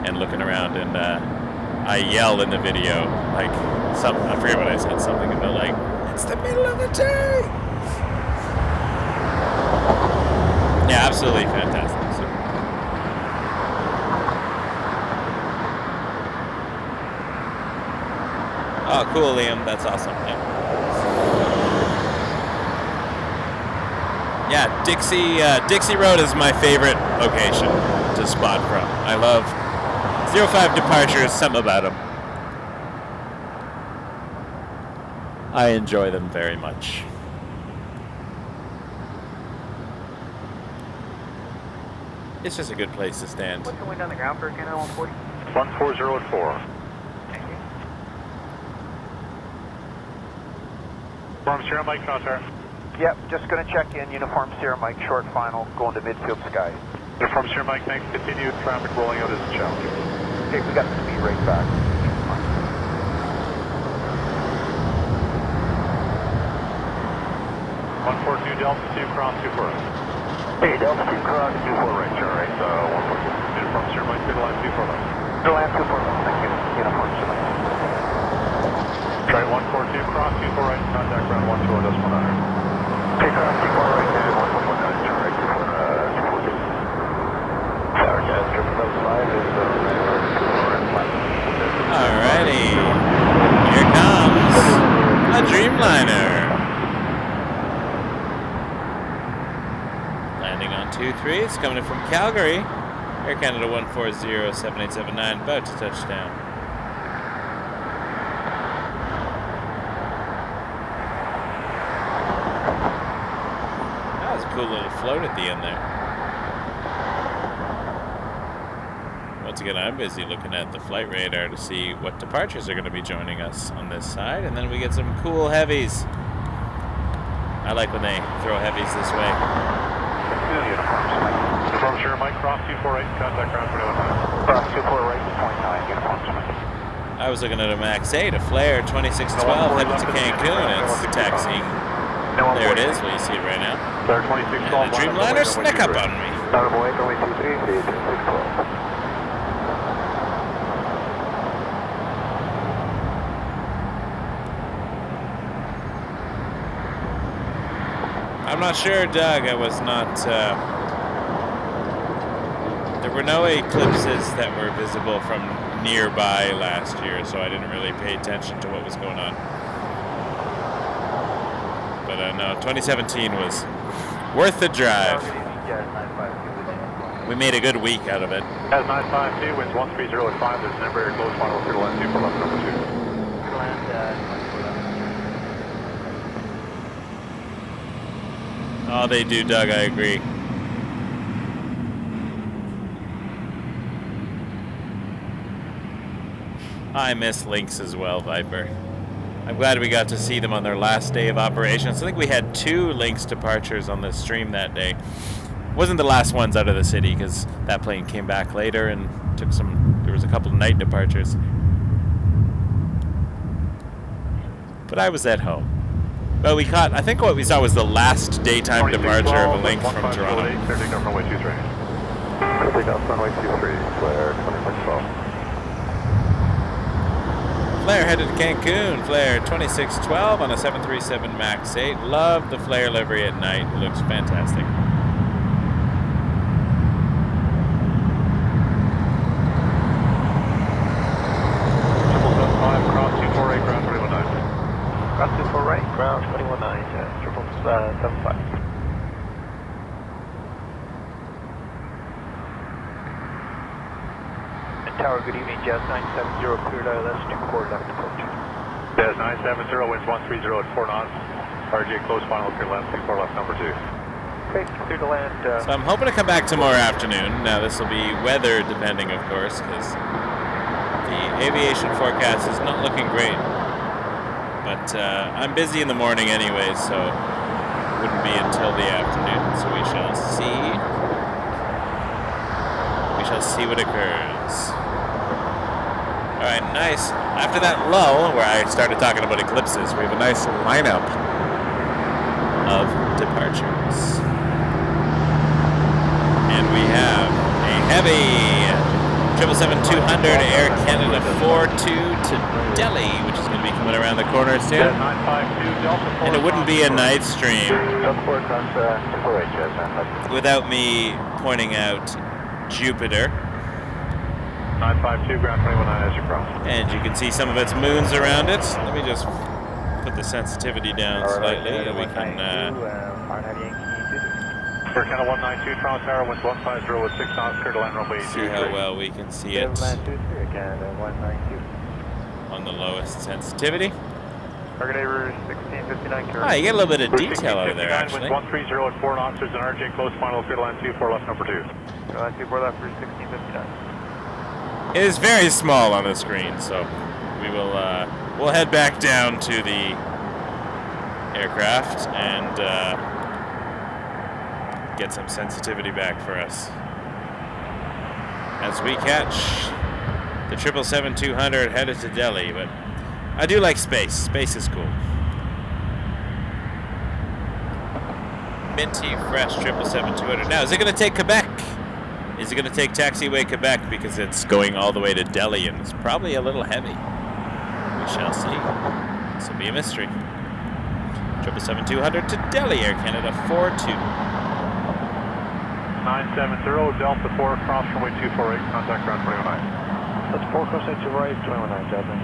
and looking around, and I yelled in the video, like, something, I forget what I said, something about, like, it's the middle of the day! Yeah, absolutely fantastic. So. Oh, cool, Liam, that's awesome, yeah. Yeah, Dixie Road is my favorite location to spot from. I love 05 departures, something about them. I enjoy them very much. It's just a good place to stand. What's the wind on the ground for Canada 140? 140 at 4. Thank you. From Sierra Mike, contact. Yep, just going to check in. Uniform Sierra Mike, short final, going to midfield sky. From Sierra Mike, thanks. Continue. Traffic rolling out as a challenge. Okay, we got the speed rate back. 142 Delta 2, cross 24. Hey, Delta 2 cross 24 right, turn right, 142. From Sierra Mike, middle line 24 left. Middle line 24 left, thank you. Uniform Sierra Mike. Try 142, cross 24 right, contact ground 120.9. Okay, cross 24 right, 119, turn right, 242. Tower gas, 775 is Alrighty, here comes a Dreamliner. Landing on 23, it's coming in from Calgary. Air Canada 140-7879, about to touch down. That was a cool little float at the end there. Once again, I'm busy looking at the flight radar to see what departures are going to be joining us on this side, and then we get some cool heavies. I like when they throw heavies this way. From Sierra Mike, cross 248, contact ground 21.9. Cross 24 right, 0.9, uniform Sierra Mike. I was looking at a Max 8, a Flare 2612 headed to Cancun. It's taxiing. There it is. Well, you see it right now. And the Dreamliner snuck up on me. I'm not sure, Doug. I was not. There were no eclipses that were visible from nearby last year, so I didn't really pay attention to what was going on. But no, 2017 was worth the drive. we made a good week out of it. As 952, winds 130 at 5, there's an Embraer close final clear to land 2 for left number 2. Oh, they do, Doug, I agree. I miss Lynx as well, Viper. I'm glad we got to see them on their last day of operations. I think we had 2 Lynx departures on the stream that day. Wasn't the last ones out of the city because that plane came back later and took some, there was a couple of night departures. But I was at home. Well, we caught, I think what we saw was the last daytime departure of a Lynx from Toronto. Clear takeoff runway 23. Clear takeoff runway 23, flare 2612. Flare headed to Cancun, flare 2612 on a 737 MAX 8. Love the flare livery at night, it looks fantastic. Cross 248, ground 219. Cross 248, ground 219, 775. Tower, good evening, Jazz 970, cleared ILS, new core left approach. Jazz 970, winds 130 at 4 knots. RJ close final clear land 24 left number 2. Okay, clear to land. So I'm hoping to come back tomorrow afternoon. Now this will be weather depending, of course, because the aviation forecast is not looking great. But I'm busy in the morning anyway, so it wouldn't be until the afternoon. So we shall see. We shall see what occurs. All right, nice. After that lull, where I started talking about eclipses, we have a nice lineup of departures. And we have a heavy 777-200 Air Canada 42 to Delhi, which is going to be coming around the corner soon. And it wouldn't be a night stream without me pointing out Jupiter. 952, ground 219 as you cross. And you can see some of its moons around it. Let me just put the sensitivity down slightly and we can For Canada 192, Toronto Tower, winds 150 with 6 knots, clear to land runway 23. see how well we can see it on the lowest sensitivity. Target Aver 1659, Ah, you get a little bit of detail out of there, actually. Winds 130 at 4 knots, there's an RJ close final clear to land 24 left number 2. land 24 left for 1659. It is very small on the screen, so we will we'll head back down to the aircraft and get some sensitivity back for us as we catch the 777-200 headed to Delhi. But I do like space. Space is cool. Minty, fresh 777-200. Now, is it going to take Quebec? Is it going to take taxiway Quebec because it's going all the way to Delhi and it's probably a little heavy? We shall see. This will be a mystery. 777-200 to Delhi, Air Canada 42. 970, Delta 4, cross runway 248, contact ground 219. That's 4 cross 2 right, 219, Jasmine.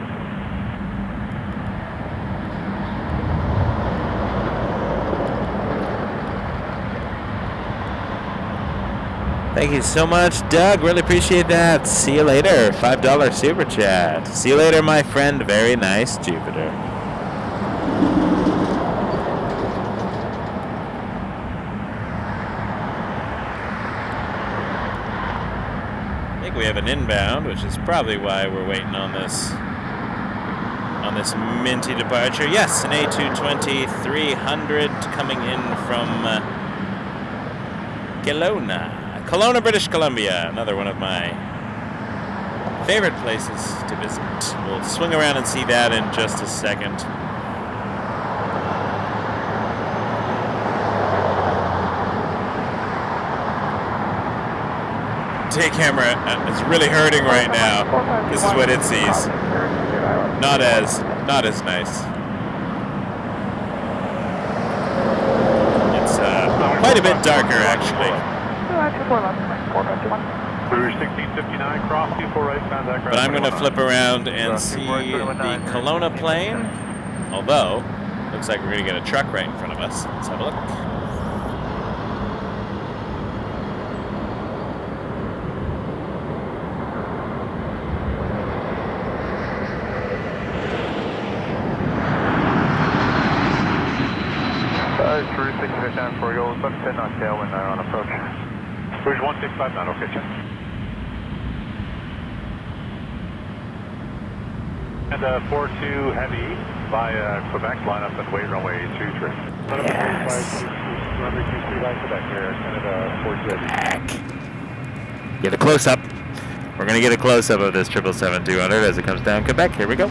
Thank you so much, Doug. Really appreciate that. See you later. $5 super chat. See you later, my friend. Very nice, Jupiter. I think we have an inbound, which is probably why we're waiting on this minty departure. Yes, an A220-300 coming in from Kelowna, British Columbia. Another one of my favorite places to visit. We'll swing around and see that in just a second. Day camera is really hurting right now. This is what it sees. Not as nice. It's quite a bit darker, actually. Rouge 1659, cross 24 right, contact ground. But I'm going to flip around and see the Kelowna plane. Although, looks like we're going to get a truck right in front of us. Let's have a look. 10 for you, about 10 knots tailwind on approach. Bridge 1659, okay, check. And 42 heavy by Quebec, line up and wait runway 23. Yes. Runway 23 by Quebec here, Canada 42 heavy. Get a close-up. We're going to get a close-up of this 777-200 as it comes down Quebec. Here we go.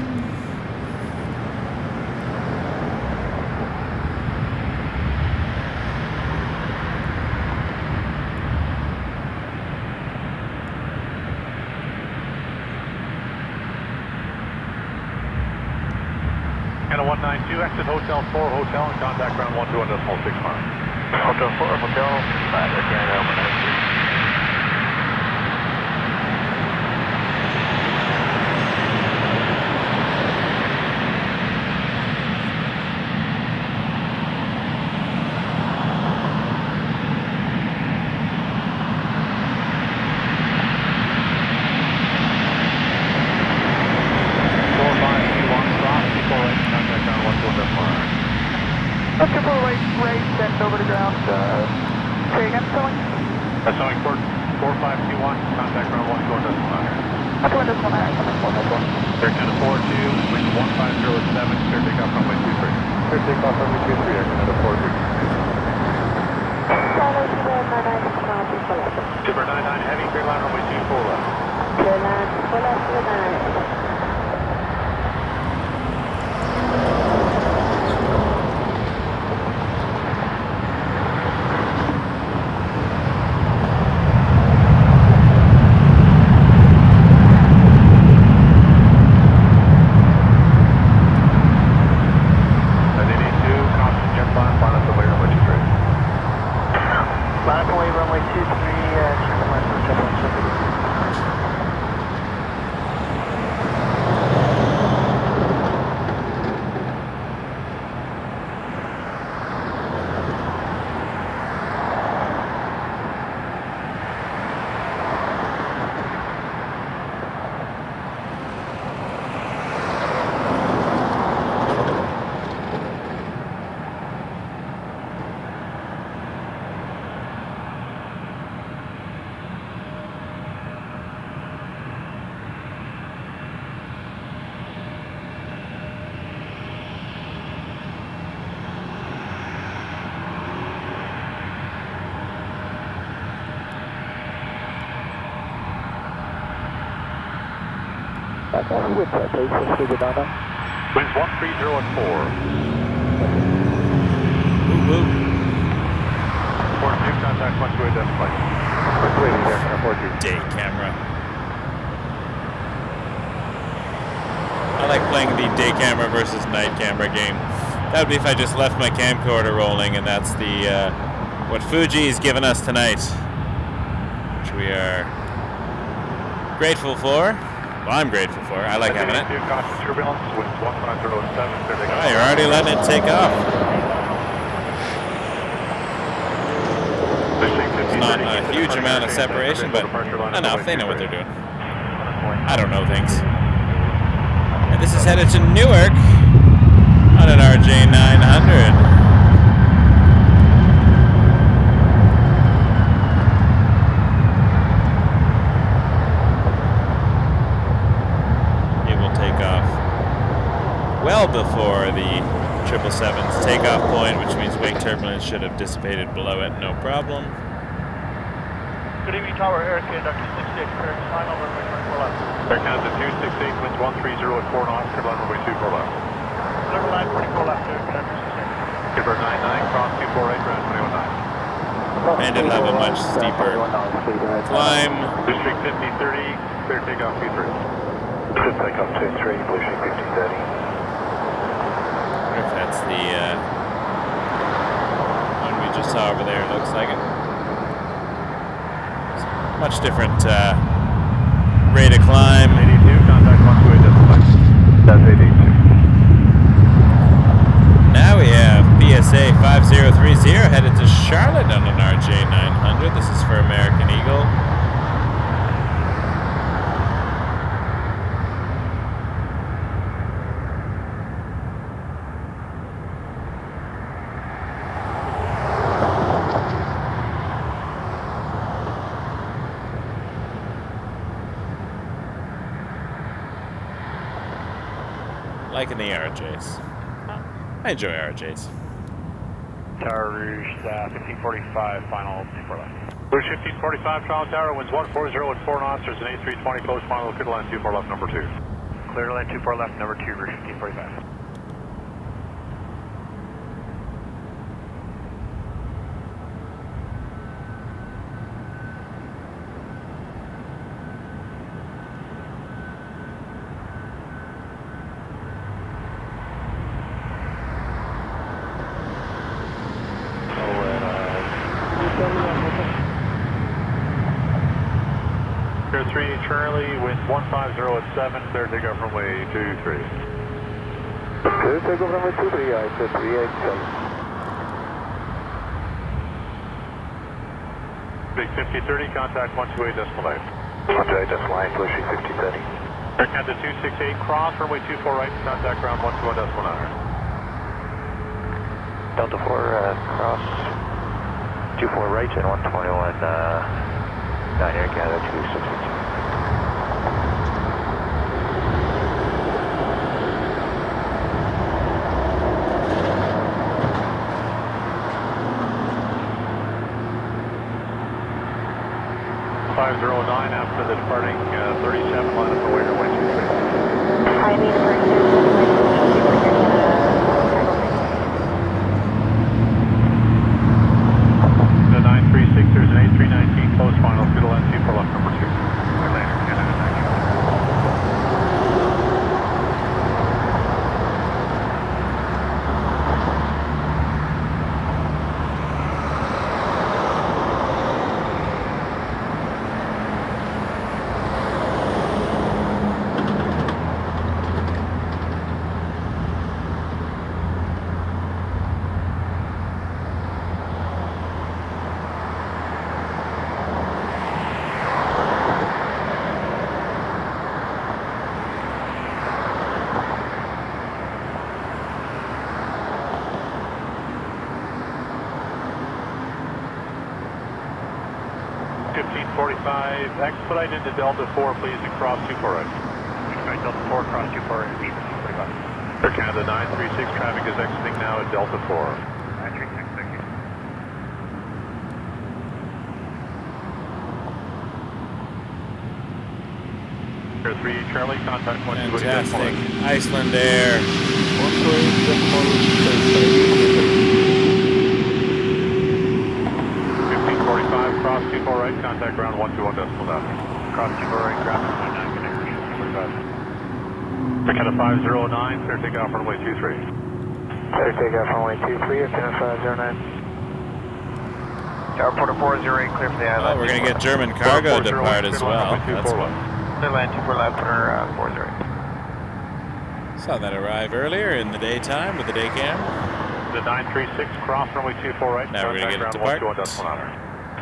Canada 192, exit Hotel 4 Hotel and contact ground 12.6 miles. Hotel 4, Hotel, Canada 192. Over to ground. Say again, Sewing? Sewing 4521, contact ground 12.9. That's one, coming 4. Air Canada 42, wind 1507, clear takeoff runway 23. Clear takeoff runway 23, Air Canada 42. Super 99 heavy, clear line runway 24 left. Clear line, full left, clear line. With base Uganda. Winds 130 at 4. Woo-woo. 42, contact 12 identified. 42, Air Canada 42. Day camera. I like playing the day camera versus night camera game. That would be if I just left my camcorder rolling, and that's the what Fuji's given us tonight, which we are grateful for. Well, I'm grateful for it. I like having it. Turbulence, winds 1507, Oh, you're already letting it take off. It's not a huge amount of separation, but enough. They know what they're doing. I don't know things. And this is headed to Newark on an RJ-900. Well before the 777's takeoff point, which means wing turbulence should have dissipated below it, no problem. Good evening, Tower, Air Canada 268, clearing final runway 24 left. Air Canada 268, winds 130 at 4 knots, clear line runway 24 left. Clear line 24 left, Air Canada 268. Skipper 99, cross 24 right, ground 219. And it'll have a much steeper climb. District 5030, clear takeoff 23. Clear takeoff 23, pushing 5030. If that's the one we just saw over there, it looks like it. Much different rate of climb. 82, contact 12 identified. That's 82. Now we have PSA 5030 headed to Charlotte on an RJ-900. This is for American Eagle. Liking the RJs. I enjoy RJs. Tower Rouge, 1545, final 24 left. Rouge 1545, Toronto Tower, winds 140 at 4 knots. There's an A320 close, final, clear to land 24 left, number 2. Clear to land 24 left, number 2, Rouge 1545. Clear 3 Charlie, winds 150 at 7, clear takeoff runway 23. Clear takeoff runway 23, I said 387. Big 5030, contact 128.8. 128.8, pushing 5030. Air Canada 268, cross, runway 24 right, contact ground 121.9. Delta 4, cross 24 right and 121, 9 Air Canada 262. After the departing 37, line up for way runway 23. Hi, be the first The 936, there's an A319 close, final, clear to land 24 left, number 2. Atlanta, Canada, 9. Expedite into Delta 4, please, and cross 24 right. Expedite Delta 4, cross 24 right, B 45. Air Canada 936, traffic is exiting now at Delta 4. 936, thank you. Air 3 Charlie, contact 128. Fantastic. Iceland Air. 1545, cross 24 right, contact ground 121.9. Cross 24 right, traffic 29, connect Rouge 1545. Air Canada 509, clear takeoff runway 23. Clear takeoff runway 23, Air Canada 509. Tower Porter 408, clear for the island. Oh, we're going to get German cargo depart as well. That's fun. Clear land 24 left for 408. Saw that arrive earlier in the daytime with the day cam. The 936, cross runway 24 right, Now we're going to get it depart.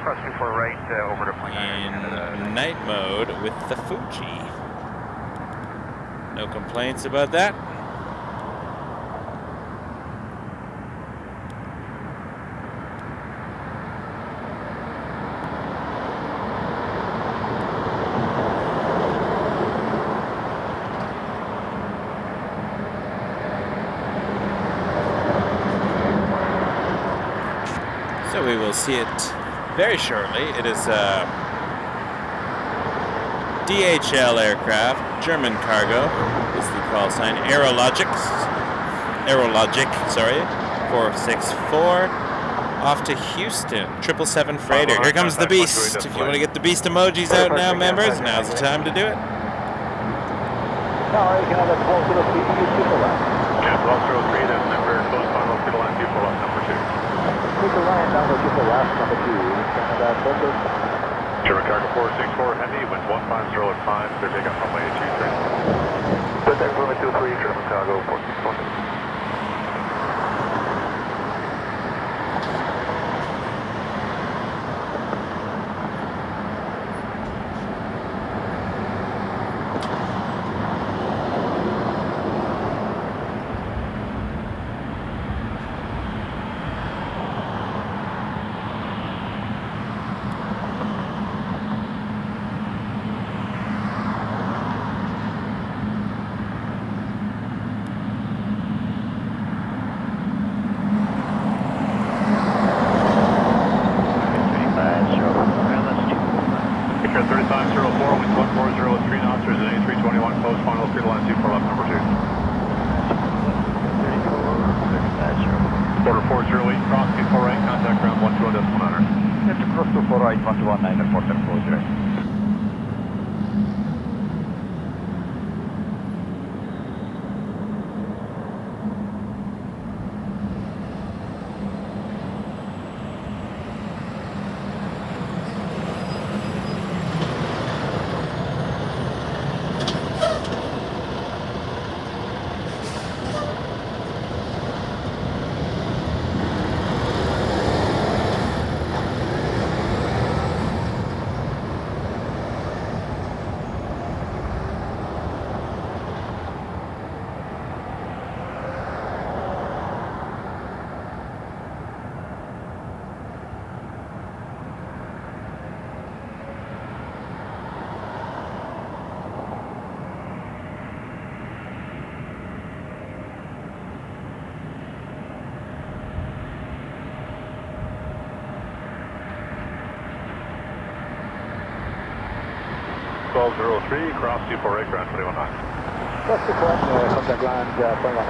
Cross 24 right, over to point 9. In night mode with the Fuji. No complaints about that. So we will see it very shortly. It is a DHL aircraft, German cargo is the call sign. AeroLogic, 464, off to Houston, 777 freighter. Here comes the beast. If you want to get the beast emojis out now, members, now's the time to do it. Tower, Canada 1203, super left. Canada 1203, that's number close, final, clear to land 24 left, number 2. Super line, number super left, number 2, Canada 1203. German cargo 464 heavy, winds 150 at 5, clear takeoff runway 23. Contact runway 23, German cargo 464. 08, cross 24 right, contact ground 120.9. Center cross 24 right, 119, report and close right. Cross 24 right, ground 21.9. Cross 24 right, contact ground 21.9.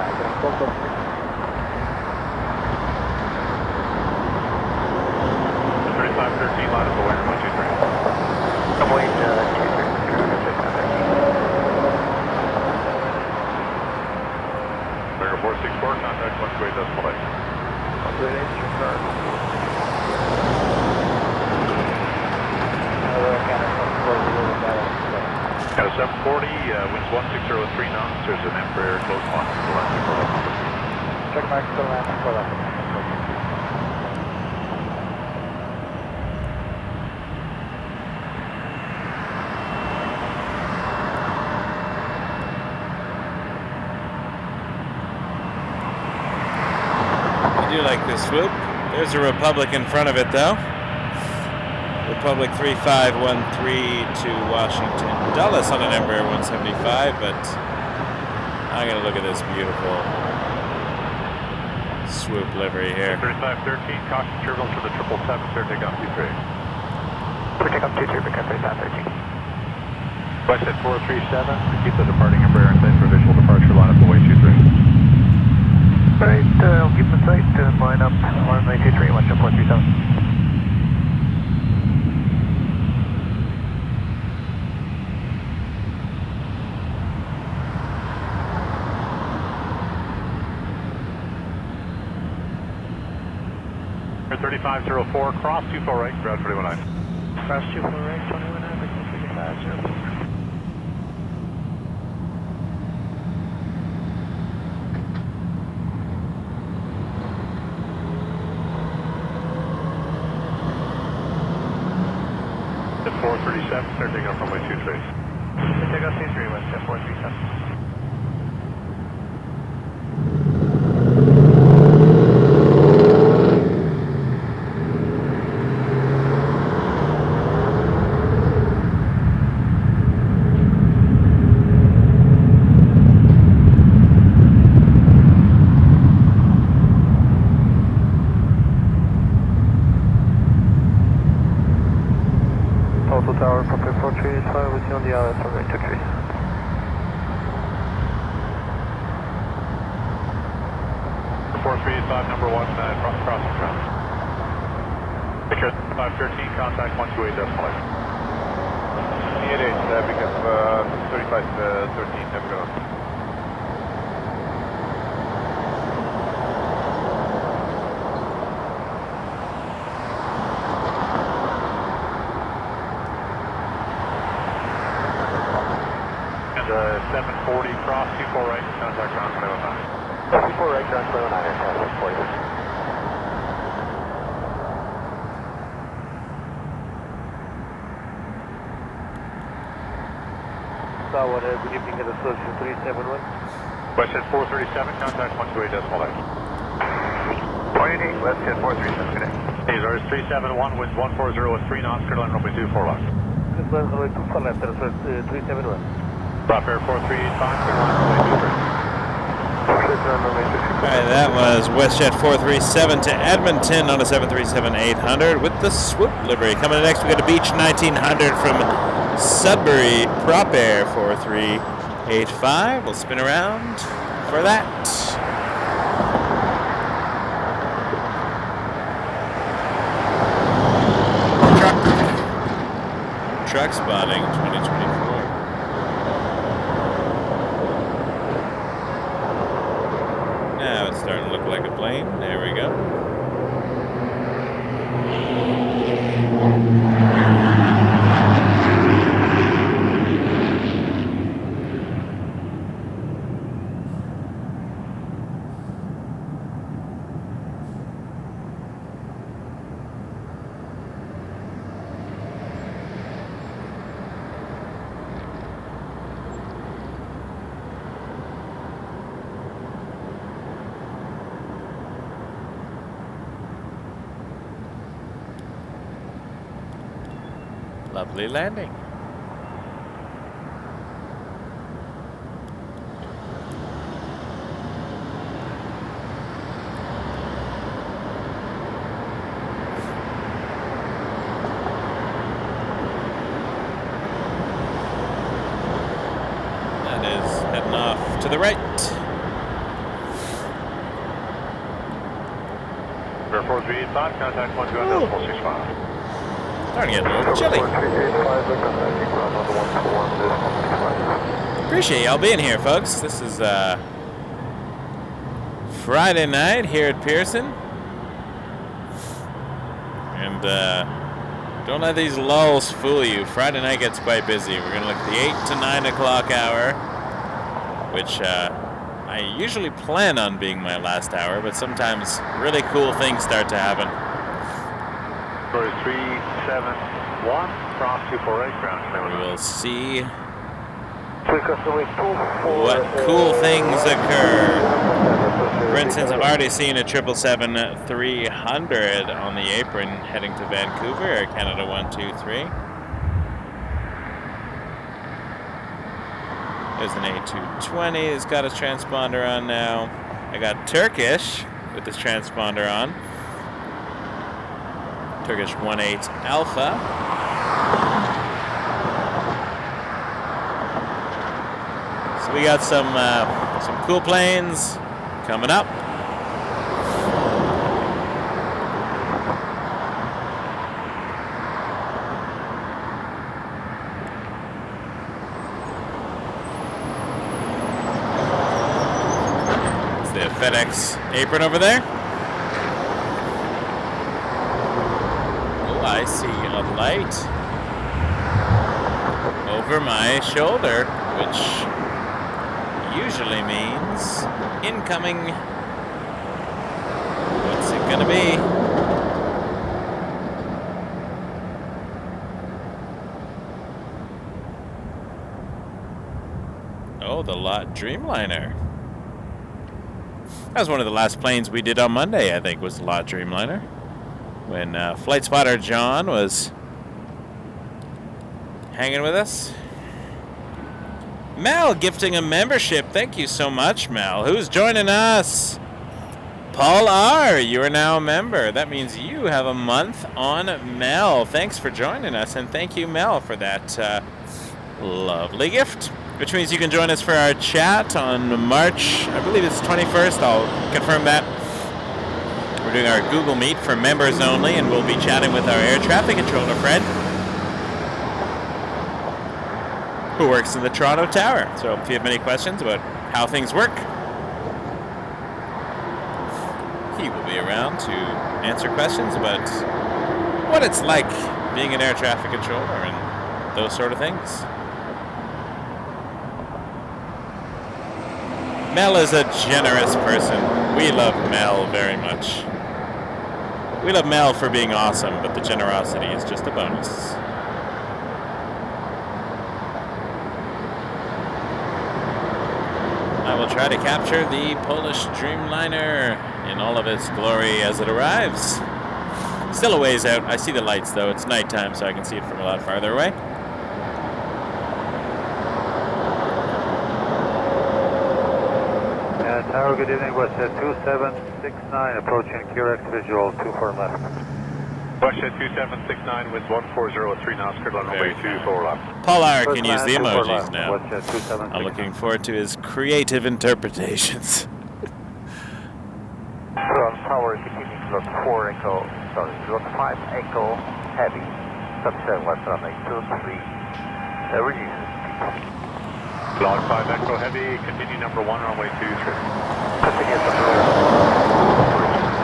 3513, line up away, 123. Avoid 23. Figure 464, contact 128.8. Got a 740, winds 1603 knots. There's an Embraer close line to the left. Check mark to the left, for left. I do like this swoop. There's a Republic in front of it, though. Republic 3513 to Washington Dulles on an Embraer 175, but I'm going to look at this beautiful swoop livery here. 3513, caution turbulence for the 777, clear takeoff 23. Clear takeoff 23, become 3513. West at 437, keep the departing Embraer in sight for visual departure, line up away 23. Alright, I'll keep in sight, line up, 1923, 1.37. Air 3504, cross 24 right, ground 21.9. Cross 24 right, 21.9, become 3504. At 437, clear takeoff runway 23. Takeoff 23, West at 437. Tower, Papa 435, with you on the other runway 23. Four 385, number 1, crossing ground. Picture 513, contact 128.8. ELH, because 3513, have gone. And 740, cross 24 right, contact ground 709. 24 right, ground 709, aircraft 140. Good evening at Associate 371. West at 437, contact 128.8. 28, West at 437, good day. Azores 371, winds 140 with 3 knots, clear line runway 24 left. Good line runway 24 left, Associate 371. Drop air 4385, clear line runway 23. Alright, that was WestJet 437 to Edmonton on a 737-800 with the swoop livery. Coming in next, we got a Beach 1900 from Sudbury, Prop Air 4385. We'll spin around for that. truck spotting 2024. Now it's starting to look like a plane. There we go. Lovely landing. That is heading off to the right. Air 4385, contact 120.465. Starting to get a little chilly. Appreciate y'all being here, folks. This is Friday night here at Pearson. And don't let these lulls fool you. Friday night gets quite busy. We're going to look at the 8 to 9 o'clock hour, which I usually plan on being my last hour, but sometimes really cool things start to happen. 371, cross 248, ground. We will see what cool things occur. For instance, I've already seen a 777-300 on the apron heading to Vancouver, Air Canada 123. There's an A220. It's got a transponder on now. I got Turkish with this transponder on. Turkish 18 Alpha. So we got some cool planes coming up. It's the FedEx apron over there. I see a light over my shoulder, which usually means incoming. What's it gonna be? Oh, the lot Dreamliner. That was one of the last planes we did on Monday, I think, was the lot Dreamliner. When Flight Spotter John was hanging with us. Mel gifting a membership. Thank you so much, Mel. Who's joining us? Paul R., you are now a member. That means you have a month on Mel. Thanks for joining us, and thank you, Mel, for that lovely gift. Which means you can join us for our chat on March, I believe it's 21st. I'll confirm that. We're doing our Google Meet for members only, and we'll be chatting with our air traffic controller friend who works in the Toronto Tower. So if you have any questions about how things work, he will be around to answer questions about what it's like being an air traffic controller and those sort of things. Mel is a generous person. We love Mel very much. We love Mel for being awesome, but the generosity is just a bonus. I will try to capture the Polish Dreamliner in all of its glory as it arrives. Still a ways out. I see the lights, though. It's nighttime, so I can see it from a lot farther away. Tower, good evening. WestJet 2769 approaching QRX visual 24 left. WestJet 2769 with 1403 knots, cleared on runway 24 left. Paul R. can use the emojis now. WestJet 2769. I'm looking forward to his creative interpretations. Tower, keeping slot 4 Echo, sorry, slot 5 Echo Heavy. 777 West runway 23. Reduce. Log 5 Echo Heavy, continue number 1, runway 23. Continue number 1.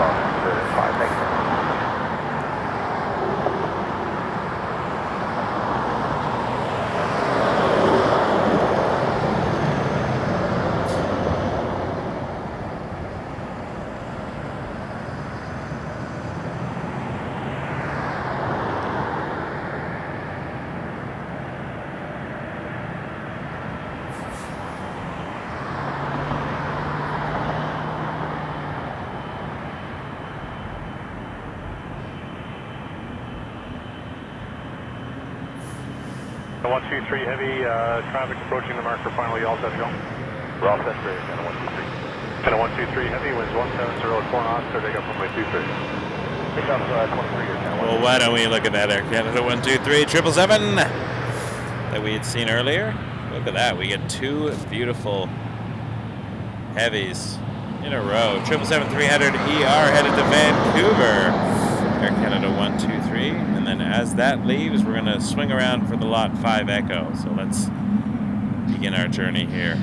Log 5 Echo. The 123 Heavy, traffic approaching the marker finally, all set to go. We're all set for Canada 123. Canada 123 Heavy, winds 170 at 4 knots, clear takeoff runway 23. Takeoff 23 or Canada 123. Well, why don't we look at that Air Canada 123 777 that we had seen earlier? Look at that. We get two beautiful heavies in a row. 777-300ER headed to Vancouver. Air Canada 123. And then as that leaves, we're going to swing around for the Lot 5 Echo. So let's begin our journey here.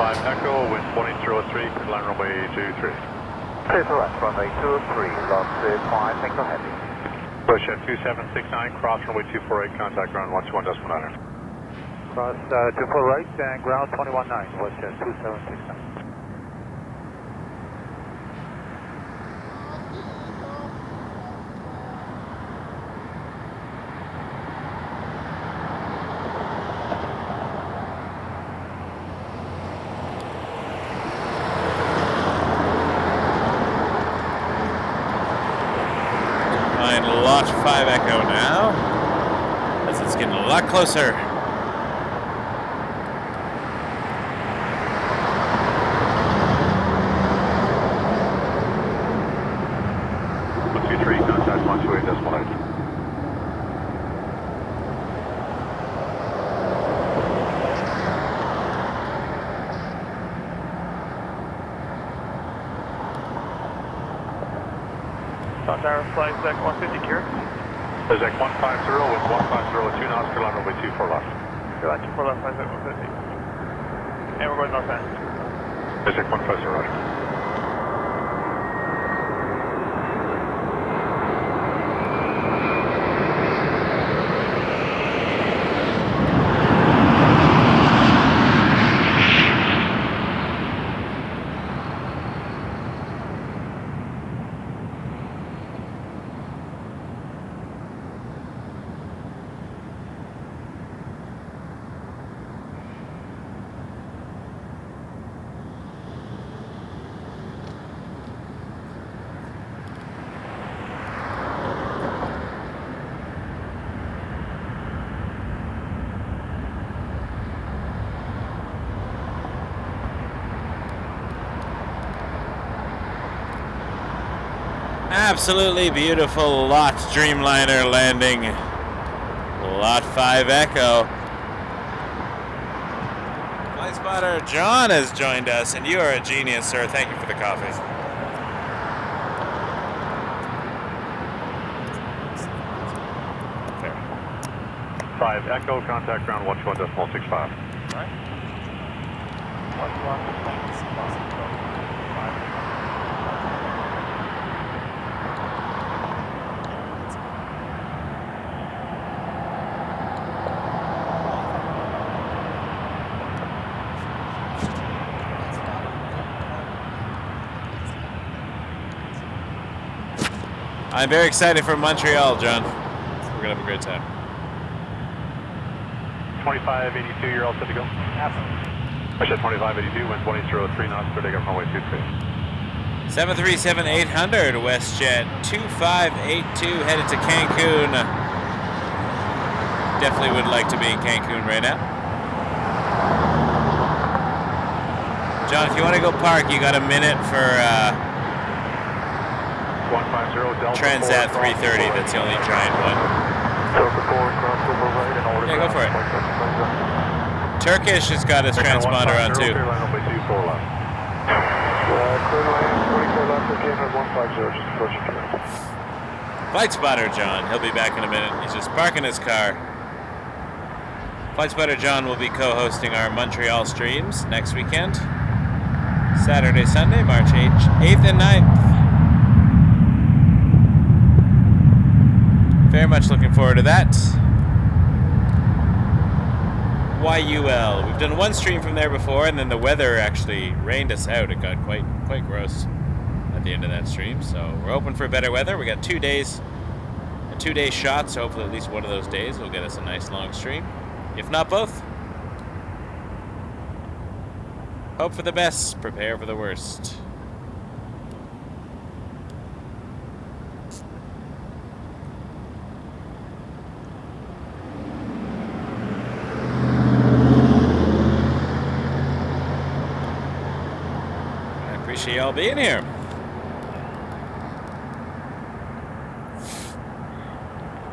Echo, wind 2003, clear line runway 23. Clear for left, runway 23, Lot 5 Echo Heavy. Push at 2769, cross runway 248, contact ground 121.9. Cross 24 right and ground 21.9, West 2769. Lot 5 Echo now, as it's getting a lot closer. Contact 128.8. Tower flight deck 150 gear. Zec 150 with 150 at 2 knots, clear line runway 24 left. Clear line 24 left, flight deck 150. And we're going northbound. Zec 150 right. Absolutely beautiful Lot Dreamliner landing. Lot 5 Echo. Flight spotter John has joined us, and you are a genius, sir. Thank you for the coffee. Fair. 5 Echo, contact ground 121.65. Right. 121.65. I'm very excited for Montreal, John. We're going to have a great time. 2582, you're all set to go? Absolutely. I said 2582, wind 2003 knots, clear takeoff runway 23. 737-800, WestJet 2582, headed to Cancun. Definitely would like to be in Cancun right now. John, if you want to go park, you got a minute for 150 Delta Transat 330. That's the only giant one. Delta 4, cross over right and order. Yeah, go for it. Turkish has got his transponder on too. Clear line runway 24 left. Clear line 24 left, again at 150, just approaching connect. Flight spotter John, he'll be back in a minute. He's just parking his car. Flight spotter John will be co-hosting our Montreal streams next weekend. Saturday, Sunday, March 8th and 9th. Very much looking forward to that. YUL. We've done one stream from there before, and then the weather actually rained us out. It got quite gross at the end of that stream. So we're hoping for better weather. We got 2 days, a 2-day shot. So hopefully at least one of those days will get us a nice long stream. If not both. Hope for the best, prepare for the worst. I appreciate y'all being here.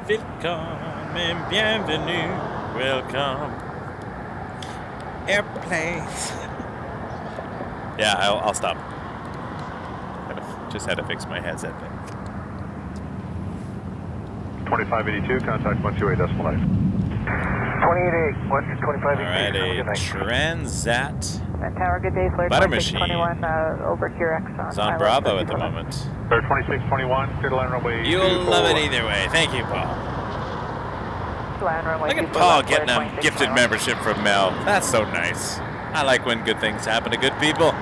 Welcome and bienvenue. Welcome. Airplanes. Yeah, I'll stop. Just had to fix my headset thing. 2582, contact 128.8. 28.8, 2582. Alright, a Transat Tower, good day, Flight butter machine 2621, over QRX on is on Bravo at the moment. Clear 2621, clear to line runway 24. You'll love it either way. Thank you, Paul. Look at Paul getting a gifted membership from Mel. That's so nice. I like when good things happen to good people.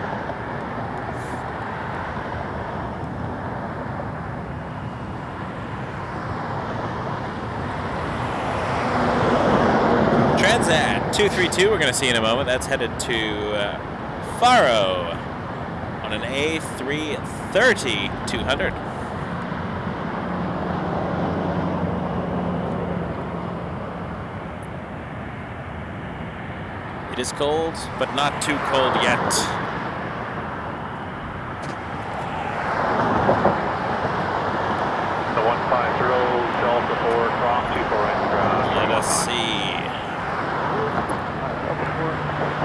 Transat 232, we're going to see in a moment. That's headed to Faro on an A330-200. It is cold, but not too cold yet. The 150 Delta 4 cross 24 right ground. Let us see.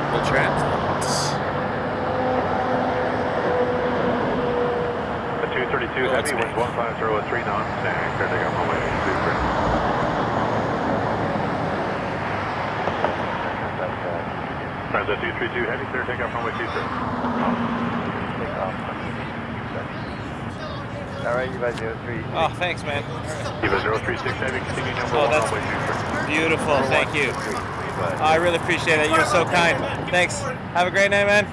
The Transat. The 232 heavy winds 150 at 3 knots, and clear takeoff runway 23. Transat 232 heavy, clear takeoff runway 23. Alright, Eva 03. Oh, thanks, man. Eva 036 heavy, continue number 1 runway 23. Beautiful, thank you. Oh, I really appreciate it. You're so kind. Thanks. Have a great night, man.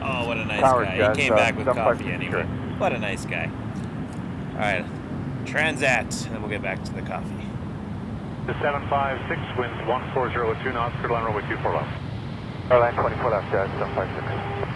Oh, what a nice guy. He came back with coffee anyway. What a nice guy. All right, Transat, and then we'll get back to the coffee. The 756 winds 140 at 2 knots, clear line runway 24 left. Line 24 left, 756.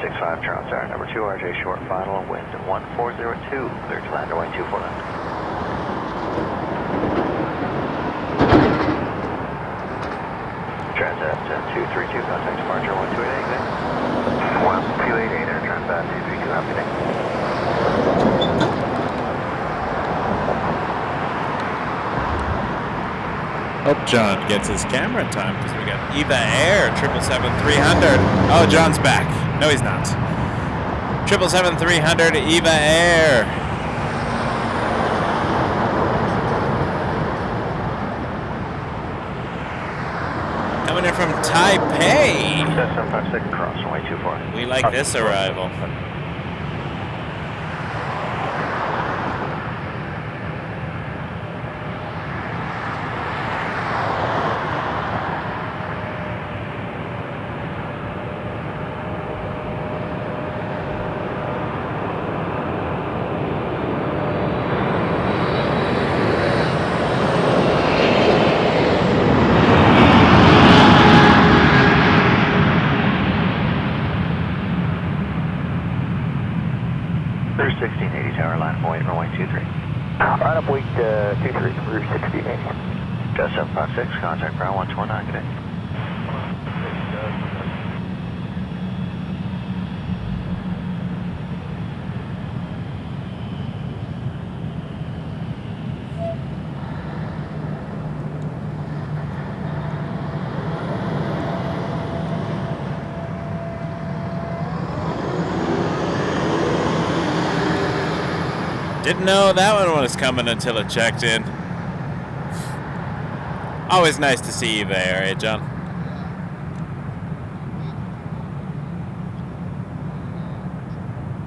65 Transat, number 2 RJ short, final wind 1402, clear to land runway 24 left. Transat 232, contact departure 128 exit. 128 Air Transat 232, happy day. Hope John gets his camera in time because we got Eva Air 777-300. Oh, John's back. No, he's not. 777-300 Eva Air. Coming in from Taipei. 756 cross runway 24. We like this arrival. Just 756, contact ground 129, good day. Didn't know that one was coming until it checked in. Always nice to see you there, eh, John?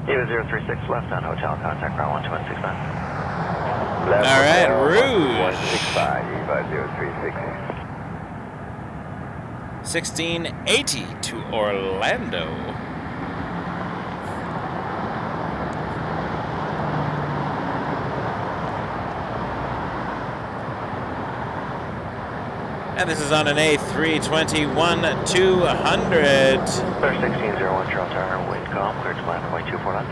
Eva 036 left on hotel, contact ground 12169. All right, Rouge. 165, Eva 036. 1680 to Orlando. And this is on an A321-200. Clear 1601, Charles Tower, wind calm, clear to land runway 24 left.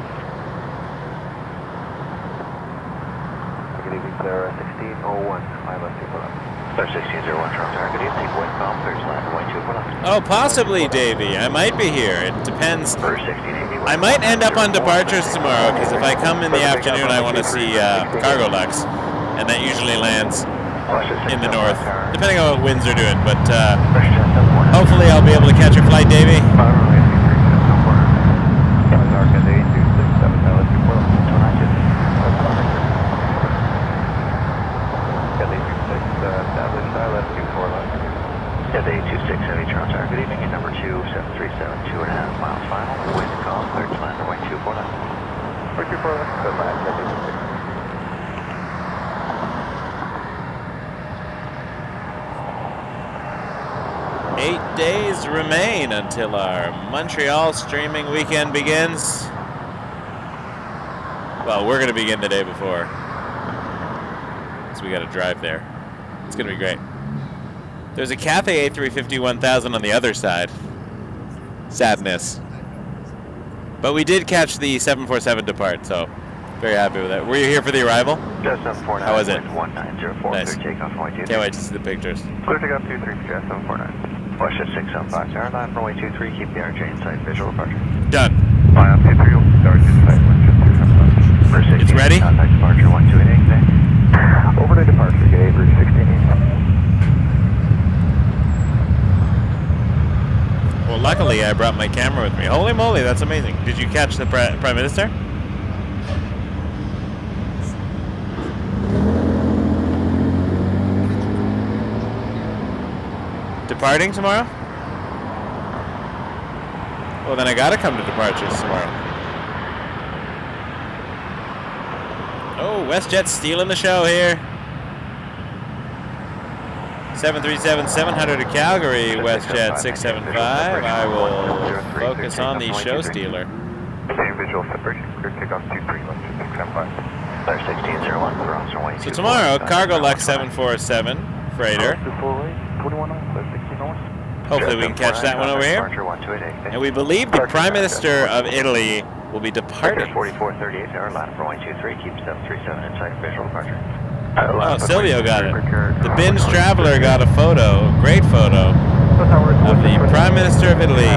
Good evening, clear 1601, ILS 24 left. Clear 1601, Charles Tower, good evening, wind calm, clear to land runway 24 left. Oh, possibly, Davey. I might be here. It depends. Clear 1680. I might end up on departures tomorrow, because if I come in the afternoon, I want to see Cargo Lux. And that usually lands in the north, depending on what winds are doing, but hopefully I'll be able to catch your flight, Davey. Cathay 26 Heavy Toronto, good evening, number 2, 737, 2.5 miles final, wind calm, clear to land runway 24 left. 24 left, good land, Cathay 26. 8 days remain until our Montreal streaming weekend begins. Well, we're going to begin the day before, so we got to drive there. It's going to be great. There's a Cathay A350-1000 on the other side. Sadness. But we did catch the 747 depart, so very happy with that. Were you here for the arrival? Just 749. How was it? 1904. Nice. Clear takeoff runway 23. Can't wait to see the pictures. Clear takeoff 23, just 749. Westjet 675, airline runway 23, keep the RJ in sight, visual departure. Done. Fly on 23, will start to sight, Westjet 675. First 16, it's ready? Contact departure 128, today. Over to departure, get Avery 1680. Well, luckily I brought my camera with me. Holy moly, that's amazing. Did you catch the Prime Minister? Departing tomorrow? Well, then I gotta come to departures tomorrow. Oh, WestJet's stealing the show here. 737-700 to Calgary, WestJet 675. I will focus on the show stealer. Same visual separation, clear takeoff 23, WestJet 675. Clear 1601, cross runway 24. So tomorrow, Cargo Lux 747 freighter. Hopefully we can catch that one over here. And we believe the Prime Minister of Italy will be departing. 4438, airline for 123, keep 737 inside visual departure. Oh, Silvio got it. The binge traveler got a photo, a great photo, of the Prime Minister of Italy.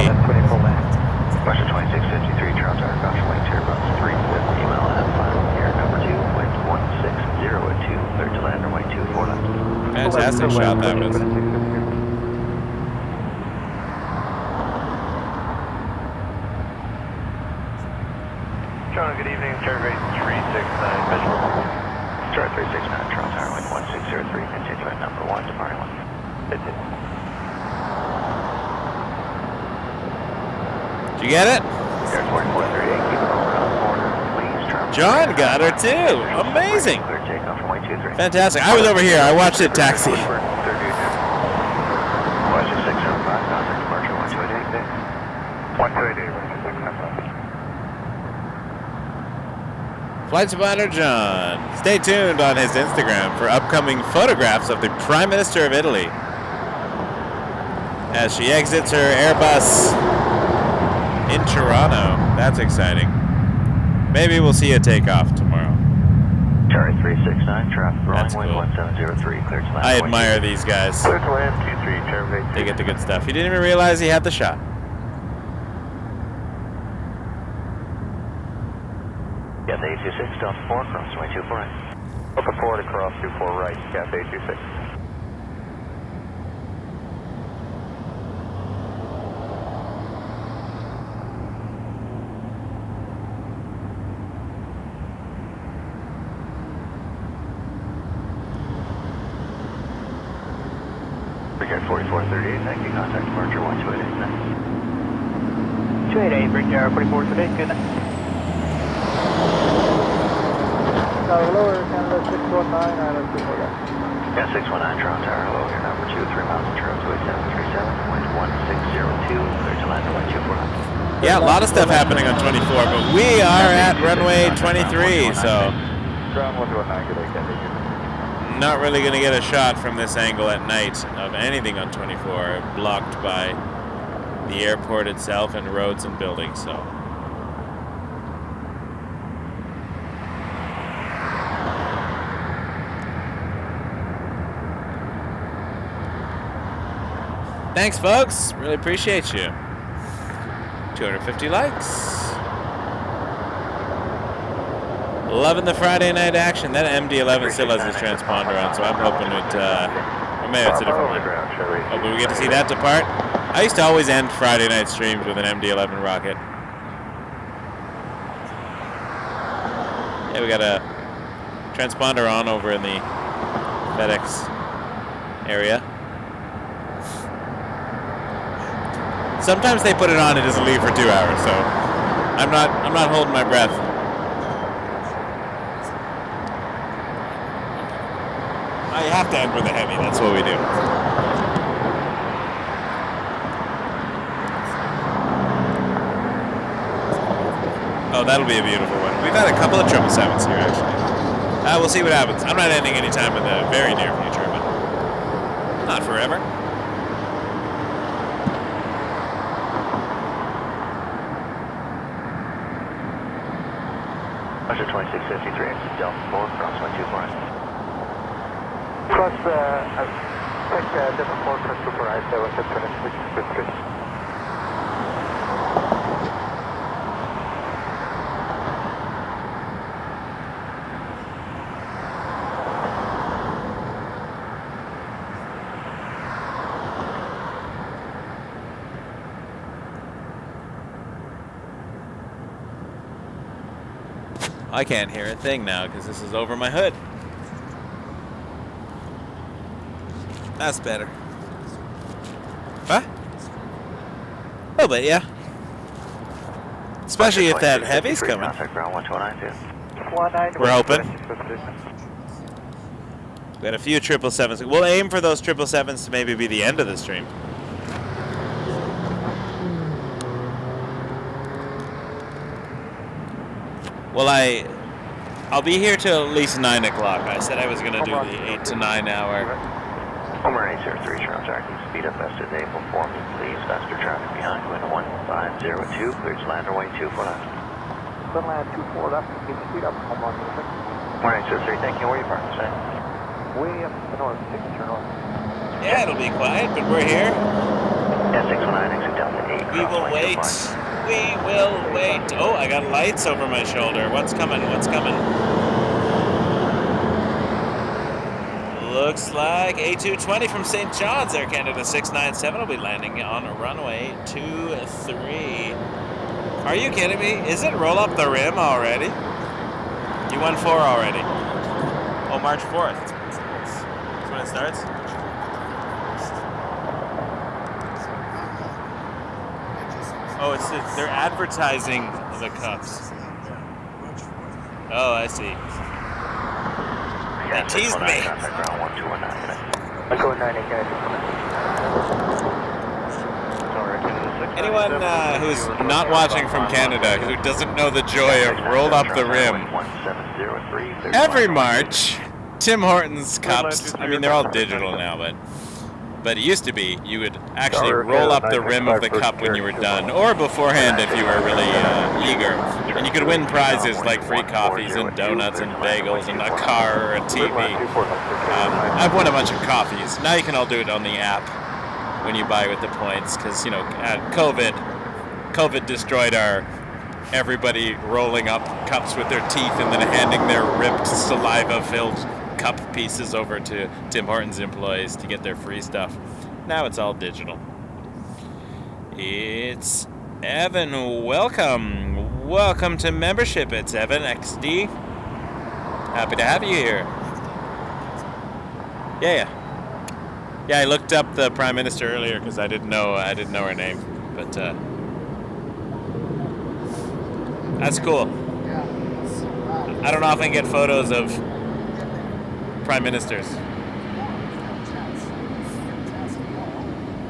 Russia 2653, Toronto aircraft wing to Airbus 350, mile and a half final, air number 2, wind 160 at 2, clear to land, runway 24 left. Fantastic shot that was. Toronto, good evening, Charter 369, visual. Charter 369, Toronto Tower, wind 1603, continue at number 1, departing 1. That's it. Did you get it? John got her too. Amazing. Fantastic. I was over here. I watched it taxi. Flight spotter John. Stay tuned on his Instagram for upcoming photographs of the Prime Minister of Italy as she exits her Airbus in Toronto. That's exciting. Maybe we'll see a takeoff tomorrow. Charlie 369, traffic rolling, wind 1703, clear to land. I admire these guys. Clear to land, T3, terminate. They get the good stuff. He didn't even realize he had the shot. Cathay 26, Delta 4, cross 224 right. Delta 4 to cross 24 right, Cathay 26. Brigade 4438, thank you. Contact departure 1288. 288, Brigade 4438, good night. Lower, Canada 619, Island 2 left. Yeah, 619, Toronto Tower, hello, here, number 2, 3 miles to Toronto 2737, wind 1602, clear to land, runway 24 left. Yeah, a lot of stuff happening on 24, but we are at runway 23, so Ground 119, good day, Cathay. not really going to get a shot from this angle at night of anything on 24, blocked by the airport itself and roads and buildings, so. Thanks, folks. Really appreciate you. 250 likes. Loving the Friday night action. That MD-11 still has his transponder on, so I'm hoping it, or maybe it's a different one. Hoping we get to see that depart. I used to always end Friday night streams with an MD-11 rocket. Yeah, we got a transponder on over in the FedEx area. Sometimes they put it on, it doesn't leave for 2 hours, so I'm not holding my breath. I have to end with a heavy, that's what we do. Oh, that'll be a beautiful one. We've had a couple of 777s here, actually. We'll see what happens. I'm not ending anytime in the very near future, but not forever. Russia 2653, exit Delta 4, cross 124. Cross, take Delta 4, cross Super I, 77653. I can't hear a thing now because this is over my hood. That's better. Huh? A little bit, yeah. Especially if that heavy's coming. We're open. We had a few 777s. We'll aim for those 777s to maybe be the end of the stream. Well, I'll be here till at least 9 o'clock. I said I was going to do the 8 to 9 hour. Homer 803, Toronto, can you speed up best as able for me, please? Faster traffic behind, wind 1502, cleared to land runway 24 left. Good land 24 left, keep speed up, Homer 803. Homer 803, thank you, where are you parked today? Way up to the north, signature north. Yeah, it'll be quiet, but we're here. S619, exit Delta 8. We will wait. We will wait. Oh, I got lights over my shoulder. What's coming? What's coming? Looks like A220 from St. John's, Air Canada 697 will be landing on runway 23. Are you kidding me? Is it roll up the rim already? You won 4 already. Oh, March 4th. That's when it starts? Oh, they're advertising the cups. Oh, I see. They teased me. Echo 98, guys. Anyone who's not watching from Canada, who doesn't know the joy of roll up the rim, every March, Tim Hortons cups, I mean, they're all digital now, but it used to be you would actually roll up the rim of the cup when you were done, or beforehand if you were really eager. And you could win prizes like free coffees and donuts and bagels and a car or a TV. I've won a bunch of coffees. Now you can all do it on the app when you buy with the points, because, you know, COVID destroyed our everybody rolling up cups with their teeth and then handing their ripped saliva-filled cup pieces over to Tim Hortons employees to get their free stuff. Now it's all digital. It's Evan. Welcome. Welcome to membership. It's Evan XD. Happy to have you here. Yeah. Yeah, I looked up the Prime Minister earlier because I didn't know her name, but that's cool. I don't often get photos of Prime Ministers.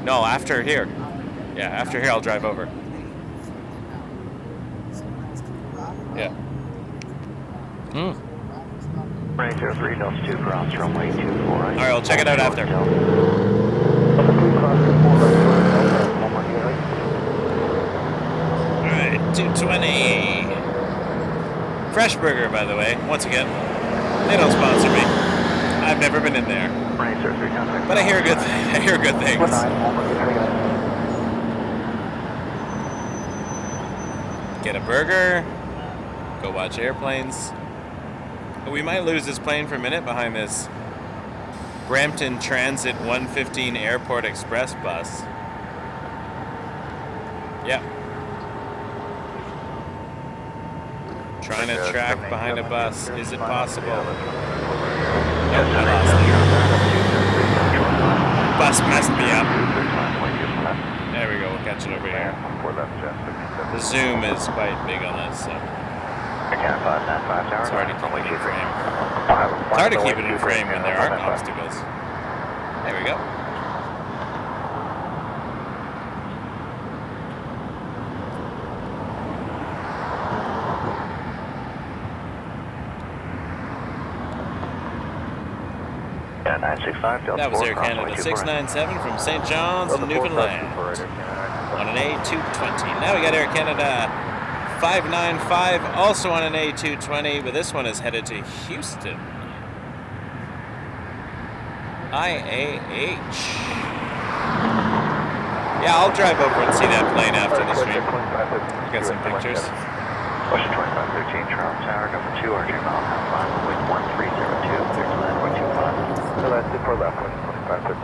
No, after here. Yeah, after here I'll drive over. Yeah. Runway 03, Delta 2, ground runway 24. Alright, I'll check it out after. Alright, 220. Fresh Burger, by the way, once again. They don't sponsor me. I've never been in there. But I hear good things. Get a burger. Go watch airplanes. We might lose this plane for a minute behind this Brampton Transit 115 Airport Express bus. Yep. Trying to track behind a bus. Is it possible? Nope, I lost it. Bus messed me up. There we go, we'll catch it over here. The zoom is quite big on this, so it's hard to keep it in frame. It's hard to keep it in frame when there aren't obstacles. There we go. That was Air Canada 697 from St. John's in Newfoundland on an A220. Now we got Air Canada 595 also on an A220, but this one is headed to Houston. IAH. Yeah, I'll drive over and see that plane after the stream. Got some pictures. Ocean 2513, Toronto Tower, number 2, RJ mile, half mile, wind 1302, clear to land 125. So that's it for left, 2513.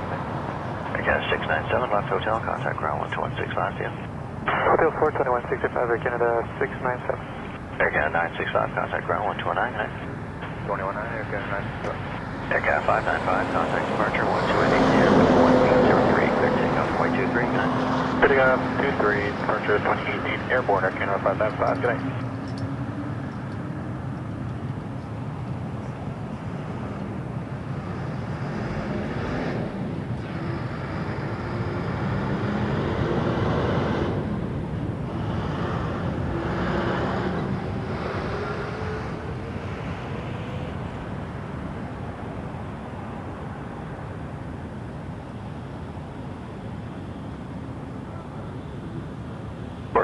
Again, 697, left hotel, contact ground 12165, yeah. Hotel 42165, Air Canada 697. Air Canada 965, contact ground 129, right? 219, Air Canada 965. Air Canada 595, contact departure 12880 with 103, clear takeoff 239. Picking up 23, departure 2018, airborne, Air Canada 595, good night.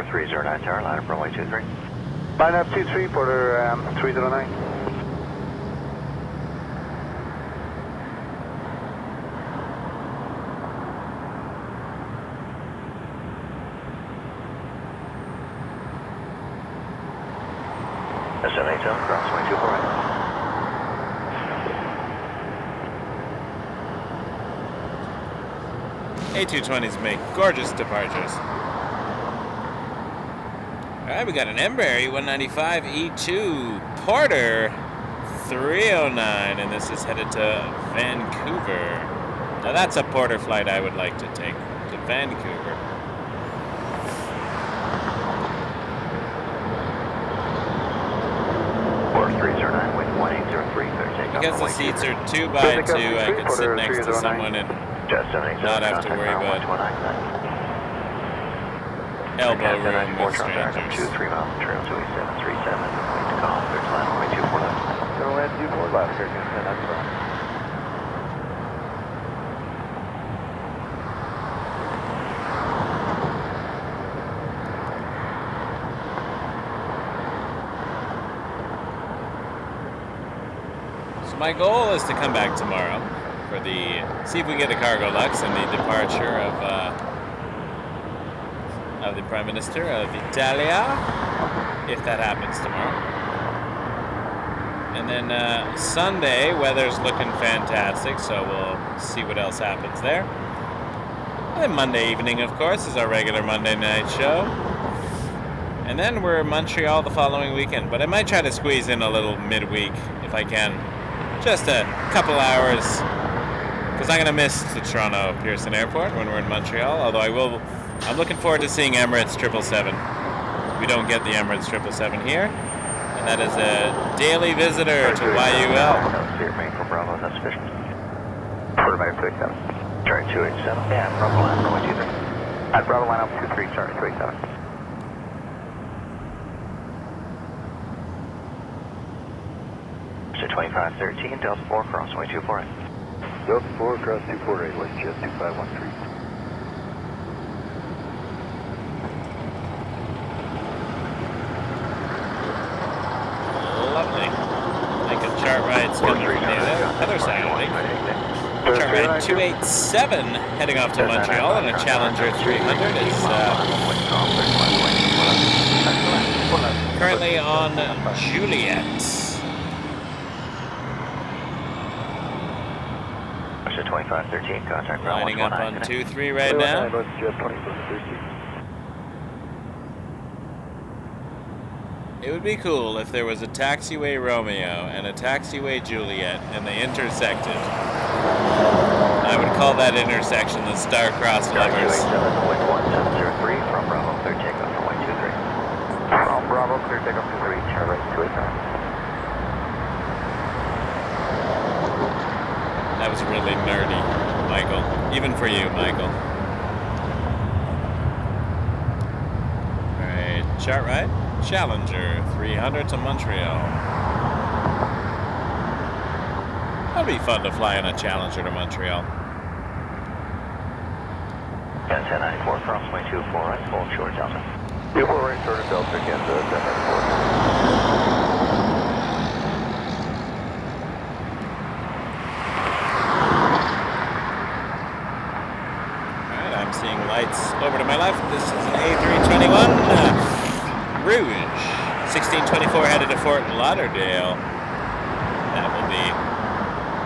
309 tower, line up runway 23. Line up 23, Porter 309. S78 tower, crossway 24 right. A220s make gorgeous departures. Alright, we got an Embraer E195 E2 Porter 309, and this is headed to Vancouver. Now that's a Porter flight I would like to take to Vancouver. Porter 309 with 1803, clear takeoff. Because the seats are 2x2, I can sit next to someone and not have to worry about elbow room with strangers. 23 miles, trail 28737, wait to call, clear to line, runway 24 left. Gonna land 24 left, here, can send us So my goal is to come back tomorrow for the, see if we get a cargo lux and the departure of the Prime Minister of Italia, if that happens tomorrow. And then Sunday, weather's looking fantastic, so we'll see what else happens there. And then Monday evening, of course, is our regular Monday night show. And then we're in Montreal the following weekend, but I might try to squeeze in a little midweek if I can. Just a couple hours, because I'm going to miss the Toronto Pearson Airport when we're in Montreal, although I'm looking forward to seeing Emirates 777. We don't get the Emirates 777 here, and that is a daily visitor to YUL. Clear main for Bravo, that's sufficient. Porter by 37. Chart 287, yeah, Bravo line, runway 23. At Bravo line up 23, chart 37. So 2513, Delta 4, crossway 248. Delta 4, cross 248, West Jet 2513. Lovely. I think a chart ride's coming from the other side, I think. Chart ride 287 heading off to Montreal, and a Challenger 300 is currently on Juliet. So 2513, contact ground Lining up on 23 right now. West Jet 2113. It would be cool if there was a taxiway Romeo and a taxiway Juliet and they intersected. I would call that intersection the star-crossed lovers. 287, from Bravo, clear takeoff for 123. From Bravo, clear takeoff to 3, chart right 289. That was really nerdy, Michael. Even for you, Michael. Alright, chart right. Challenger 300 to Montreal. That'd be fun to fly in a Challenger to Montreal. 1094, crossway 24 right, full short Delta. 24 right, short of Delta, Canada 1094. Alright, I'm seeing lights over to my left. This is an A321 Rouge. 1624 headed to Fort Lauderdale. That will be,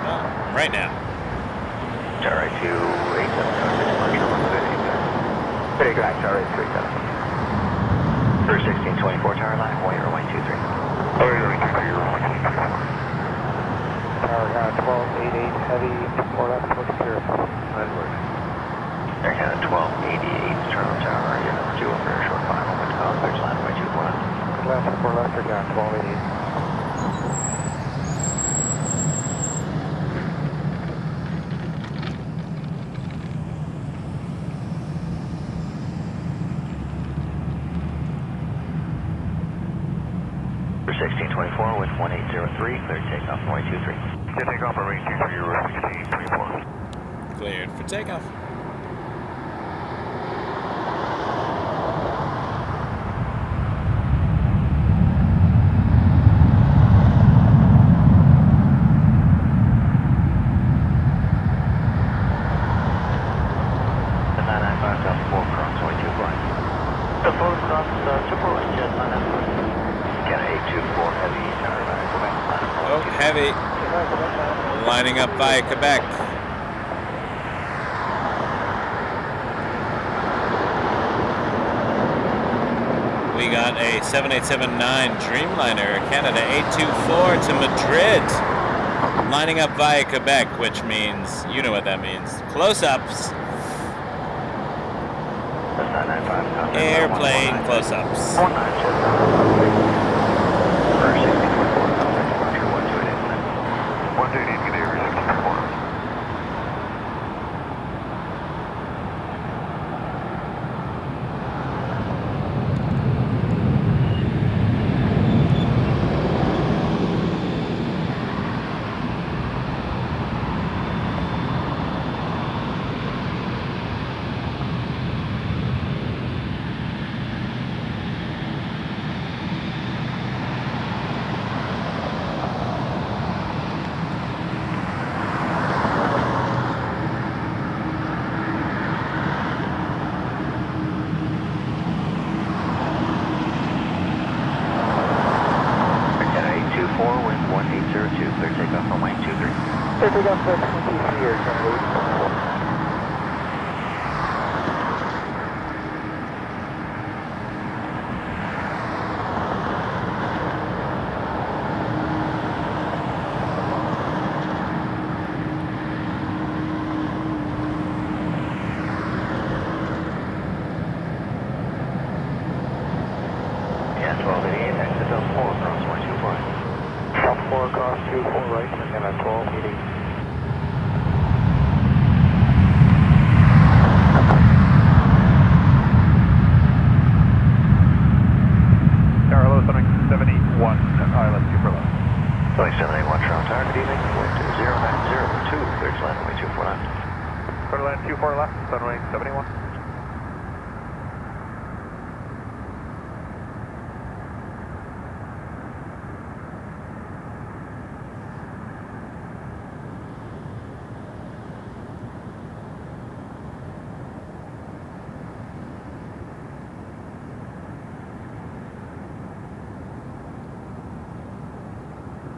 well, right now. Chart right 287, Pretty good, chart right 37. for 1624 tower line, Warrior 123. Warrior 123. Tower 1288 heavy, 4 left, towards Pearson. Air Canada 1288, Toronto Tower, unit number 2, over a short final, wind call, clear to line runway 24 left. Left, 4 left, or down, 1288. For 1624 with 1803, clear takeoff, runway 23. Clear takeoff, runway 23, you're 1624. Cleared for takeoff. Triple engine, Canada 824 heavy, tower by Quebec. Oh, heavy. Lining up via Quebec. We got a 7879 Dreamliner, Canada 824 to Madrid. Lining up via Quebec, which means, you know what that means. Close-ups. Airplane close-ups.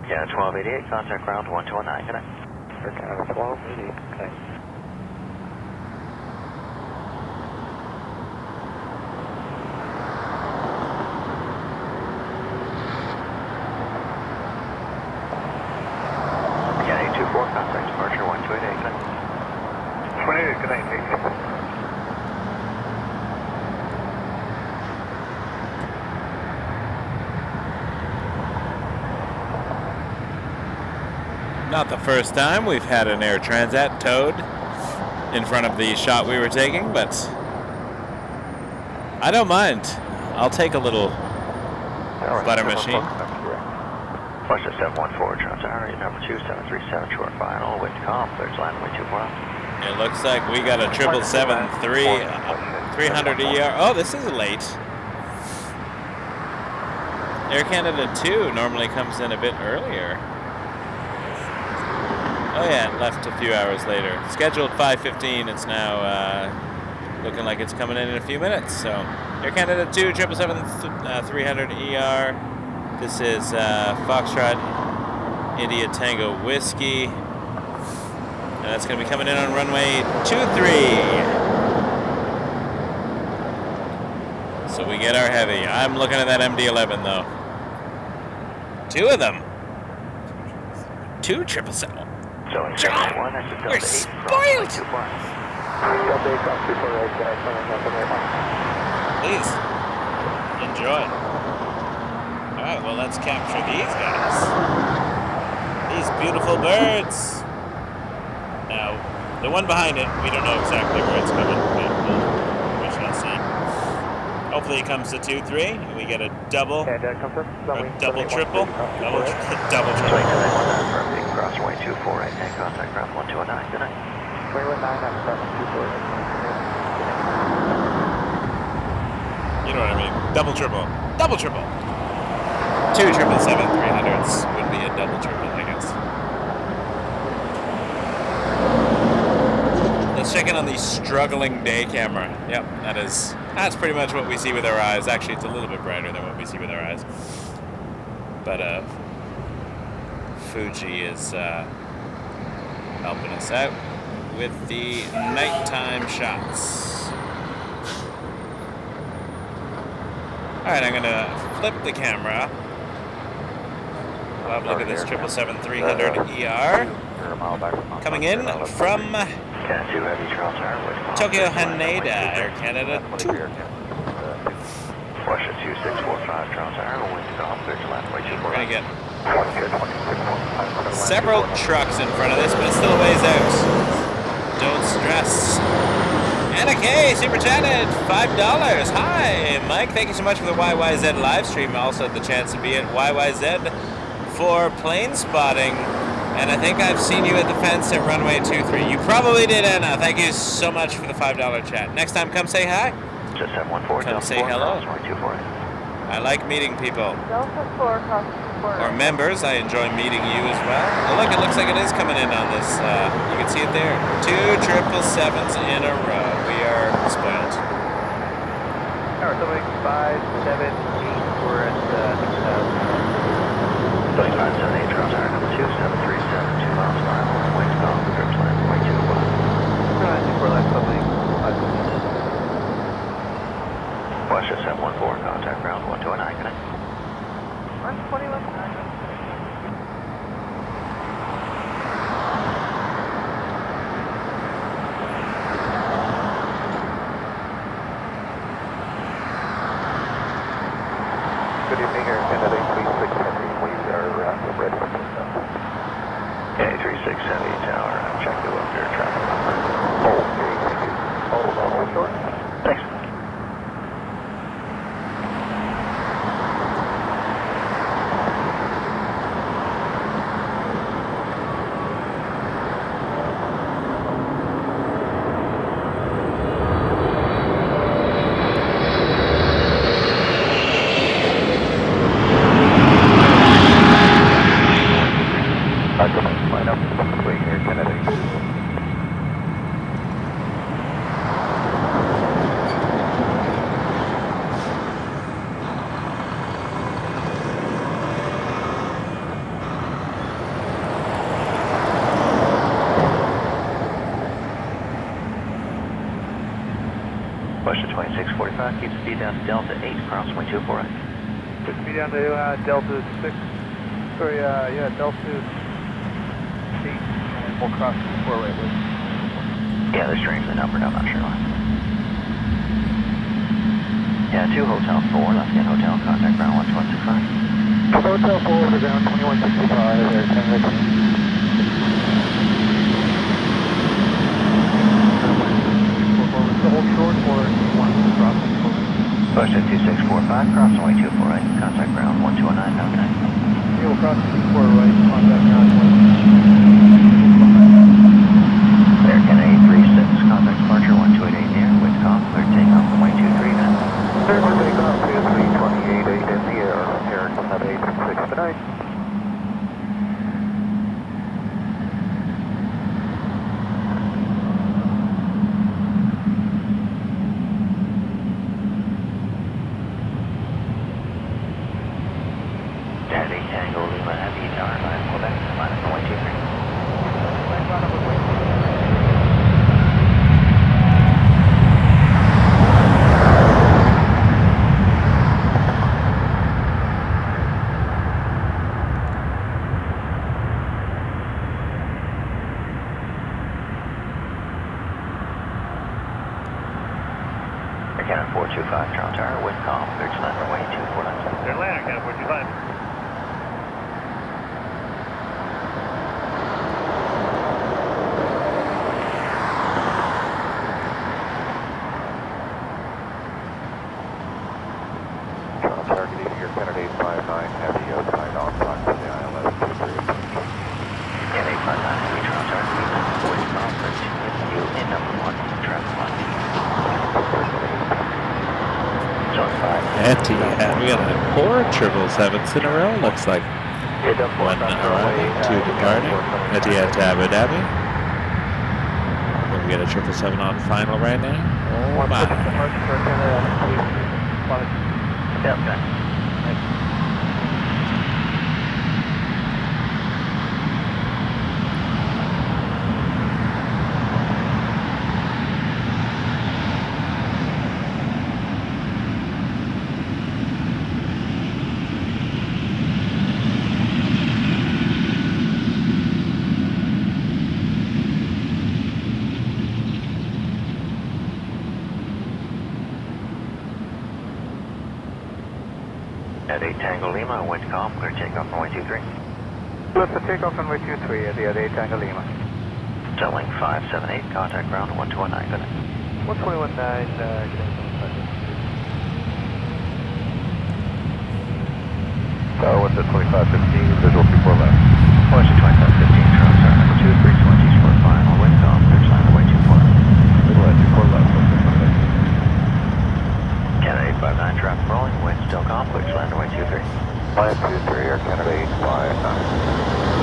Yeah, 1288, contact ground 1219, good night. Canada 1288, okay. Yeah, 824, contact departure 1288, good night. 28, good night, take care. Not the first time we've had an Air Transat towed in front of the shot we were taking, but I don't mind. I'll take a little butter machine. Flush at 714, Toronto, number 2737, short final, wind calm, clear to land, wind 24. It looks like we got a 777-300ER. Oh, this is late. Air Canada 2 normally comes in a bit earlier. Oh yeah, it left a few hours later. Scheduled 5:15, it's now looking like it's coming in a few minutes. So, Air Canada 2, 777-300ER. This is Foxtrot India Tango Whiskey. And that's going to be coming in on runway 23. So we get our heavy. I'm looking at that MD-11 though. Two of them. 2 777. John, we're spoiled! Please, enjoy. Alright, well let's capture these guys. These beautiful birds. Now, the one behind it, we don't know exactly where it's coming, but we shall see. Hopefully it comes to 2-3, and we get a double, or double triple, double triple. Crossway 248, and contact ground 1219, good night. 319, You know what I mean? Double triple. Double triple. 2 777-300s would be a double triple, I guess. Let's check in on the struggling day camera. Yep, that is That's pretty much what we see with our eyes. Actually, it's a little bit brighter than what we see with our eyes. But Fuji is helping us out with the nighttime shots. Alright, I'm going to flip the camera. We'll have a look at this 777-300ER coming in from Tokyo HND, Air Canada 2. Russia 2645, Transat, wind calm, clear to land, way 24. We're going to get several trucks in front of this, but it's still a ways out. Don't stress. Anna K, super chatted, $5. Hi, Mike. Thank you so much for the YYZ live stream. Also had the chance to be at YYZ for plane spotting. And I think I've seen you at the fence at runway 23. You probably did, Anna. Thank you so much for the $5 chat. Next time, come say hi. Just 714, come say hello. I like meeting people. Or members. I enjoy meeting you as well. Oh, look, it looks like it is coming in on this. You can see it there. 2 777s in a row. We are spoiled. Tower 578, we're at 2578, Transat, number 2737, 2 miles per hour, wind calm, clear to land, way 21. Alright, we're left public. Russia 714, contact ground 129, connect. 121. Good evening, Air Canada 36 Heavy. We are ready for takeoff. Okay, 36 Heavy Tower, check the look air traffic number. Okay, thank you. Hold on, short. Thanks. Russia 2645, keep speed down to Delta 8, cross 1248. Keep speed down to Delta 6. Sorry, Delta 8, and we'll cross 4 right with. Yeah, the stream's the number, I'm not sure why. Yeah, 2 Hotel 4, left hand Hotel, contact ground 12165. Hotel 4, over ground 2165, Air Canada. Hold short or one cross? Russia 2645, cross away 248, contact ground 1219, now connect. Okay, we'll cross 4 right, contact ground 1. Air Canada 836, contact departure 1288 near, wind calm, clear takeoff, runway 23 now. Clear for takeoff, 2328 in the air, Air Canada 869. Canada 425, Toronto Tower, wind calm, clear to land, runway 2497. Clear land, Canada 425. Targeting your Canada 859 Heavy outside on time to the ILS 23. Canada 859 Heavy Toronto Tower, wind calm, clear to you in number 1, traffic line. Etihad, we got 4 777s in a row, looks like. 1 arriving, 2 departing. Etihad to Abu Dhabi. Then we get a 777 on final right now. Oh my. Departure for Canada Yep, okay. At 8 Tango Lima, wind calm, clear takeoff runway 23. Let's takeoff runway 23 at the 8 Tango Lima. Telling 578, contact ground 1219, good night. 1219, Tower, what's at 2515, visual 24 left. Washington 2515, Toronto Tower number 2, 320 for final, wind calm, clear line runway 24. Middle at 24 left, what's at 2515? Canada 859, traffic rolling, wind still calm, clear line runway 23. Line 23, Air Canada 859.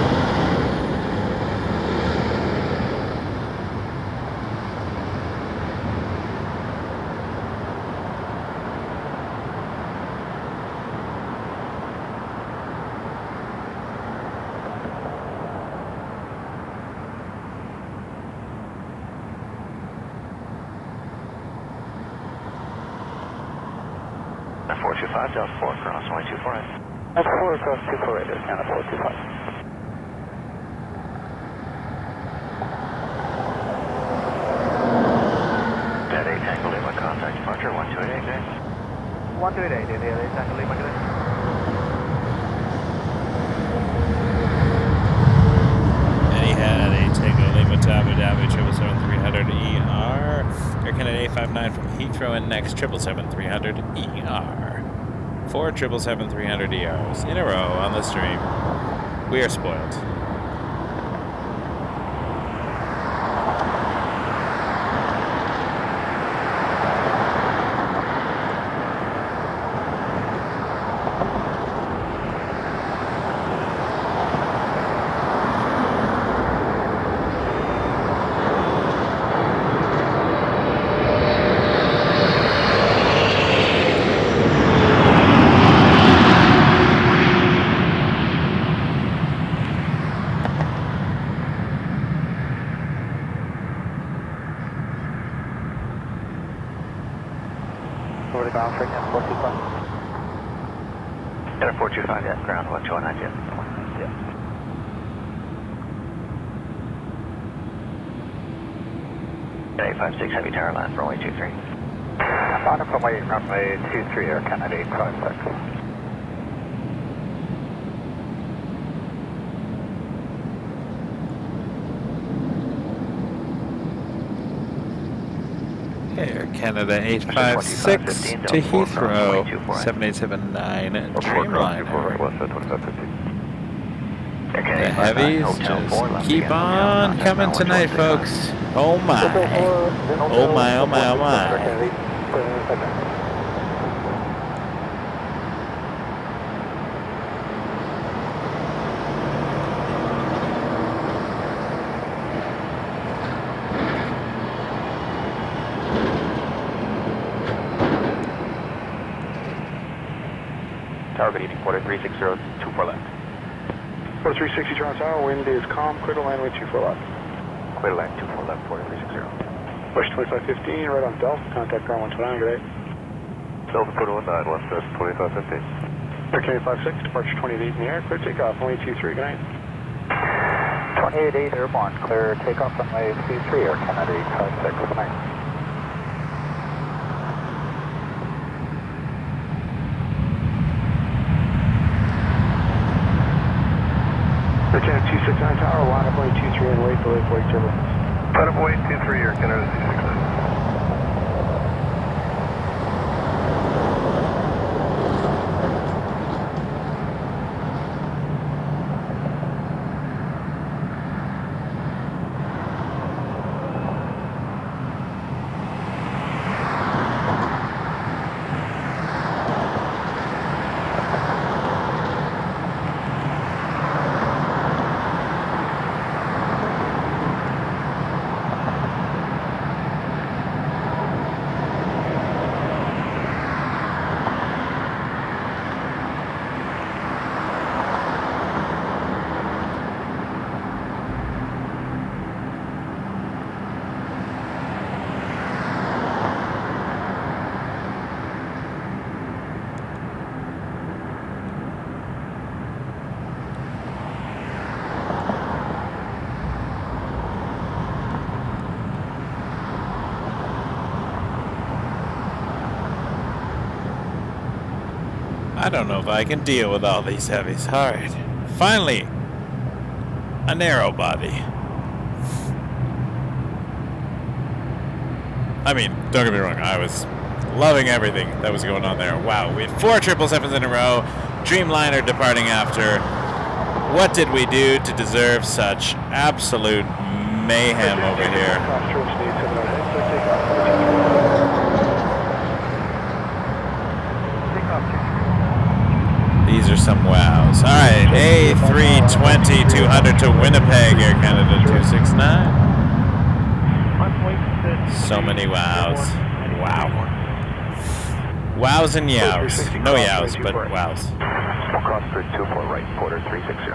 At 425, Delta 4, cross runway 24. That's 4 across 24 Raiders, Canada 425. At 8 Tango Lima, contact departure 1288, guys. 1288, at 8 Tango Lima, good night. Etihad, a Tango Lima to Abu Dhabi 777-300ER. Air Canada 859 from Heathrow and next 777-300ER. 4 777-300ERs in a row on the stream. We are spoiled. Over the ground for again, 425. At 425, yeah, ground 1219, yeah. At 856, heavy tower line for runway 23. Bottom runway 23, Air Canada 856. Air Canada 856 to Heathrow, 7879 Dreamliner. The heavies just keep on coming tonight, folks. Oh my. Oh my, oh my, oh my. Tower, good evening, quarter 360, 24 left. 4360 Toronto Tower, wind is calm, clear to land, wind 24 left. Clear line 24 left, quarter 360. Push 2515, right on Delta, contact ground 129, good day. Delta put on 9, what's at 2515? Air Canada 56, departure 28 in the air, clear takeoff, runway 23, good night. 288 airborne, clear takeoff, runway 23, Air Canada 856, good night. Air Canada 269 Tower, line up runway 23 and wait for wake turbulence. Line up wait 23, Air Canada 269. I don't know if I can deal with all these heavies. All right. Finally, a narrow body. I mean, don't get me wrong. I was loving everything that was going on there. Wow, we had 4 777s in a row. Dreamliner departing after. What did we do to deserve such absolute mayhem over here? These are some wows. All right, A320-200 to Winnipeg, Air Canada 269. So many wows. Wow. Wows and yows. No yows, but wows. Cross grid 24 right, quarter 360.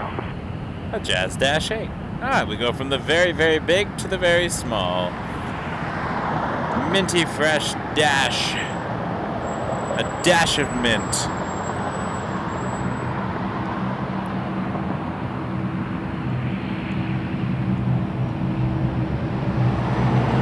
A Jazz Dash 8. Ah, we go from the very, very big to the very small. Minty fresh dash. A dash of mint.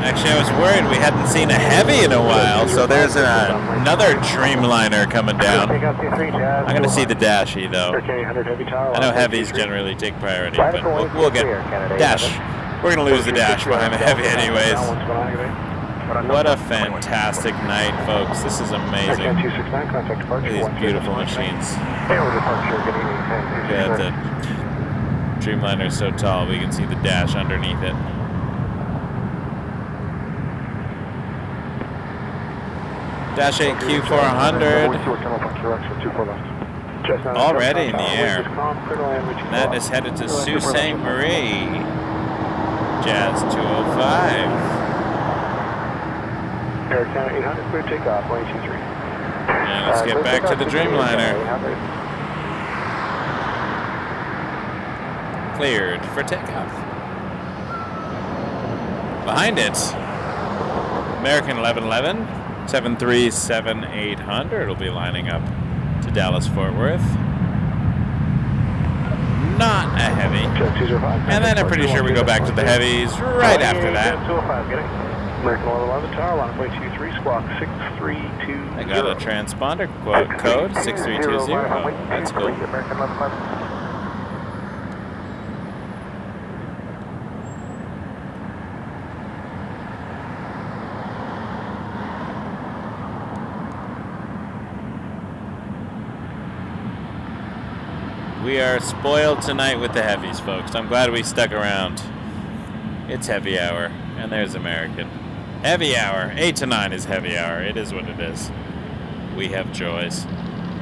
Actually, I was worried we hadn't seen a heavy in a while, so there's another Dreamliner coming down. I'm going to see the Dashy, though. I know heavies generally take priority, but we'll get Dash. We're going to lose the Dash behind the heavy anyways. What a fantastic night, folks. This is amazing. Look at these beautiful machines. Yeah, the Dreamliner is so tall, we can see the Dash underneath it. Dash 8 Q400 already in the air. That is headed to Sault Ste. Marie. Jazz 205. Air Canada 800, clear takeoff, 123. And let's get back to the Dreamliner. Cleared for takeoff. Behind it, American 1111. 737-800 will be lining up to Dallas-Fort Worth. Not a heavy. And then I'm pretty sure we go back to the heavies right after that. American 1111, tower line 23, squawk 6320. I got a transponder code 6320. That's cool. American 1111. We are spoiled tonight with the heavies, folks. I'm glad we stuck around. It's heavy hour, and there's American. Heavy hour. 8 to 9 is heavy hour. It is what it is. We have joys.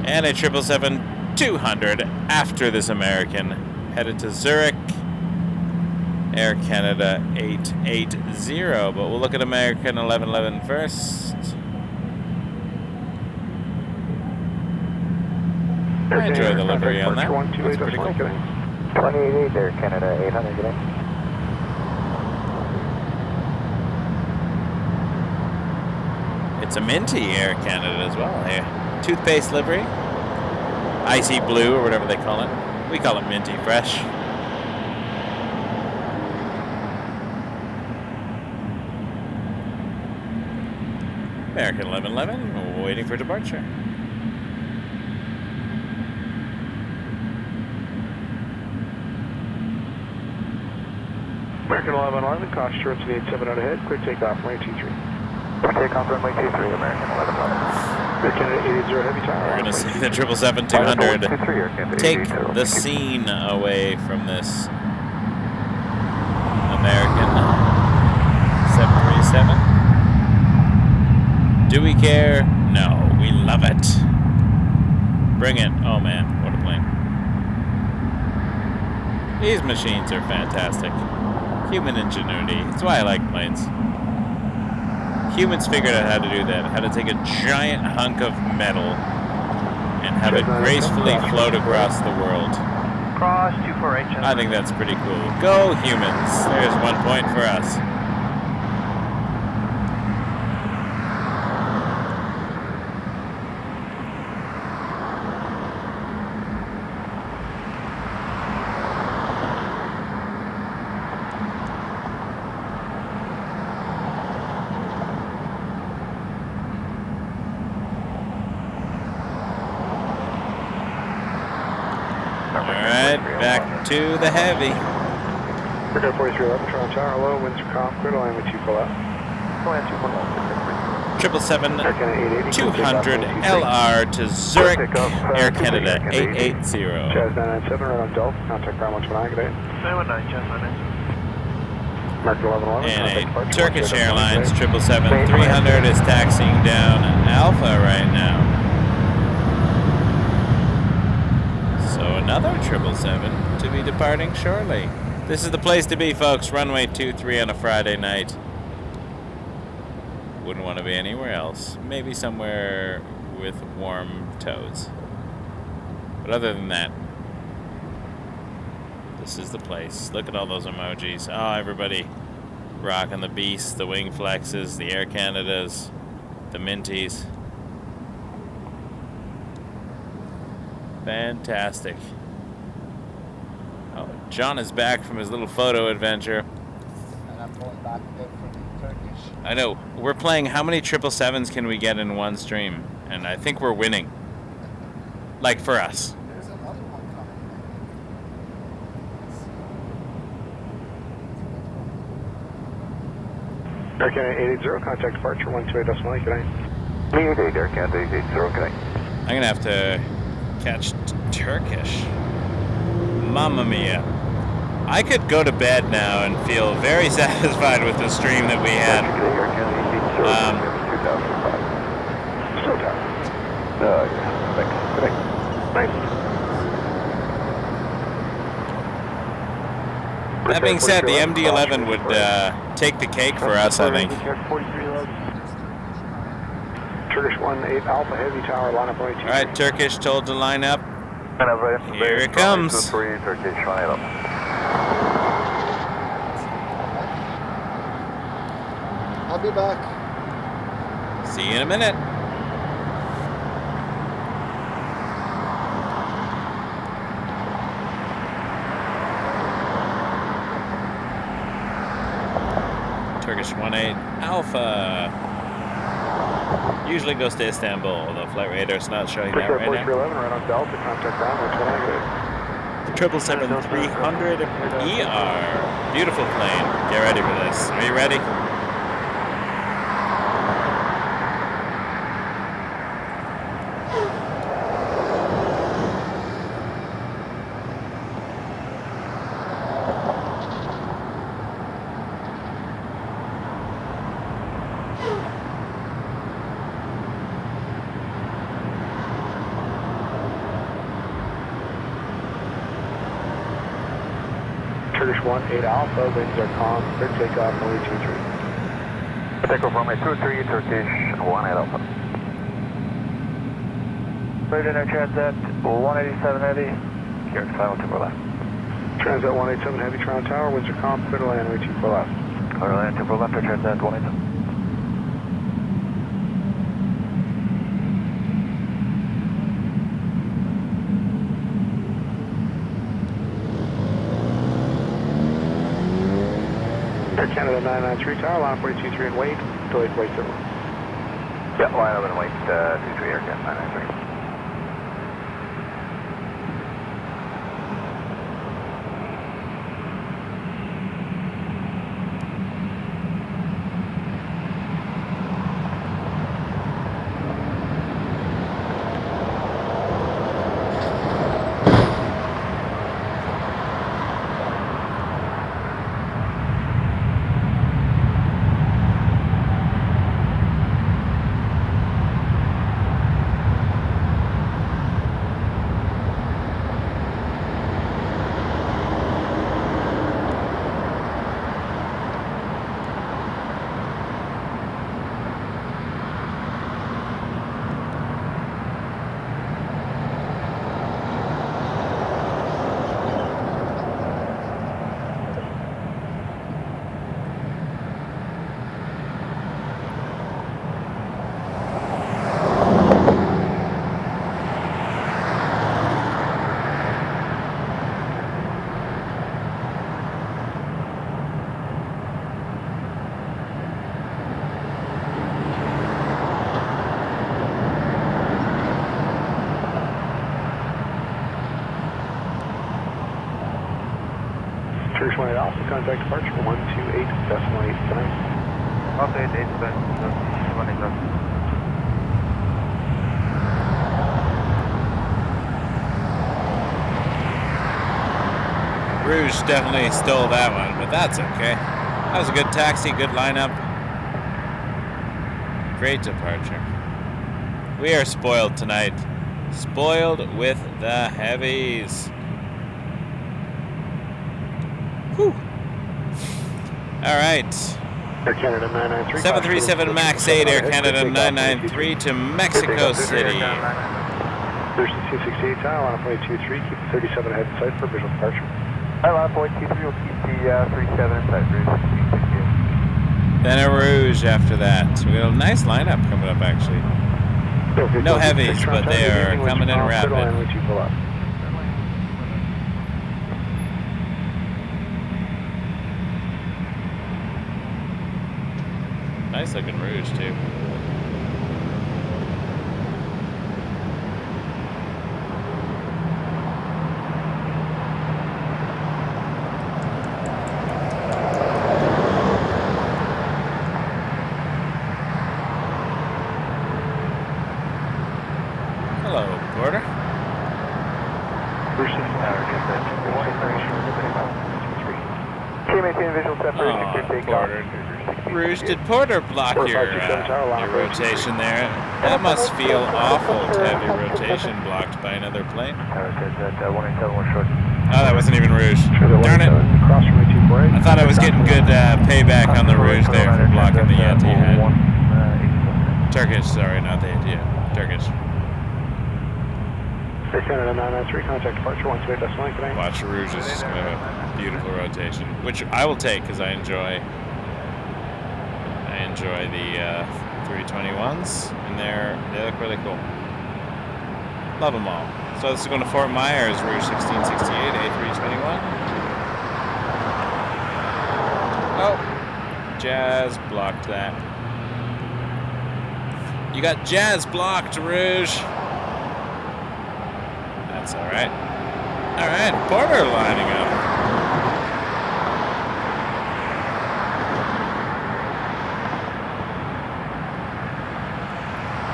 And a 777-200 after this American. Headed to Zurich. Air Canada 880. But we'll look at American 1111 first. I enjoy the livery on that. That's pretty cool. 28 Air Canada 800, get in. It's a minty Air Canada as well here. Toothpaste livery. Icy blue or whatever they call it. We call it minty fresh. American 1111 waiting for departure. American 1111, cost assurance to the 87 out ahead, clear takeoff, runway 23. Takeoff runway 23, American 1111. Air Canada 880 heavy tower. We're going to see the 777-200 take the scene away from this American 737. Do we care? No, we love it. Bring it. Oh man, what a plane. These machines are fantastic. Human ingenuity. That's why I like planes. Humans figured out how to do that. How to take a giant hunk of metal and have it gracefully float across the world. Cross 248. I think that's pretty cool. Go humans. There's 1 point for us. Back to the heavy. Aircraft 4311, Toronto Tower, hello, winds are calm, clear to land with 24 left. 777-200 LR to Zurich, Air Canada 880. CRJ-900 right on Delta, contact ground 129, good day. 919, Jazz 919. Mark 1111, And contact a departure, Turkish 129, Airlines good day. 777-300 is taxiing down Alpha right now. So another 777 to be departing shortly. This is the place to be, folks. Runway 23 on a Friday night. Wouldn't want to be anywhere else. Maybe somewhere with warm toes. But other than that, this is the place. Look at all those emojis. Oh, everybody rocking the beasts, the wing flexes, the Air Canadas, the Minties. Fantastic. Oh, John is back from his little photo adventure. And I'm going back again for the Turkish. I know. We're playing how many 777s can we get in one stream? And I think we're winning. Like for us. There's another one coming. Air Canada 880, contact departure 128.8, good day. 888, Air Canada 880, good day. I'm going to have to catch Turkish. Mamma mia. I could go to bed now and feel very satisfied with the stream that we had. Still down. Yeah, thanks. Good day. Nice. That being said, the MD-11 would take the cake for us, I think. Turkish 18 Alpha Heavy Tower, line up only 2. Alright, Turkish told to line up. Here it comes. Turkish, line up. I'll be back. See you in a minute. Turkish 18 Alpha. Usually goes to Istanbul, although flight radar's not showing that right now. 4311, right on Delta, contact ground 129, good day. 777-300ER. Beautiful plane. Get ready for this. Are you ready? Turkish 18 Alpha, winds are calm, clear takeoff, only 23. Takeoff runway 23, Turkish 18 Alpha. Right in our Transat 187 Heavy. Here, final 2 left. Transat 187 Heavy, Toronto Tower, winds are calm, clear to land, only 24 left. Clear to land 2 left, Transat 187. Air Canada 993 Tower, line up 423 and wait, delayed flight 7. Yeah, line up and wait, 23 Air Canada 993. Push 18 Alpha, contact departure 128.8 tonight. Also 88, 1 Rouge definitely stole that one, but that's okay. That was a good taxi, good lineup. Great departure. We are spoiled tonight. Spoiled with the heavies. Whew. All right. Air Canada 993. 737 MAX 8, Air Canada 993 to Mexico City. There's 268 tile on a 0.23. Keep the 37 ahead in sight for visual departure. On 0.23, we'll keep the 37 inside Rouge. Then a Rouge after that. So we got a nice lineup coming up, actually. No heavies, but they are coming in rapid. Nice looking Rouge, too. Hello, Porter. Porter. Rouge, did Porter block your rotation there? That must feel awful to have your rotation blocked by another plane. Oh, that wasn't even Rouge. Darn it. I thought I was getting good payback on the Rouge there for blocking the Etihad. Turkish, sorry, not the Etihad. Turkish. Canada 993, contact departure 128.9. Watch Rouge is just going to have a beautiful rotation, which I will take because I enjoy the 321s, and they look really cool. Love them all. So this is going to Fort Myers, Rouge 1668, A321. Oh, Jazz blocked that. You got Jazz blocked, Rouge. That's all right. All right, Porter lining up.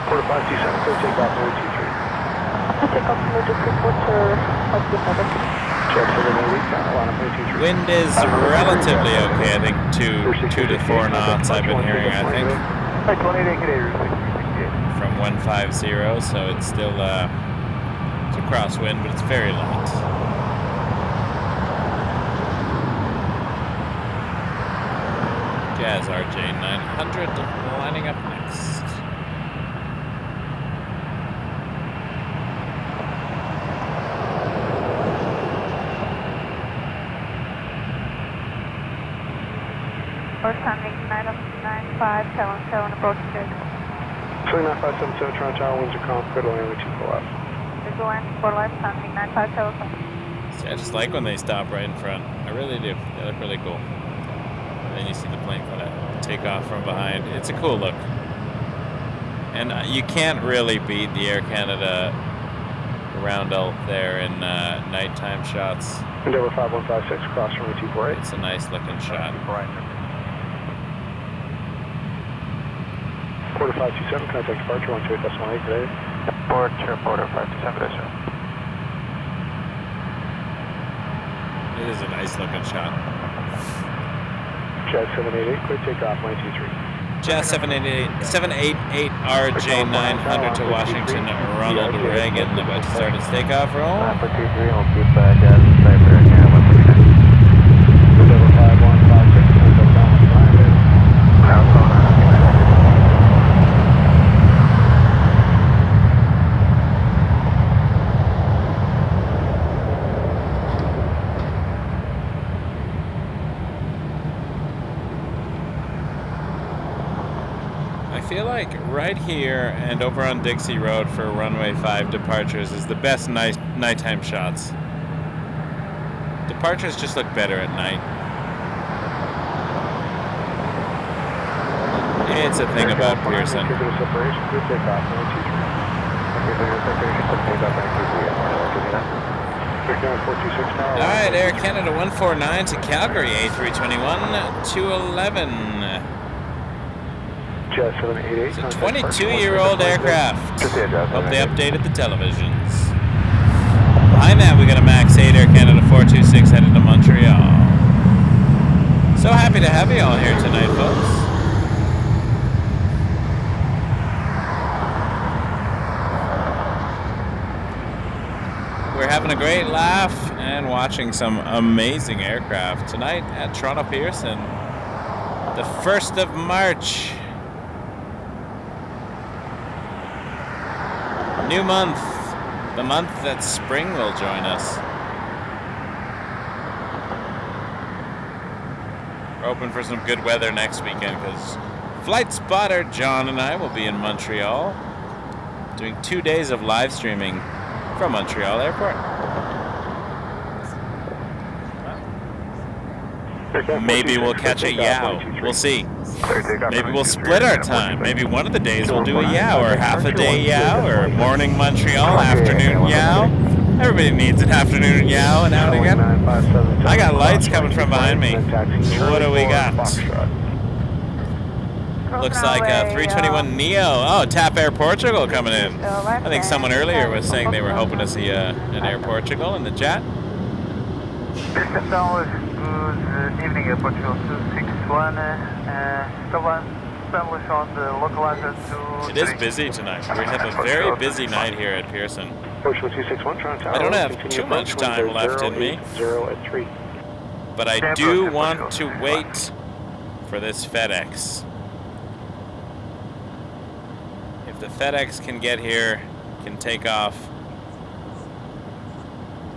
Porter 527, clear takeoff 023. Takeoff emergency quarter of the FedEx. Check 788, Wind is relatively okay. I think 2 to 4 knots I've been hearing, I think. From 150, so it's still it's a crosswind, but it's very light. Jazz RJ-900 lining up next. First time 99577 approach 6. 29577 Toronto Tower, winds are calm, clear to land, 2 full left. Visual land, 4 left, sounding 9577. See, I just like when they stop right in front. I really do. They look really cool. And then you see the plane kind of take off from behind. It's a cool look. And you can't really beat the Air Canada roundel there in nighttime shots. Endeavour 5156, cross runway 248. It's a nice looking shot. Porter 527, contact departure 128.8 today. Porter 527. It is a nice looking shot. Jazz 788, clear takeoff 923. Jazz 788 RJ-900 to Washington, Ronald Reagan, about to start its takeoff roll. For 23, we'll keep Jazz inside for Air Canada 139. Endeavour 5156, contact down 159. I feel like right here and over on Dixie Road for runway 5 departures is the best nighttime shots. Departures just look better at night. It's a thing about Pearson. All right, Air Canada 149 to Calgary, A321 211. It's a 22-year-old aircraft. Hope they updated the televisions. Behind that, we got a MAX 8 Air Canada 426 headed to Montreal. So happy to have you all here tonight, folks. We're having a great laugh and watching some amazing aircraft tonight at Toronto Pearson. The 1st of March. New month. The month that spring will join us. We're hoping for some good weather next weekend because Flight Spotter John and I will be in Montreal doing 2 days of live streaming from Montreal Airport. Maybe we'll catch a YOW. We'll see. Maybe we'll split our time. Maybe one of the days we'll do a YOW, or half a day YOW, or morning Montreal, afternoon YOW. Everybody needs an afternoon YOW and out again. I got lights coming from behind me. What do we got? Looks like a 321 Neo. Oh, TAP Air Portugal coming in. I think someone earlier was saying they were hoping to see an Air Portugal in the chat. Good evening, Air Portugal 261. Establish on the localizer to... It is busy tonight. We have a very busy night here at Pearson. Portugal 261, Toronto Tower. I don't have too much time left in me. But I do want to wait for this FedEx. If the FedEx can get here, can take off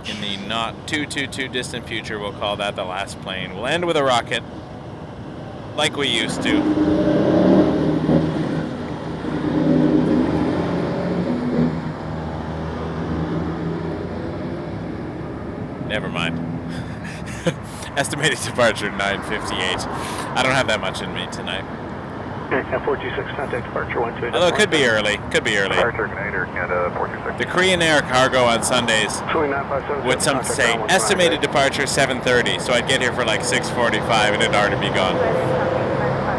in the not too distant future, we'll call that the last plane. We'll end with a rocket, like we used to. Never mind. Estimated departure 9:58. I don't have that much in me tonight. F426, contact departure 128. Although it could be early. Could be early. Canada 426. The Korean Air cargo on Sundays would some say estimated departure 7:30, so I'd get here for like 6:45 and it'd already be gone.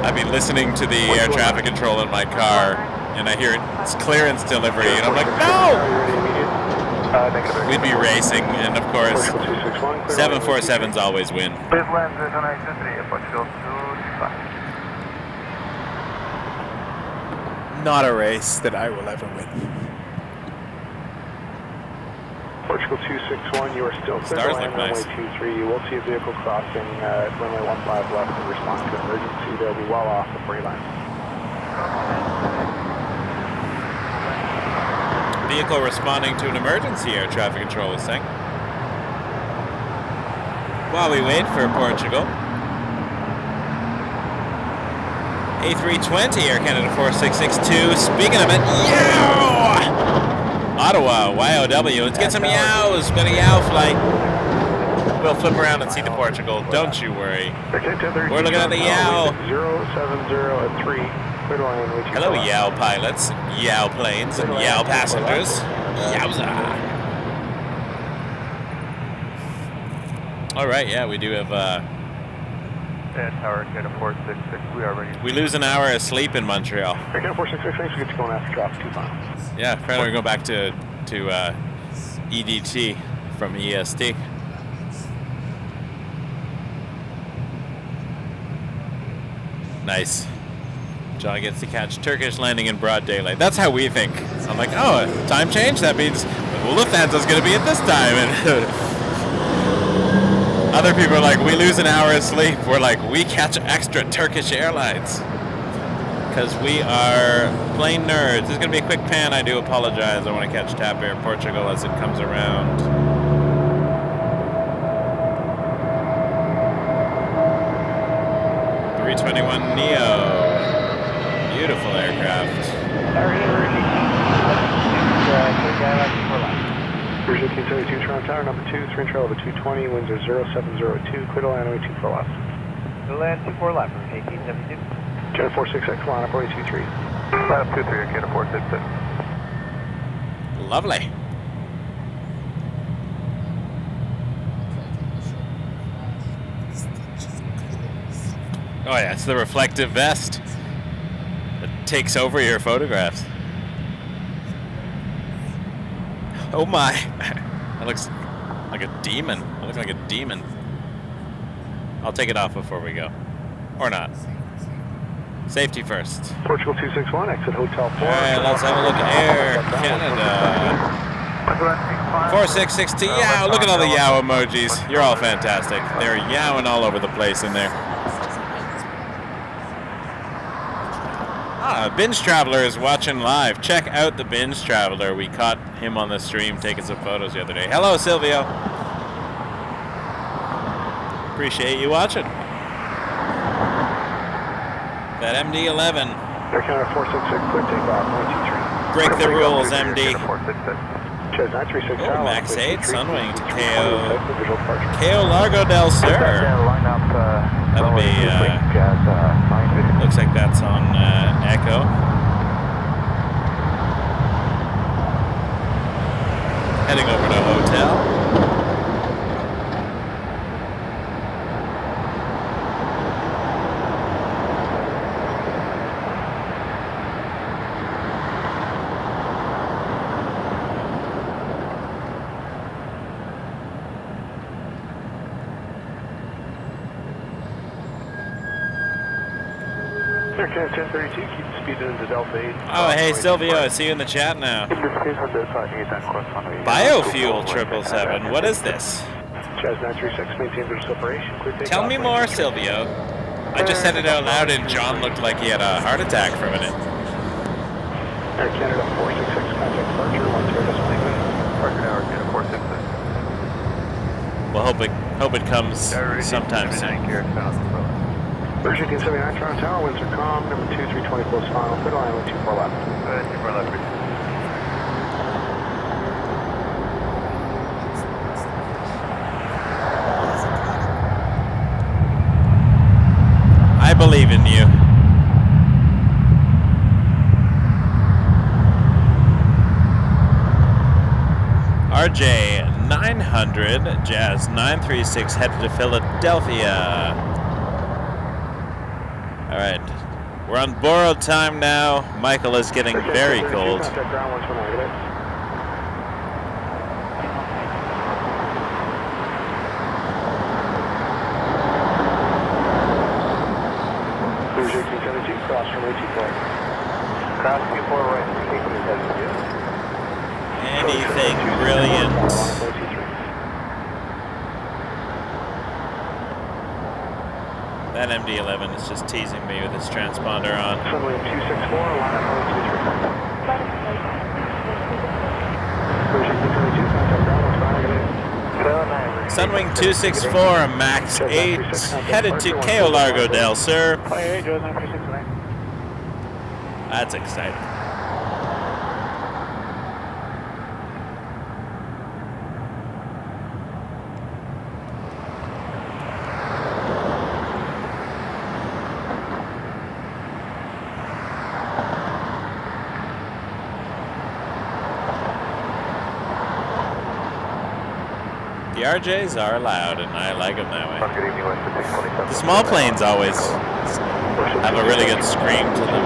I'd be listening to the air traffic control in my car, and I hear it's clearance delivery, and I'm like, no! We'd be racing, and of course, 747s always win. Please land the connectivity, Air Portugal 265. Not a race that I will ever win. Portugal 261, you are still clear to land runway 23. You will see a vehicle crossing runway 15 left in response to emergency. They'll be well off before you land. Vehicle responding to an emergency, air traffic control was saying. While we wait for Portugal, A320 Air Canada 4662. Speaking of it, yow! Ottawa, YOW. Let's get some yows. Got a yow flight. We'll flip around and see the Portugal. Don't you worry. We're looking at the yow. 070 at 3. Hello, yow pilots, yow planes, and yow passengers. Yowza. All right, yeah, we do have. Tower Canada 466, we are ready. We lose an hour of sleep in Montreal. Canada 466, thanks. We get to go after drop 2 miles. Yeah, probably go back to EDT from EST. Nice. John gets to catch Turkish landing in broad daylight. That's how we think. I'm like, oh, time change? That means Lufthansa's going to be at this time. And other people are like, we lose an hour of sleep. We're like, we catch extra Turkish Airlines. Because we are plane nerds. This is going to be a quick pan. I do apologize. I want to catch TAP Air Portugal as it comes around. A321 Neo. Beautiful aircraft. Bridge 1872, Toronto Tower, number 2, 3 trail over 220, winds are 0702, clear to land runway 24 left. Clear to land 24 left, 1872. Canada 466, line up runway 23. Line up 23, Canada 466. Lovely. Oh yeah, it's the reflective vest that takes over your photographs. Oh my, that looks like a demon. That looks like a demon. I'll take it off before we go. Or not. Safety first. Portugal 261, exit Hotel 4. Alright, let's have a look at Air Canada. 466T, yow! Look at all the yow emojis. You're all fantastic. They're yowing all over the place in there. Binge Traveler is watching live. Check out the Binge Traveler. We caught him on the stream taking some photos the other day. Hello, Silvio. Appreciate you watching. That MD-11. Air Canada 466, clear takeoff, 123. Break the rules, MD. Oh, Max 8, Sunwing to KO Largo del Sur. That'll be, looks like that's on Echo. Heading over to hotel. Air Canada 1032, keep speeding into Delta 8. Oh, hey, Silvio, I see you in the chat now. Biofuel 777, what is this? Jazz 936, maintain visual separation, clear takeoff. Tell me more, Silvio. I just said it out loud and John looked like he had a heart attack for a minute. Air Canada 466, contact departure, 10 Parking hour, Canada 466. We'll hope it comes sometime soon. Version 1979, Toronto Tower, Windsor Com, number 2, 320 close final, middle line, 24 left. 24 left. I believe in you. RJ-900, Jazz 936, headed to Philadelphia. All right, we're on borrowed time now. Michael is getting very cold. Anything brilliant. That MD-11 is just teasing me with its transponder on. Sunwing 264, line up 123. Sunwing 264, Max 8, headed to KO Largo del Sur. That's exciting. The RJs are allowed, and I like them that way. The small planes always have a really good scream to them.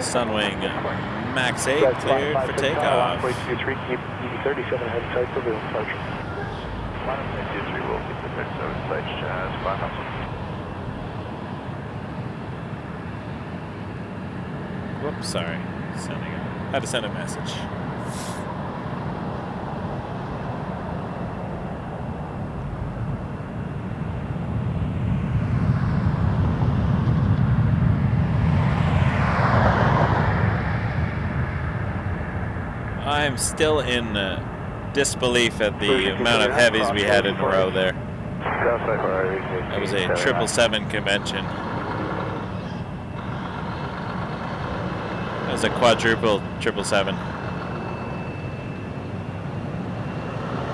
Sunwing Max 8 cleared for takeoff. keep 37 ahead side for middle departure. 23 will keep the 37 side, Jazz 5. Whoops, sorry. Had to send a message. I'm still in disbelief at the amount of heavies we had in a row there. That was a 777 convention. That was a quadruple 777.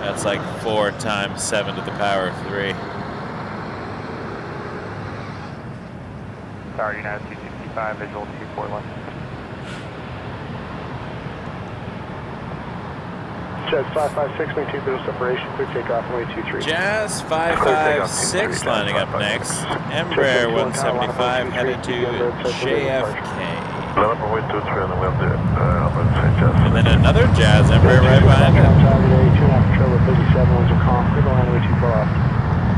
That's like 4 times 7 to the power of 3. Tower United 265, visual 241. Jazz 556, maintain visual separation, clear takeoff, runway 23. Jazz 556 lining up next. Embraer 175 headed to JFK. Runway 23 on the wind there. Jazz. And then another Jazz Embraer right behind it. 2.5 control of 37, winds are calm, clear runway 24 left.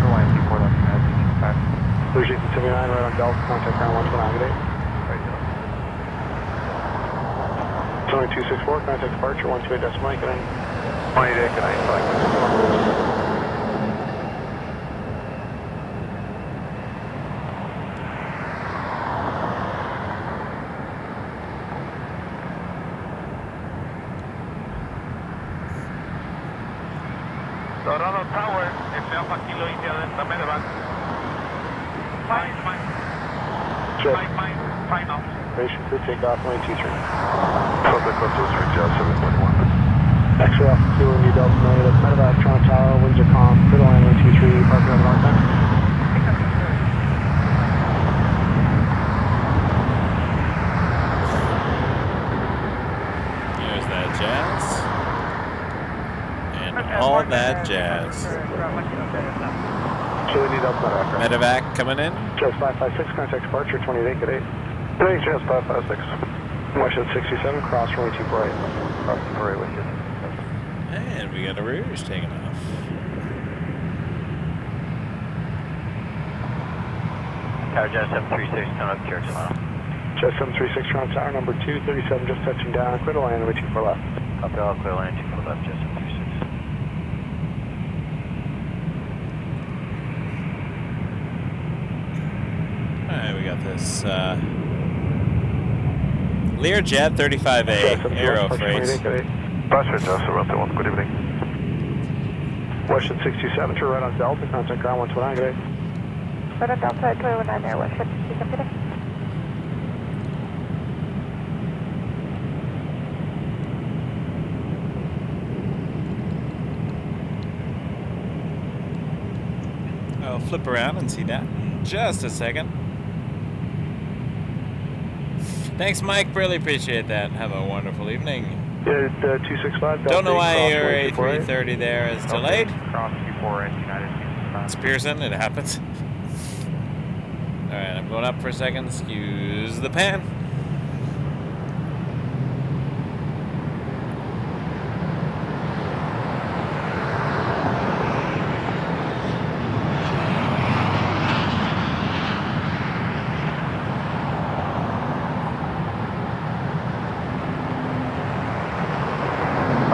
Runway 24 left, United 65. Clear 79 right on Delta, contact ground 129, good day. Runway 264, contact departure 128 decimal 8, good day. 28, good night, Toronto Tower, Alpha Kilo India Delta Medevac. Fine. Final. Station clear takeoff, runway 23. Contact 23, Jazz 721. X-ray Alpha Kilo India Delta Medevac, Toronto Tower, winds are calm, clear runway 23, parking on the north end. There's that Jazz. And all that Jazz. Kilo India Delta Medevac. Medevac coming in. Jazz 556, contact departure 28, good day. Good day, Jazz 556. Washington 67, cross runway 24 right. Cross the parade with you. And we got a Rouge taking off. Tower Jazz 736, turn up Kilo Toronto. Jazz 736, Toronto Tower, number 237, just touching down, clear to land, runway 24 left. Copy all, clear line 24 left, Jazz 736. Alright, we got this Learjet 35A Aero Freight. Passenger Jazz Toronto 1, good evening. Washington 67, turn right on Delta, contact ground 129, good day. Right on Delta, 219 there, Washington 67. I'll flip around and see that in just a second. Thanks, Mike. Really appreciate that. Have a wonderful evening. Yeah, 265. Don't know why cross your 24, A330 there is delayed. Cross 24 United 65. It's Pearson. It happens. All right, I'm going up for a second. Excuse the pan.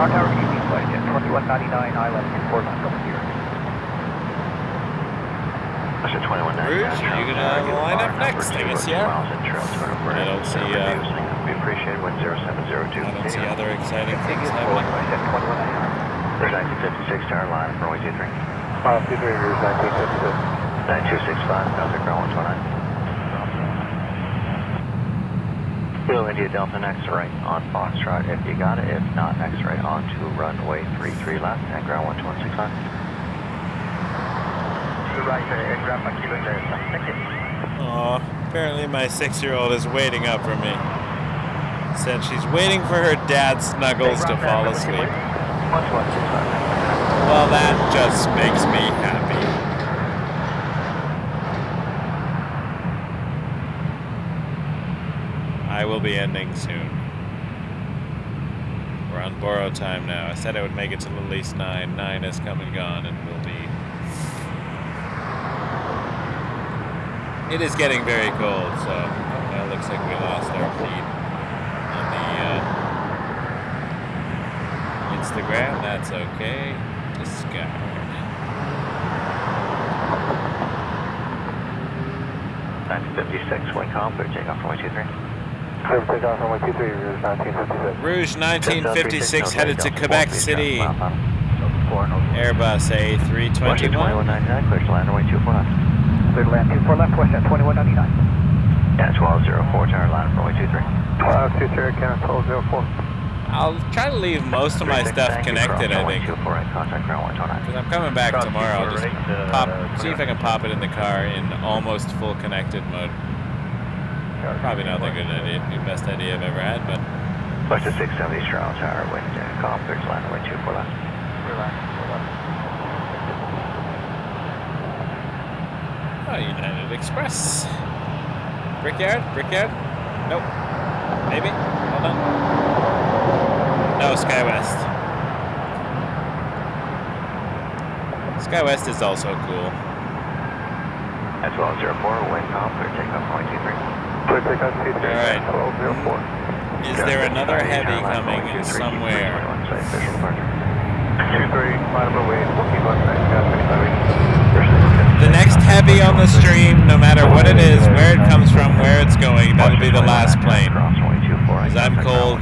Tower TV flight at 2199 Island, 4 left over here. That's a 2199. Rouge, are you gonna line up next? I guess, yeah. I don't see. We appreciate 1070 I don't see other exciting things happening. There's 1956 tower line, runway 23. 23, here's 1956. 9265, contact ground 129. Kilo India Delta next right on Foxtrot if you got it. If not, next right on to runway 33 left and ground 1265. Right, aircraft Kilo India. Thank you. Aw, apparently my 6-year-old is waiting up for me. Said she's waiting for her dad's snuggles to fall asleep. Well, that just makes me happy. I will be ending soon. We're on borrow time now. I said I would make it till at least 9. 9 has come and gone and will be... It is getting very cold, so... Well, looks like we lost our feed on the Instagram. That's okay. Discard. .56, wind calm, clear takeoff runway 23. Clear takeoff runway 23, Rouge 1956. Rouge 1956 headed to Quebec City. Airbus A321. 2199, clear to land runway 24 left. Clear to land 24 left, Washington 2199. Yeah, 1204, tower line runway 23. 1223, Canada 1204. I'll try to leave most of my stuff connected, I think. Contact ground 129. Because I'm coming back tomorrow. I'll just see if I can pop it in the car in almost full connected mode. Probably not the best idea I've ever had, but Flight to 670 Toronto Tower, wind calm, clear to land, wind 24 left. Oh, United Express. Brickyard? Brickyard? Nope. Maybe? Hold on. No, SkyWest. SkyWest is also cool. That's 1204, wind calm, clear takeoff, point 23. Clear takeoff, 23. Alright. 1204. Is there another heavy coming somewhere? 23, line up away, looking left, gas 25. The next heavy on the stream, no matter what it is, where it comes from, where it's going, that'll be the last plane. Because I'm cold.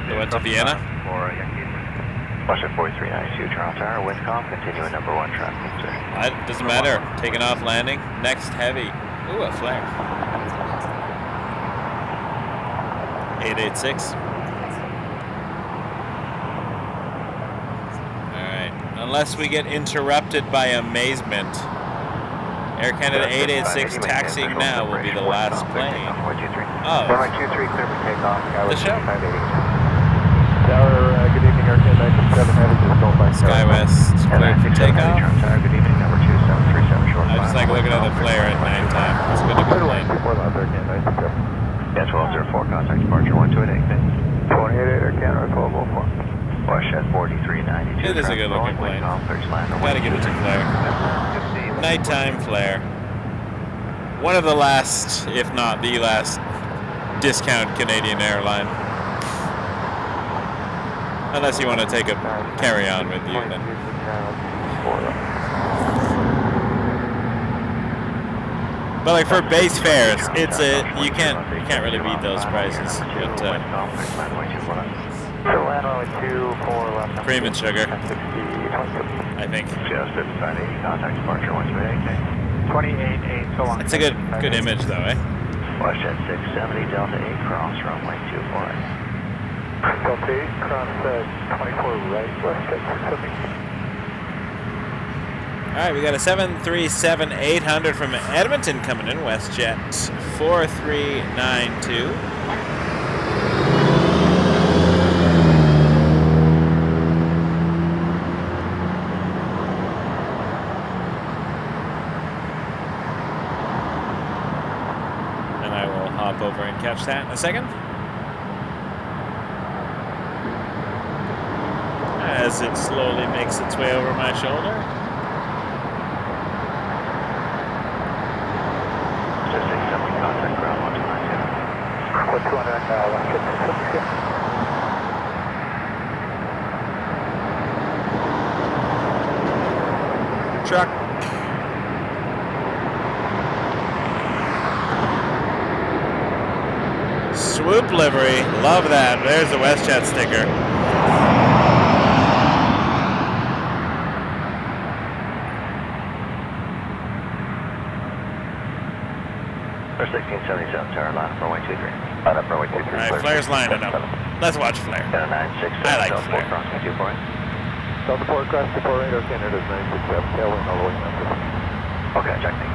They went to Vienna? Washington 4392, Toronto Tower, wind calm, continuing number 1 traffic, sir. It doesn't matter. Taking off, landing. Next heavy. Ooh, a flare. 886. Alright. Unless we get interrupted by amazement. Air Canada 886 taxiing now will be the last plane. Oh. The show. Good evening, Air Canada 977 SkyWest, clear for takeoff. Good evening, number 2737 short. I just like looking at the flare at nighttime. It's been a good plane. Yeah, 1204, contact departure 128. 28 Air Canada 1204. Washington 4392. It is a good looking plane. Gotta give it to flare. Nighttime flare. One of the last, if not the last, discount Canadian airline. Unless you want to take a carry-on with you, then. But like for base fares, it's a you can't really beat those prices. But cream and sugar, I think. Contact departure 128. 28, so long. It's a good image though, eh? Washington 670 Delta 8 cross runway 24. Delta 8, cross 24 right, WestJet 670. Alright, we got a 737-800 from Edmonton coming in, WestJet 4392. And I will hop over and catch that in a second. As it slowly makes its way over my shoulder. Truck. Swoop livery. Love that. There's the WestJet sticker. For 1677, tower line up runway 23. Line up runway 23. Alright, flare's lining up. Let's watch flare. I like flare. Delta 4, cross to 4 radar, Canada 967, tailwind all the way to Memphis. Okay, check me.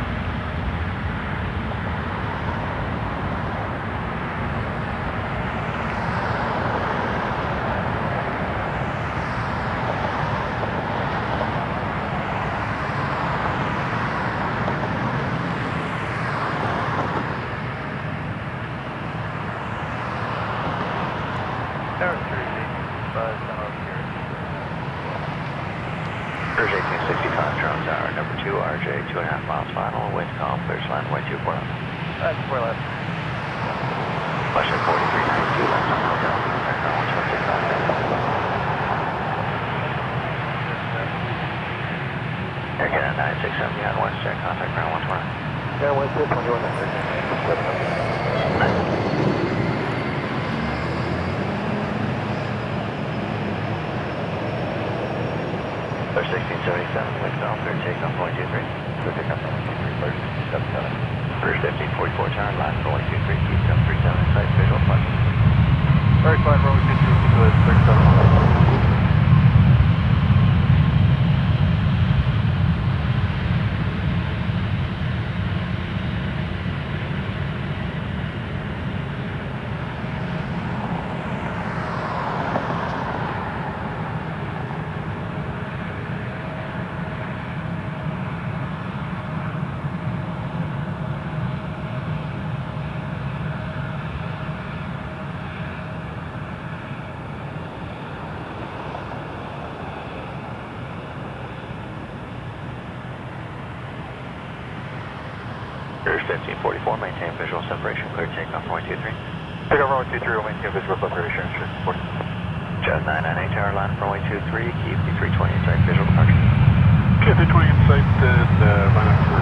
Cruise 1865, Toronto Tower, number 2, RJ, 2.5 miles final, wind calm, clear to land, way 24 left. That's 4 left. Washington 4392, left on hotel, contact ground 125. Air Canada 967, on WestJet, contact ground 120. Yeah, WestJet 21, 967. Clear 1677, wind calm, clear takeoff, point 23. Clear takeoff, point 23, clear 77. Clear 1544, tower, line for 123, keep 737 in sight, visual flight. Very fine, road 23, good, 37. Cruise 1544, maintain visual separation, clear takeoff runway 23. Takeoff runway 23, we'll maintain visual separation, report. Jazz 998 tower, line up runway 23, keep the 320 inside visual departure. Okay, 320 inside, then line up for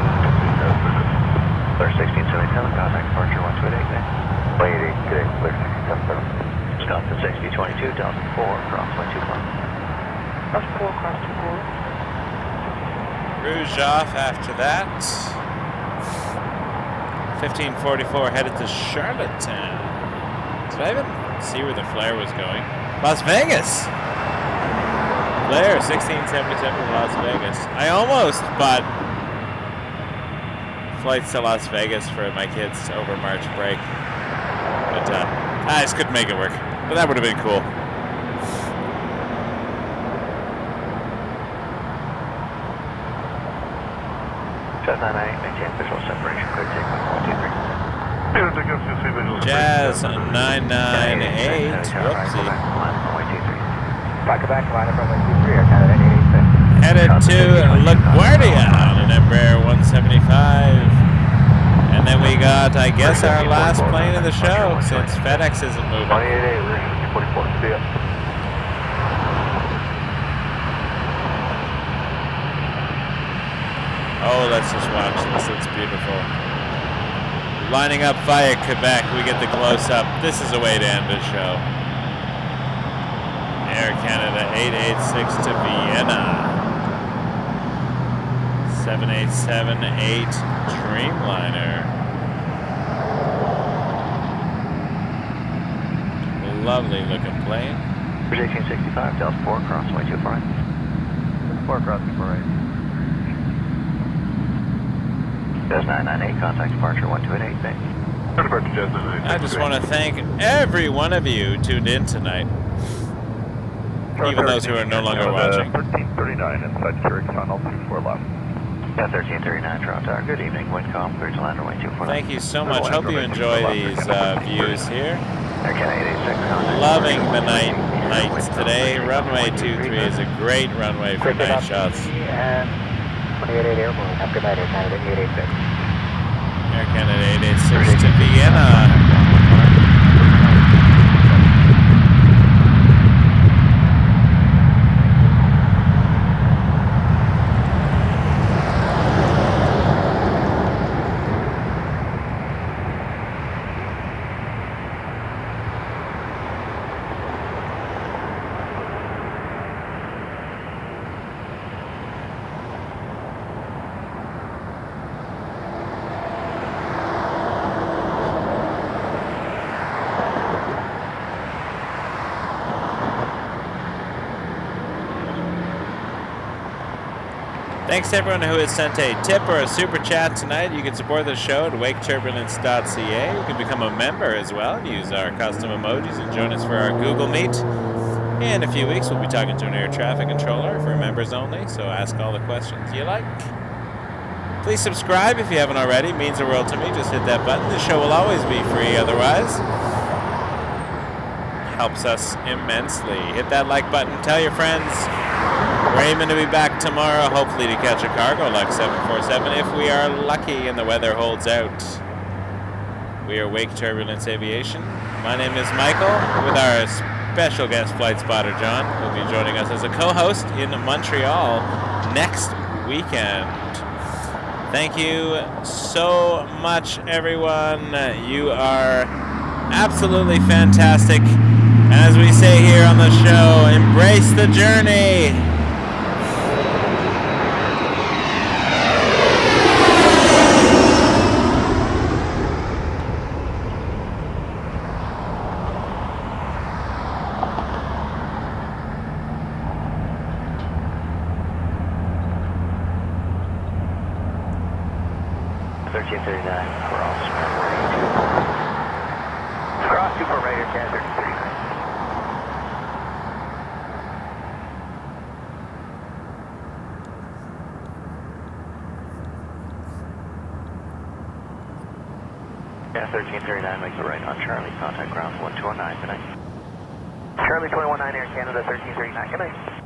Clear 1677, contact departure 1288, Way 88, good day, clear 1677. Wisconsin 6022, Delta 4, cross 125. That's 4 across 2 Rouge off after that. 1544 headed to Charlottetown. Did I even see where the flare was going? Las Vegas! Flare 1677 to Las Vegas. I almost bought flights to Las Vegas for my kids over March break. But I just couldn't make it work. But that would have been cool. Jazz 998, maintain visual separation, clear takeoff 123. Yeah, takeoff, you'll see visual Jazz separation. 998. Whoopsie. Back line up runway 23, Air Canada 886. Headed to LaGuardia on an Embraer 175. And then we got, I guess, our last plane of the show since FedEx isn't moving. 188, we're 44, see ya. Oh, let's just watch this. It's beautiful. Lining up via Quebec, we get the close-up. This is a way to end the show. Air Canada 886 to Vienna. 787-8 Dreamliner. Lovely looking plane. Bridge 1865, Delta 4, crossway 24 right. 4 across 24 right. Jazz 998, contact departure 1288, thanks. Departure Jazz 998. I just want to thank every one of you who tuned in tonight. Even those who are no longer watching. 1339 inside Zurich tunnel 24 left. Yeah, 1339 Toronto Tower, good evening, Windcom, clear to land runway 24 left. Thank you so much. Hope you enjoy these views here. Air Canada 886, contact. Loving the nights today. Runway 23 is a great runway for night shots. And 288 Airborne, have a good night, Air Canada 886. Air Canada 886 to Vienna. Thanks to everyone who has sent a tip or a super chat tonight. You can support the show at waketurbulence.ca. You can become a member as well and use our custom emojis and join us for our Google Meet. In a few weeks, we'll be talking to an air traffic controller for members only, so ask all the questions you like. Please subscribe if you haven't already. It means the world to me. Just hit that button. The show will always be free otherwise. Helps us immensely. Hit that like button. Tell your friends. We're aiming to be back tomorrow, hopefully to catch a cargo like 747 if we are lucky and the weather holds out. We are Wake Turbulence Aviation. My name is Michael, with our special guest flight spotter John, who will be joining us as a co-host in Montreal next weekend. Thank you so much, everyone. You are absolutely fantastic. And as we say here on the show, embrace the journey. Yeah, 1339, make the right on Charlie, contact ground 1209, good night. Charlie 219 Air Canada 1339, good night.